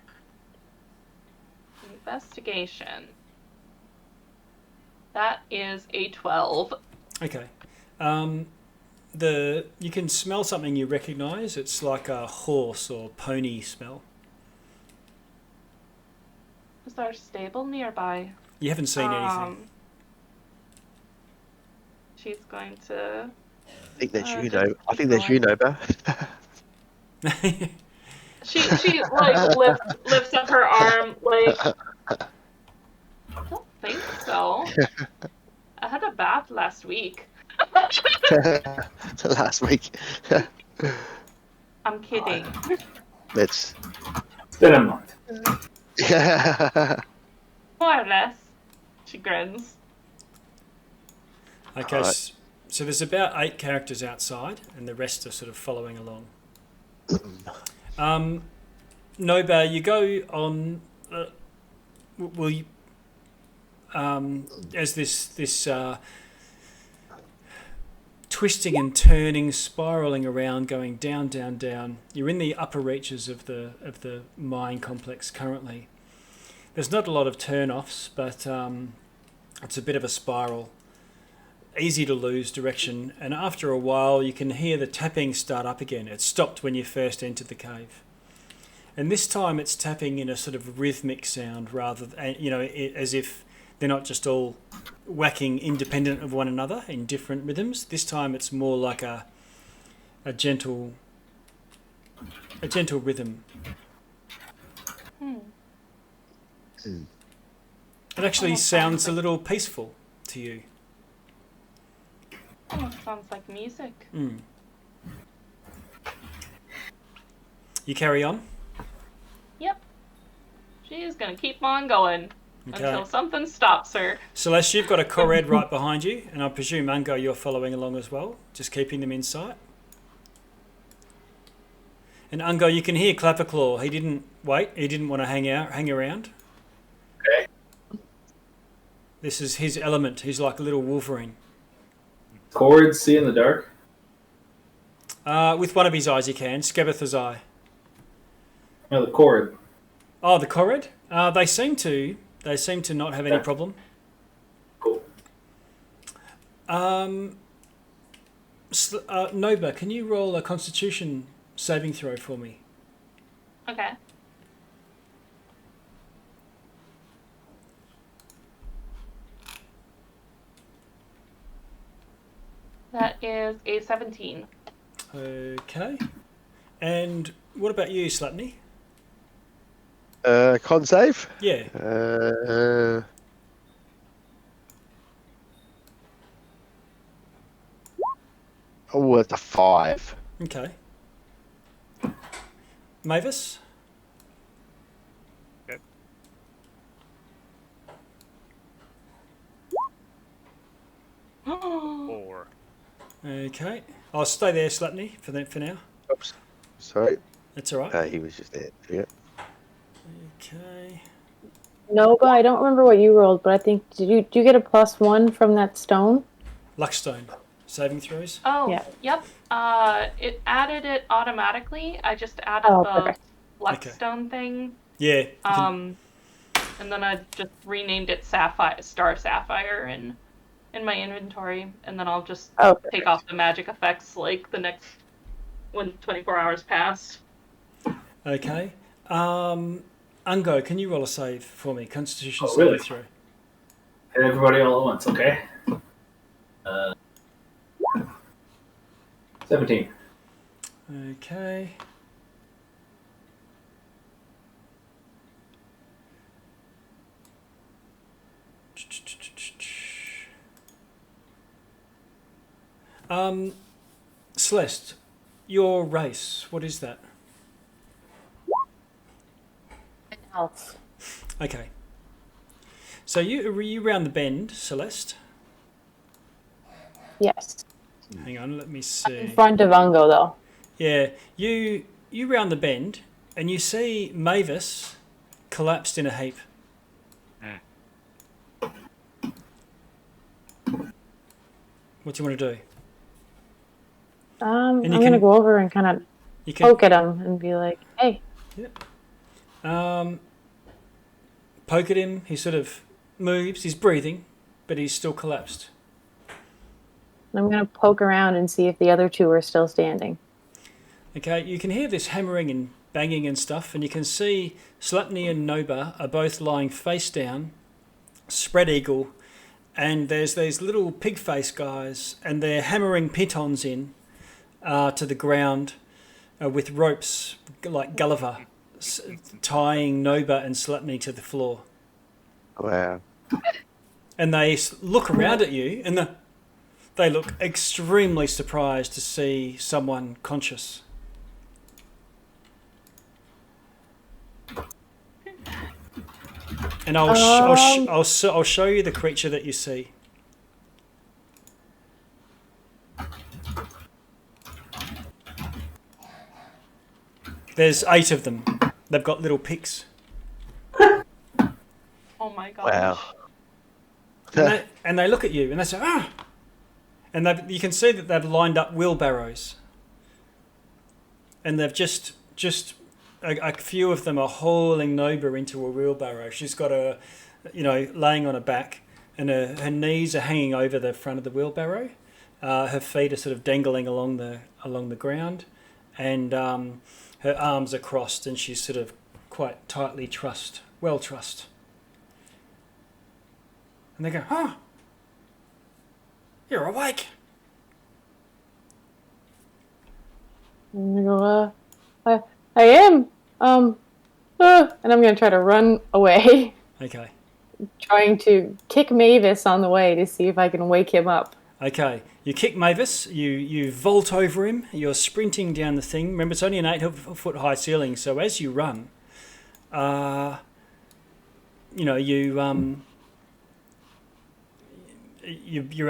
Investigation. That is a 12. Okay. You can smell something you recognise. It's like a horse or pony smell. Is there a stable nearby? You haven't seen anything. She's going to... I think that's you, just Nova. I keep think that's you, going. Nova. She like lifts up her arm like I don't think so. I had a bath last week. Last week. I'm kidding. Let's. It's been a month. More or less. She grins. Okay, Alright. so there's about 8 characters outside, and the rest are sort of following along. Noba, you go on. Will you? As this twisting and turning, spiraling around, going down, down, down. You're in the upper reaches of the mine complex currently. There's not a lot of turn-offs, but it's a bit of a spiral. Easy to lose direction, and after a while you can hear the tapping start up again. It stopped when you first entered the cave, and this time it's tapping in a sort of rhythmic sound rather than, as if they're not just all whacking independent of one another in different rhythms. This time it's more like a gentle rhythm. It actually sounds a little peaceful to you. Almost sounds like music. You carry on? Yep. She is gonna keep on going until something stops her. Celeste, you've got a Korred right behind you, and I presume Ungo you're following along as well, just keeping them in sight. And Ungo, you can hear Clapperclaw. He didn't wait. He didn't want to hang around. Okay. This is his element. He's like a little Wolverine. Korred see in the dark? With one of his eyes, he can. Scabatha's eye. No, the Korred. Oh, the Korred? They seem to not have any problem. Cool. Noba, can you roll a Constitution saving throw for me? Okay. That is a 17. Okay. And what about you, Slutney? Con save? Yeah. It's a 5. Okay. Mavis? Okay. Four. Okay. I'll stay there, Slutney, for now. Oops. Sorry. That's all right. He was just there. Yeah. Okay. No, but I don't remember what you rolled, but I think do you get a +1 from that stone? Luckstone. saving throws? Oh, Yeah. yep. It added it automatically. I just added Oh, the perfect. Luckstone thing. Yeah. you can- And then I just renamed it Star Sapphire in my inventory, and then I'll just Oh, take perfect. off the magic effects like the next when 24 hours pass. Okay. Ungo, can you roll a save for me? Constitution Oh, saving really? throw. Hit everybody all at once, okay? 17. Okay. Celeste, your race, what is that? Elf. Okay. So you round the bend, Celeste. Yes. Hang on, let me In see. front of Ungo, though. Yeah, you round the bend and you see Mavis collapsed in a heap. What do you want to do? I'm you going to can- go over and kind of You can poke at him and be like, hey. poke at him. He sort of moves. He's breathing, but he's still collapsed. I'm going to poke around and see if the other two are still standing. Okay, you can hear this hammering and banging and stuff, and you can see Slapney and Noba are both lying face down, spread eagle, and there's these little pig face guys, and they're hammering pitons in to the ground with ropes like Gulliver, tying Noba and Slapney to the floor. Wow. And they look around at you, and they look extremely surprised to see someone conscious. And I'll show you the creature that you see. There's 8 of them. They've got little picks. Oh my gosh. Wow. And they look at you and they say, ah! And you can see that they've lined up wheelbarrows. And they've just a few of them are hauling Noba into a wheelbarrow. She's got laying on her back, and her knees are hanging over the front of the wheelbarrow. Her feet are sort of dangling along the ground, and her arms are crossed, and she's sort of quite tightly trussed. And they go, huh? You're awake. And I go, I am. And I'm going to try to run away, Okay. trying to kick Mavis on the way to see if I can wake him up. Okay. You kick Mavis. You vault over him. You're sprinting down the thing. Remember, it's only an 8-foot high ceiling, so as you run, you're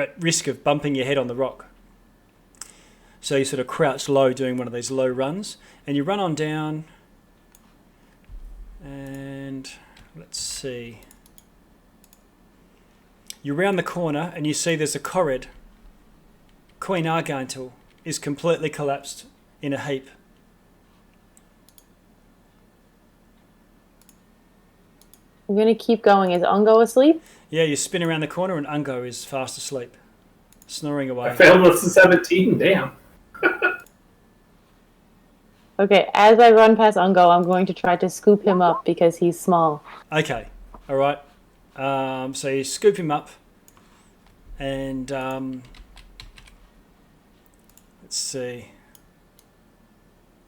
at risk of bumping your head on the rock. So you sort of crouch low doing one of these low runs, and you run on down, and let's see. You round the corner and you see there's a Korred. Queen Argantil is completely collapsed in a heap. I'm going to keep going. Is Ungo asleep? Yeah, you spin around the corner and Ungo is fast asleep, snoring away. I failed with the 17, damn. Okay, as I run past Ungo, I'm going to try to scoop him up because he's small. Okay, all right. So you scoop him up, and let's see.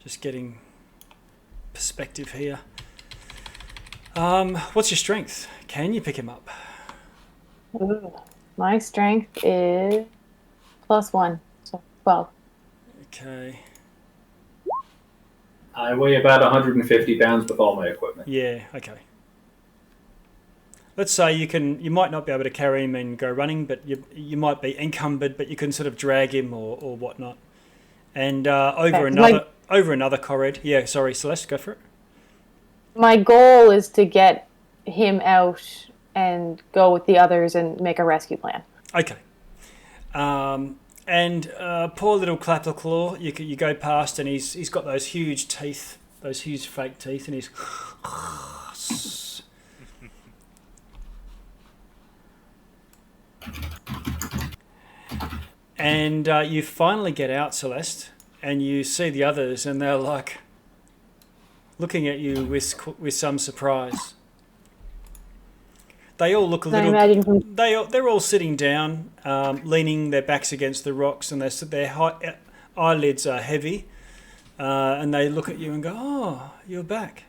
Just getting perspective here. What's your strength? Can you pick him up? Ooh. My strength is +1, so 12. Okay. I weigh about 150 pounds with all my equipment. Yeah. Okay. Let's say you might not be able to carry him and go running, but you might be encumbered, but you can sort of drag him or whatnot. And over another Korred. Yeah. Sorry, Celeste, go for it. My goal is to get him out and go with the others and make a rescue plan. Okay. And poor little Clapperclaw, you go past and he's got those huge teeth, those huge fake teeth, and he's... And you finally get out, Celeste, and you see the others, and they're like looking at you with some surprise. They all look a little. They're all sitting down, leaning their backs against the rocks, and their eyelids are heavy, and they look at you and go, "Oh, you're back."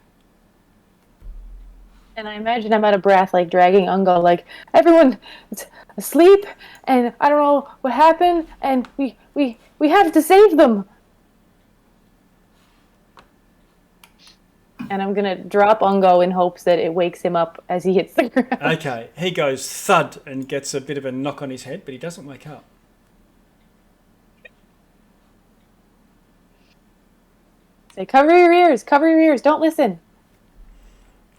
And I imagine I'm out of breath, like dragging Ungo, like everyone's asleep, and I don't know what happened, and we have to save them. And I'm gonna drop Ungo in hopes that it wakes him up as he hits the ground. Okay, he goes thud and gets a bit of a knock on his head, but he doesn't wake up. Say, cover your ears, don't listen.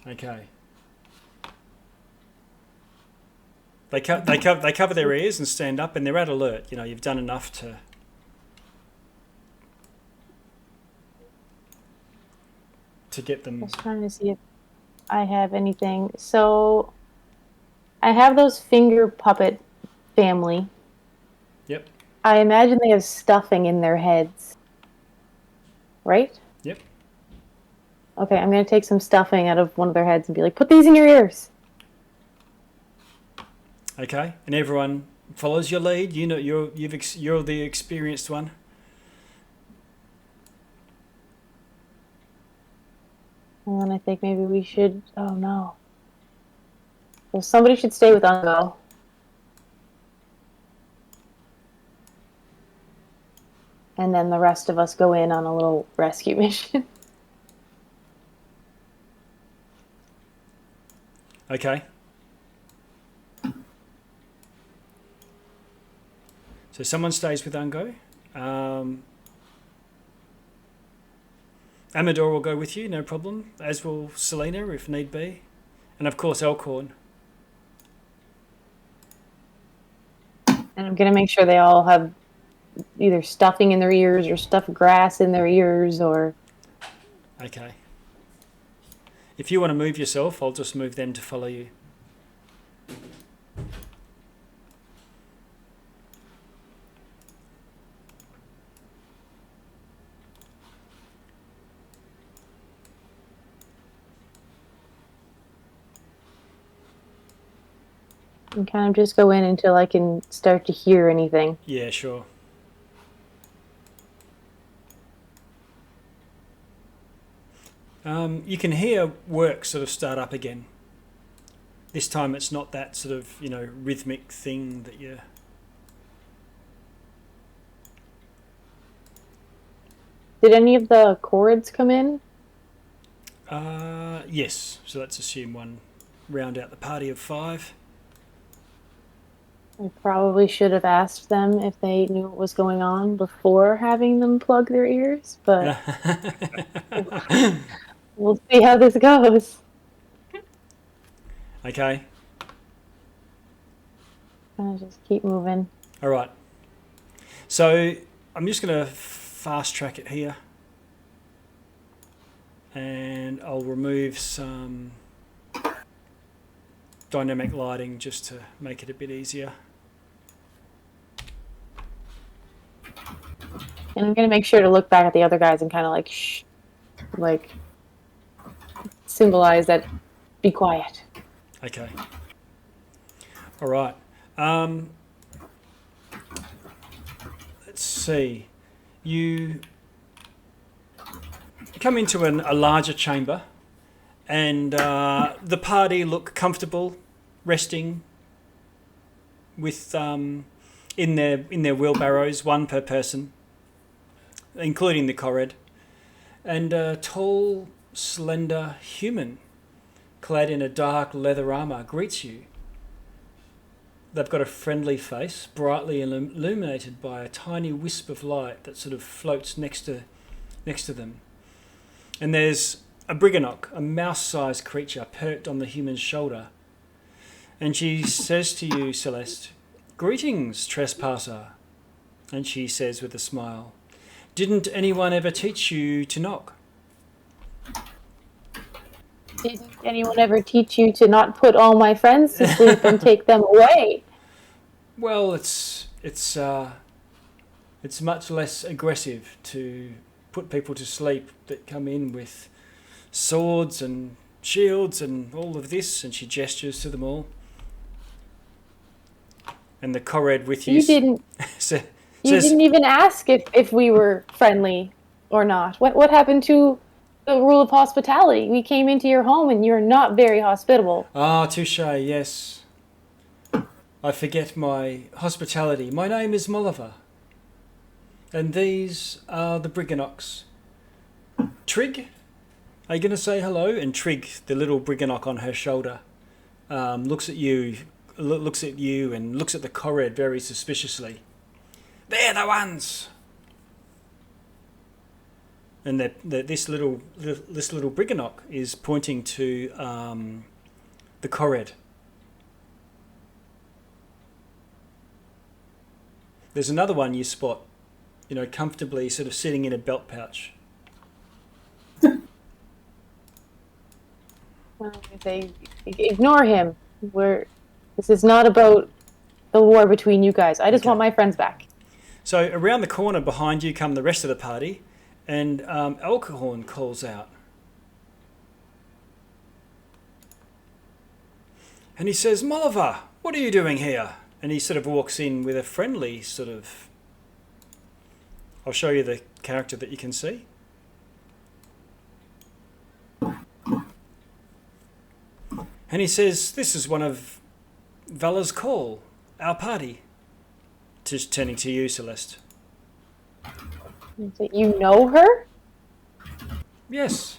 Okay. They cover their ears and stand up, and they're at alert. You know, you've done enough to get them. I was trying to see if I have anything. So I have those finger puppet family. Yep. I imagine they have stuffing in their heads. Right? Yep. Okay, I'm going to take some stuffing out of one of their heads and be like, put these in your ears. Okay, and everyone follows your lead. You know, you're the experienced one. And then I think maybe we should... Oh, no. Well, somebody should stay with Ungo. And then the rest of us go in on a little rescue mission. Okay. So someone stays with Ungo. Amador will go with you, no problem, as will Selena if need be. And of course Elkhorn. And I'm going to make sure they all have either stuffing in their ears or stuffed grass in their ears or... Okay. If you want to move yourself, I'll just move them to follow you. And kind of just go in until I can start to hear anything. Yeah, sure. You can hear work sort of start up again. This time it's not that sort of, you know, rhythmic thing that you... Did any of the Korreds come in? Yes, so let's assume one round out the party of 5. I probably should have asked them if they knew what was going on before having them plug their ears, but we'll see how this goes. Okay. I'll just keep moving. All right. So I'm just going to fast track it here. And I'll remove some dynamic lighting just to make it a bit easier. And I'm going to make sure to look back at the other guys and kind of like, shh, like, symbolize that, be quiet. Okay. All right. Let's see. You come into a larger chamber, and the party look comfortable, resting with in their wheelbarrows, one per person, including the Korred, and a tall, slender human clad in a dark leather armor greets you. They've got a friendly face, brightly illuminated by a tiny wisp of light that sort of floats next to them. And there's a Brigganocks, a mouse-sized creature perched on the human's shoulder. And she says to you, Celeste, "Greetings, trespasser. And she says with a smile, "Didn't anyone ever teach you to knock?" Didn't anyone ever teach you to not put all my friends to sleep and take them away? Well, it's much less aggressive to put people to sleep that come in with swords and shields and all of this, and she gestures to them all. And the Korred with you, You didn't says, even ask if we were friendly or not. What happened to the rule of hospitality? We came into your home and you're not very hospitable. "Ah, touche, yes. I forget my hospitality. My name is Molliver. And these are the Brigganocks. Trig, are you going to say hello?" And Trig, the little Briggannock on her shoulder, looks at you and looks at the Korred very suspiciously. "They're the ones." And this little Briggannock is pointing to the Korred. There's another one you spot, comfortably sort of sitting in a belt pouch. Well, they ignore him. This is not about the war between you guys. I just want my friends back. So around the corner behind you come the rest of the party, and Elkhorn calls out. And he says, "Molliver, what are you doing here?" And he sort of walks in with a friendly sort of... I'll show you the character that you can see. And he says, "This is one of Vala's call, our party." Just turning to you, Celeste. You know her? "Yes."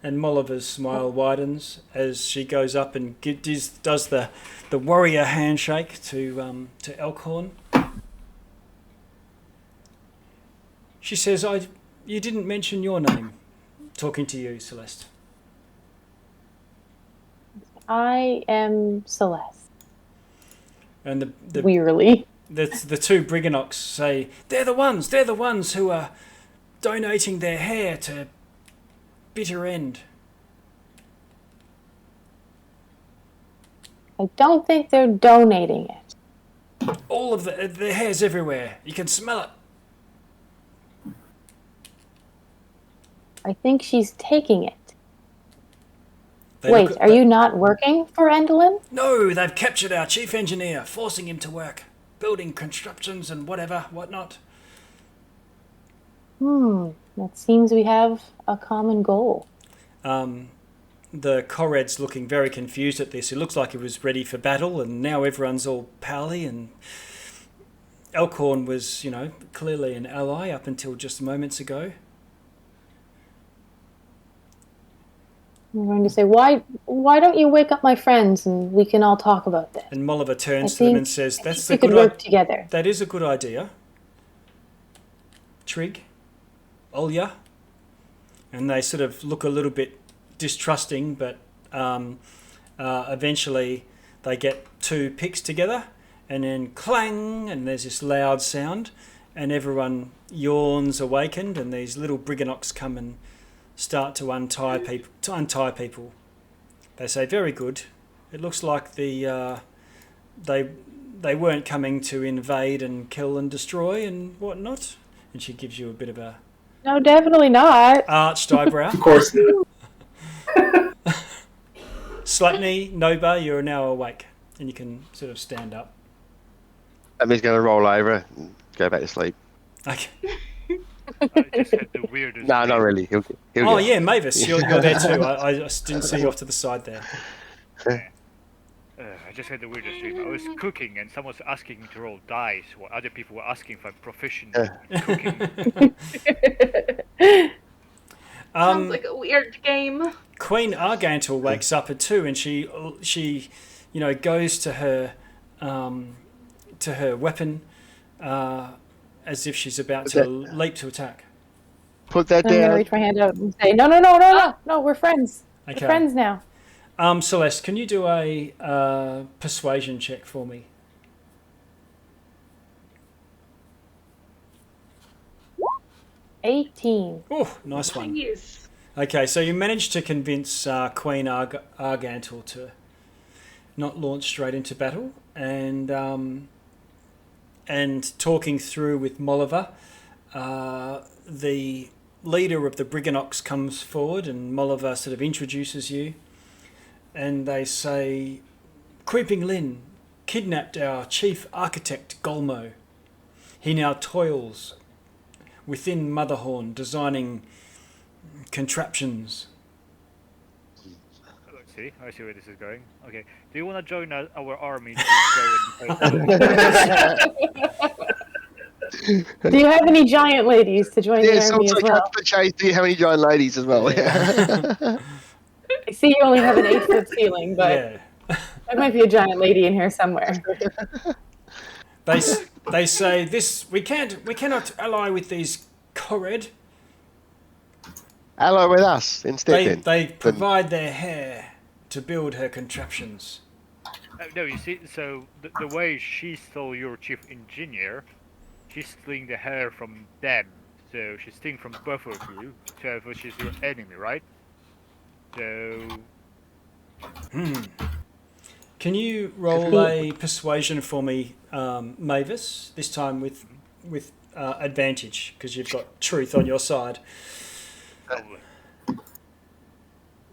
And Molliver's smile widens as she goes up and does the warrior handshake to Elkhorn. She says, "You didn't mention your name." Talking to you, Celeste. I am Celeste. And Wearily. the two Brigganocks say, they're the ones who are donating their hair to Bitter End." I don't think they're donating it. "All of their hair's everywhere. You can smell it." I think she's taking it. Wait, are you not working for Endlin? "No, they've captured our chief engineer, forcing him to work, building constructions and whatnot. It seems we have a common goal. The Korred's looking very confused at this. It looks like it was ready for battle, and now everyone's all pally, and Elkhorn was, clearly an ally up until just moments ago. I'm going to say, why don't you wake up my friends and we can all talk about this? And Molliver turns to them and says, we could work together. That is a good idea. Trig, Olya. And they sort of look a little bit distrusting, but eventually they get two picks together, and then clang, and there's this loud sound, and everyone yawns awakened, and these little Brigganocks come and start to untie people. They say, "Very good. It looks like they weren't coming to invade and kill and destroy and whatnot." And she gives you a bit of a No, definitely not. arched eyebrow. Of course. Slutney, Noba, you're now awake, and you can sort of stand up. And he's going to roll over and go back to sleep. Okay. I just had the weirdest. No, not really. He'll Oh go. yeah, Mavis, you're there too. I just didn't see you off to the side there. I just had the weirdest dream. I was cooking and someone was asking me to roll dice while other people were asking if I'm proficient in cooking. Sounds like a weird game. Queen Argantul wakes up at 2, and she goes to her weapon as if she's about to leap to attack. Put that I'm going to down. reach my hand out and say, no, we're friends. Okay. We're friends now. Celeste, can you do a persuasion check for me? 18. Oh, nice one. Jeez. Okay, so you managed to convince Queen Argantel to not launch straight into battle, and talking through with Molliver, the leader of the Brigganocks comes forward, and Molliver sort of introduces you, and they say, Creeping Lynn kidnapped our chief architect Golmo. He now toils within Motherhorn designing contraptions. I see where this is going. Okay, do you want to join our army to go and Do you have any giant ladies to join the Yes, army also as well? cut the chase. Do you have any giant ladies as well? I see you only have an 8-foot ceiling, but Yeah. there might be a giant lady in here somewhere. They say this we cannot ally with these Korred. Ally with us instead. They provide their hair to build her contraptions. No, you see, so the way she stole your chief engineer, she's stealing the hair from them. So she's stealing from both of you, so she's your enemy, right? So... Can you roll a persuasion for me, Mavis? This time with advantage, because you've got truth on your side.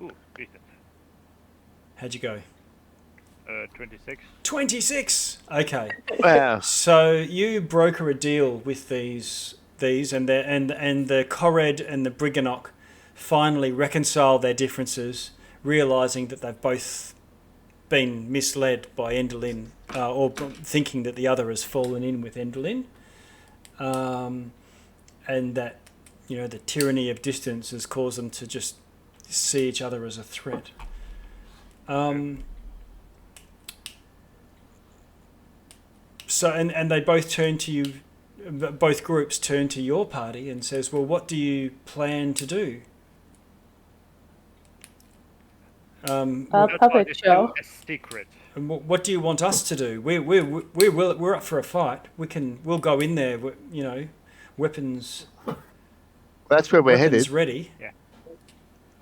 Ooh, decent. How'd you go? 26. 26. Okay. Wow. So you broker a deal with these and the Korred and the Brigganocks finally reconcile their differences, realizing that they've both been misled by Endelyn, or thinking that the other has fallen in with Endelyn, and that the tyranny of distance has caused them to just see each other as a threat. So and they both turn to you, both groups turn to your party and says, well, what do you plan to do? Puppet show. A secret. And what do you want us to do? We're up for a fight. We'll go in there. Weapons. That's where we're weapons headed. ready. Yeah.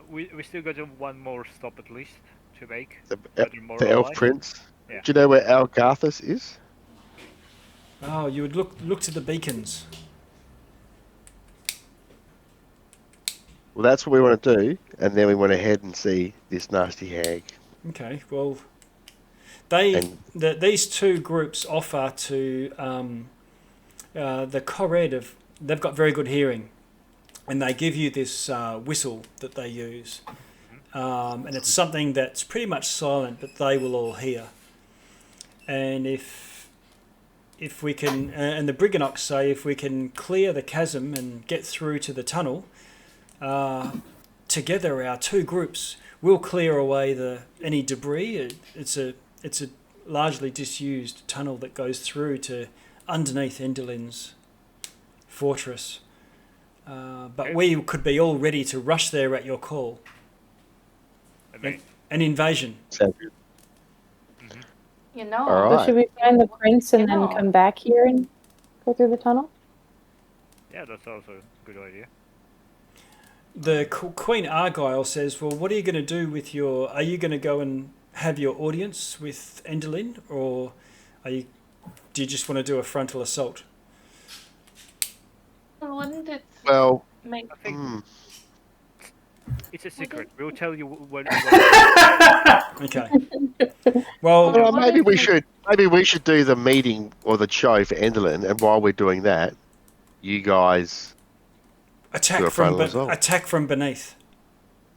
We still got one more stop at least to make. The Elf Prince. Yeah. Do you know where Algarthus is? Oh, you would look to the beacons. Well, that's what we want to do, and then we want to head and see this nasty hag. Okay, well, these two groups offer to the Korred they've got very good hearing, and they give you this whistle that they use, and it's something that's pretty much silent, but they will all hear. And if we can, and the Brigganocks say, if we can clear the chasm and get through to the tunnel, together our two groups will clear away any debris. It's a largely disused tunnel that goes through to underneath Endelyn's fortress. But we could be all ready to rush there at your call. An invasion. Sounds good. All All So right. should we find the prince and then know. come back here and go through the tunnel? Yeah, that's also a good idea. The Queen Argyle says, well, what are you going to do with are you going to go and have your audience with Endelyn, or do you just want to do a frontal assault? Wouldn't it Well, make... I think hmm. it's a secret. We'll tell you when. Okay. Well, Well, maybe we should do the meeting or the show for Endelyn, and while we're doing that, you guys attack do a frontal assault. attack from beneath.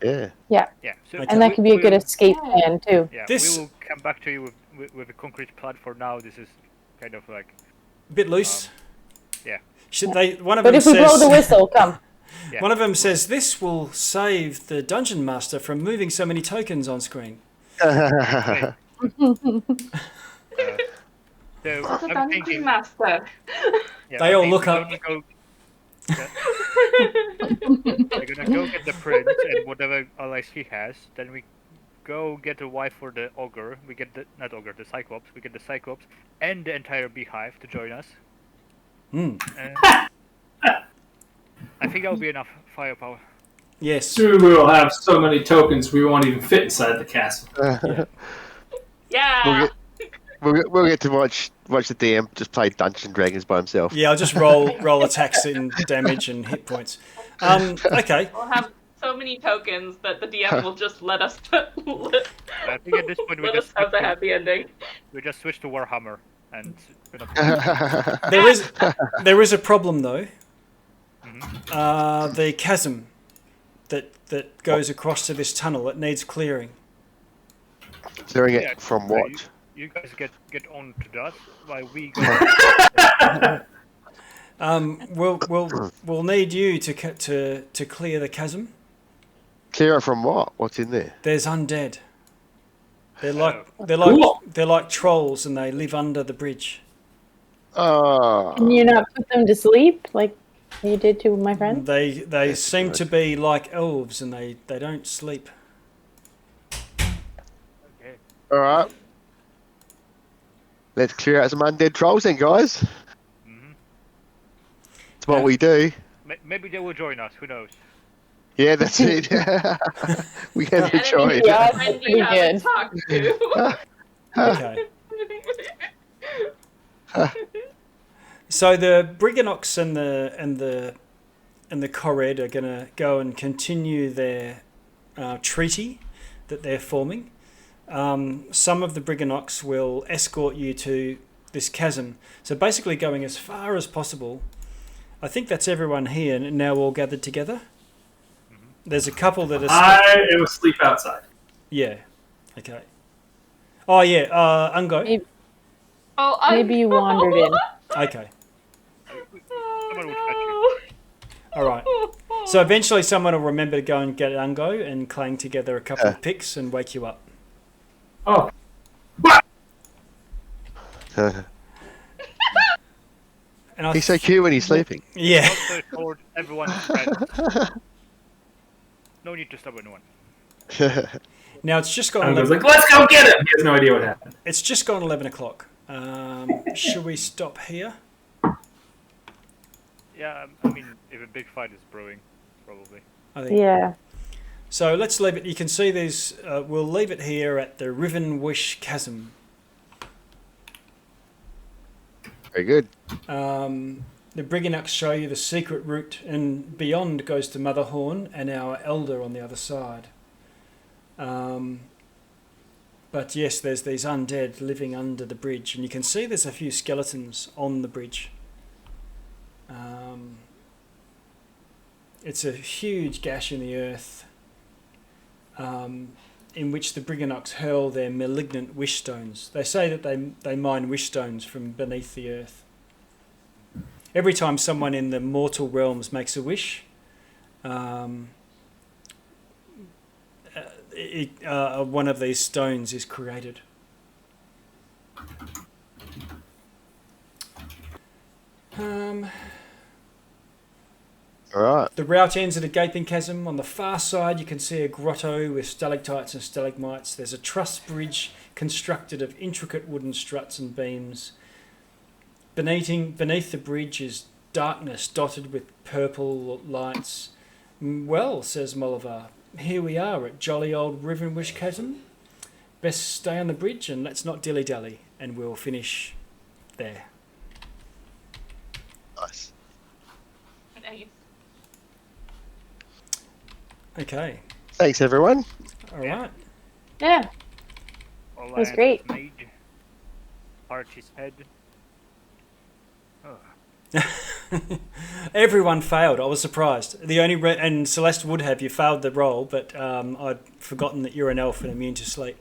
Yeah. Yeah. So Okay. And that could be a good we'll- escape plan too. Yeah, This- we will come back to you with a concrete plan. For now, this is kind of like A bit loose. yeah. Should they? One of But them if we says. blow the whistle, come. Yeah. One of them says this will save the dungeon master from moving so many tokens on screen. So What's a I'm dungeon thinking. master? Yeah, They I all think look we're up. gonna go- We're gonna go get the prince and whatever allies he has. Then we go get a wife for the ogre. We get the Cyclops. We get the Cyclops and the entire beehive to join us. Hmm. And I think that would be enough firepower. Yes. Soon we'll have so many tokens we won't even fit inside the castle. Yeah. We'll get to watch the DM just play Dungeons and Dragons by himself. Yeah, I'll just roll attacks and damage and hit points. Okay. We'll have so many tokens that the DM will just let us I think at this point let us have the happy ending. we just switch to Warhammer and There is a problem though. The chasm that goes across to this tunnel, it needs clearing. Clearing Yeah, it from so what? You guys get on to that while we go. We'll need you to clear the chasm. Clear it from what? What's in there? There's undead. They're Cool. like trolls, and they live under the bridge. Oh. Can you not put them to sleep like you did to my friend? They seem to be like elves, and they don't sleep. Okay. All right. Let's clear out some undead trolls then, guys. It's what we do. Maybe they will join us. Who knows? Yeah, that's it. We have a choice. Yeah, Friend pretty you haven't good. talked to. Okay. So the Brigganocks and the Korred are going to go and continue their treaty that they're forming. Some of the Brigganocks will escort you to this chasm. So basically going as far as possible. I think that's everyone here now all gathered together. There's a couple that are... I am asleep outside. Yeah. Okay. Oh, yeah. Ungo. Maybe, Oh, maybe you wandered in. Okay. Someone will catch you. All right. So eventually someone will remember to go and get Ungo and clang together a couple of picks and wake you up. Oh. And I He's so cute when he's sleeping. yeah. Also told everyone's friends. No need to stop anyone. Now it's just gone. I was 11, like, let's go get him! He has no idea what happened. it's just gone 11 o'clock. Should we stop here? Yeah, I mean, if a big fight is brewing, probably. I think. Yeah. So let's leave it. You can see these. We'll leave it here at the Riven Wish Chasm. Very good. The Brigganocks show you the secret route, and beyond goes to Motherhorn and our elder on the other side. But yes, there's these undead living under the bridge, and you can see there's a few skeletons on the bridge. It's a huge gash in the earth, in which the Brigganocks hurl their malignant wish stones. They say that they mine wish stones from beneath the earth. Every time someone in the mortal realms makes a wish, one of these stones is created. All right. The route ends at a gaping chasm. On the far side, you can see a grotto with stalactites and stalagmites. There's a truss bridge constructed of intricate wooden struts and beams. Beneath the bridge is darkness dotted with purple lights. Well, says Molliver, here we are at jolly old Rivenwish Chasm. Best stay on the bridge and let's not dilly-dally, and we'll finish there. Nice. Nice. Okay. Thanks, everyone. All right. Yeah. All was I great. Made. Archie's head. Oh. Everyone failed. I was surprised. The only and Celeste would have you failed the roll, but I'd forgotten that you're an elf and immune to sleep,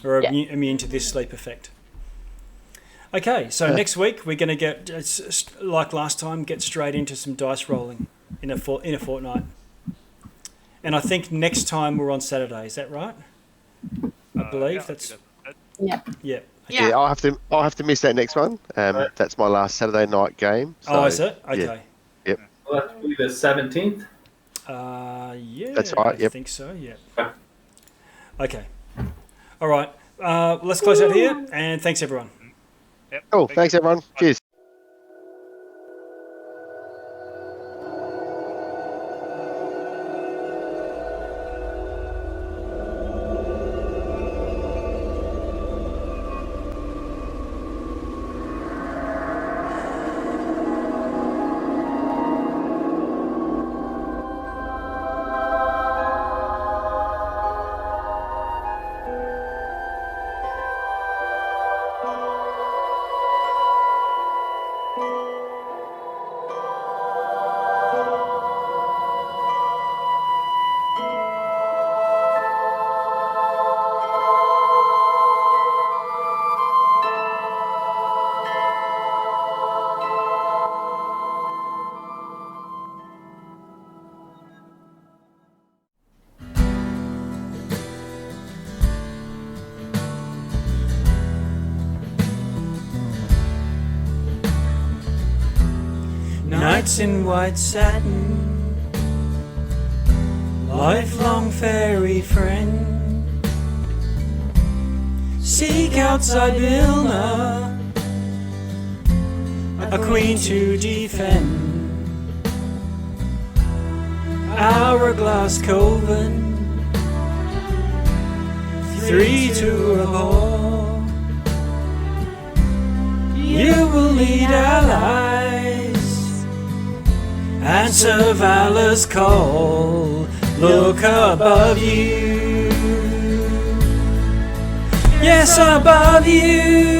or Yeah. immune to this sleep effect. Okay, so next week we're going to get, like last time, get straight into some dice rolling in a fortnight. And I think next time we're on Saturday. Is that right? I believe Yeah, that's Yeah. yeah. Yeah, I'll have to miss that next one. That's my last Saturday night game. So, Oh, is it? Okay. Well, that will be the 17th. Yeah. That's right, I yep. think so. Yeah. Okay. All right. Let's close out here, and thanks everyone. Yep, Cool. thank Thanks, you. everyone. Bye. Cheers. knights in white satin, lifelong fairy friend. Seek outside Vilna, a queen to defend. Hourglass Coven, 3 to abhor. You will lead allies, answer valor's call. Look above you, yes, above you.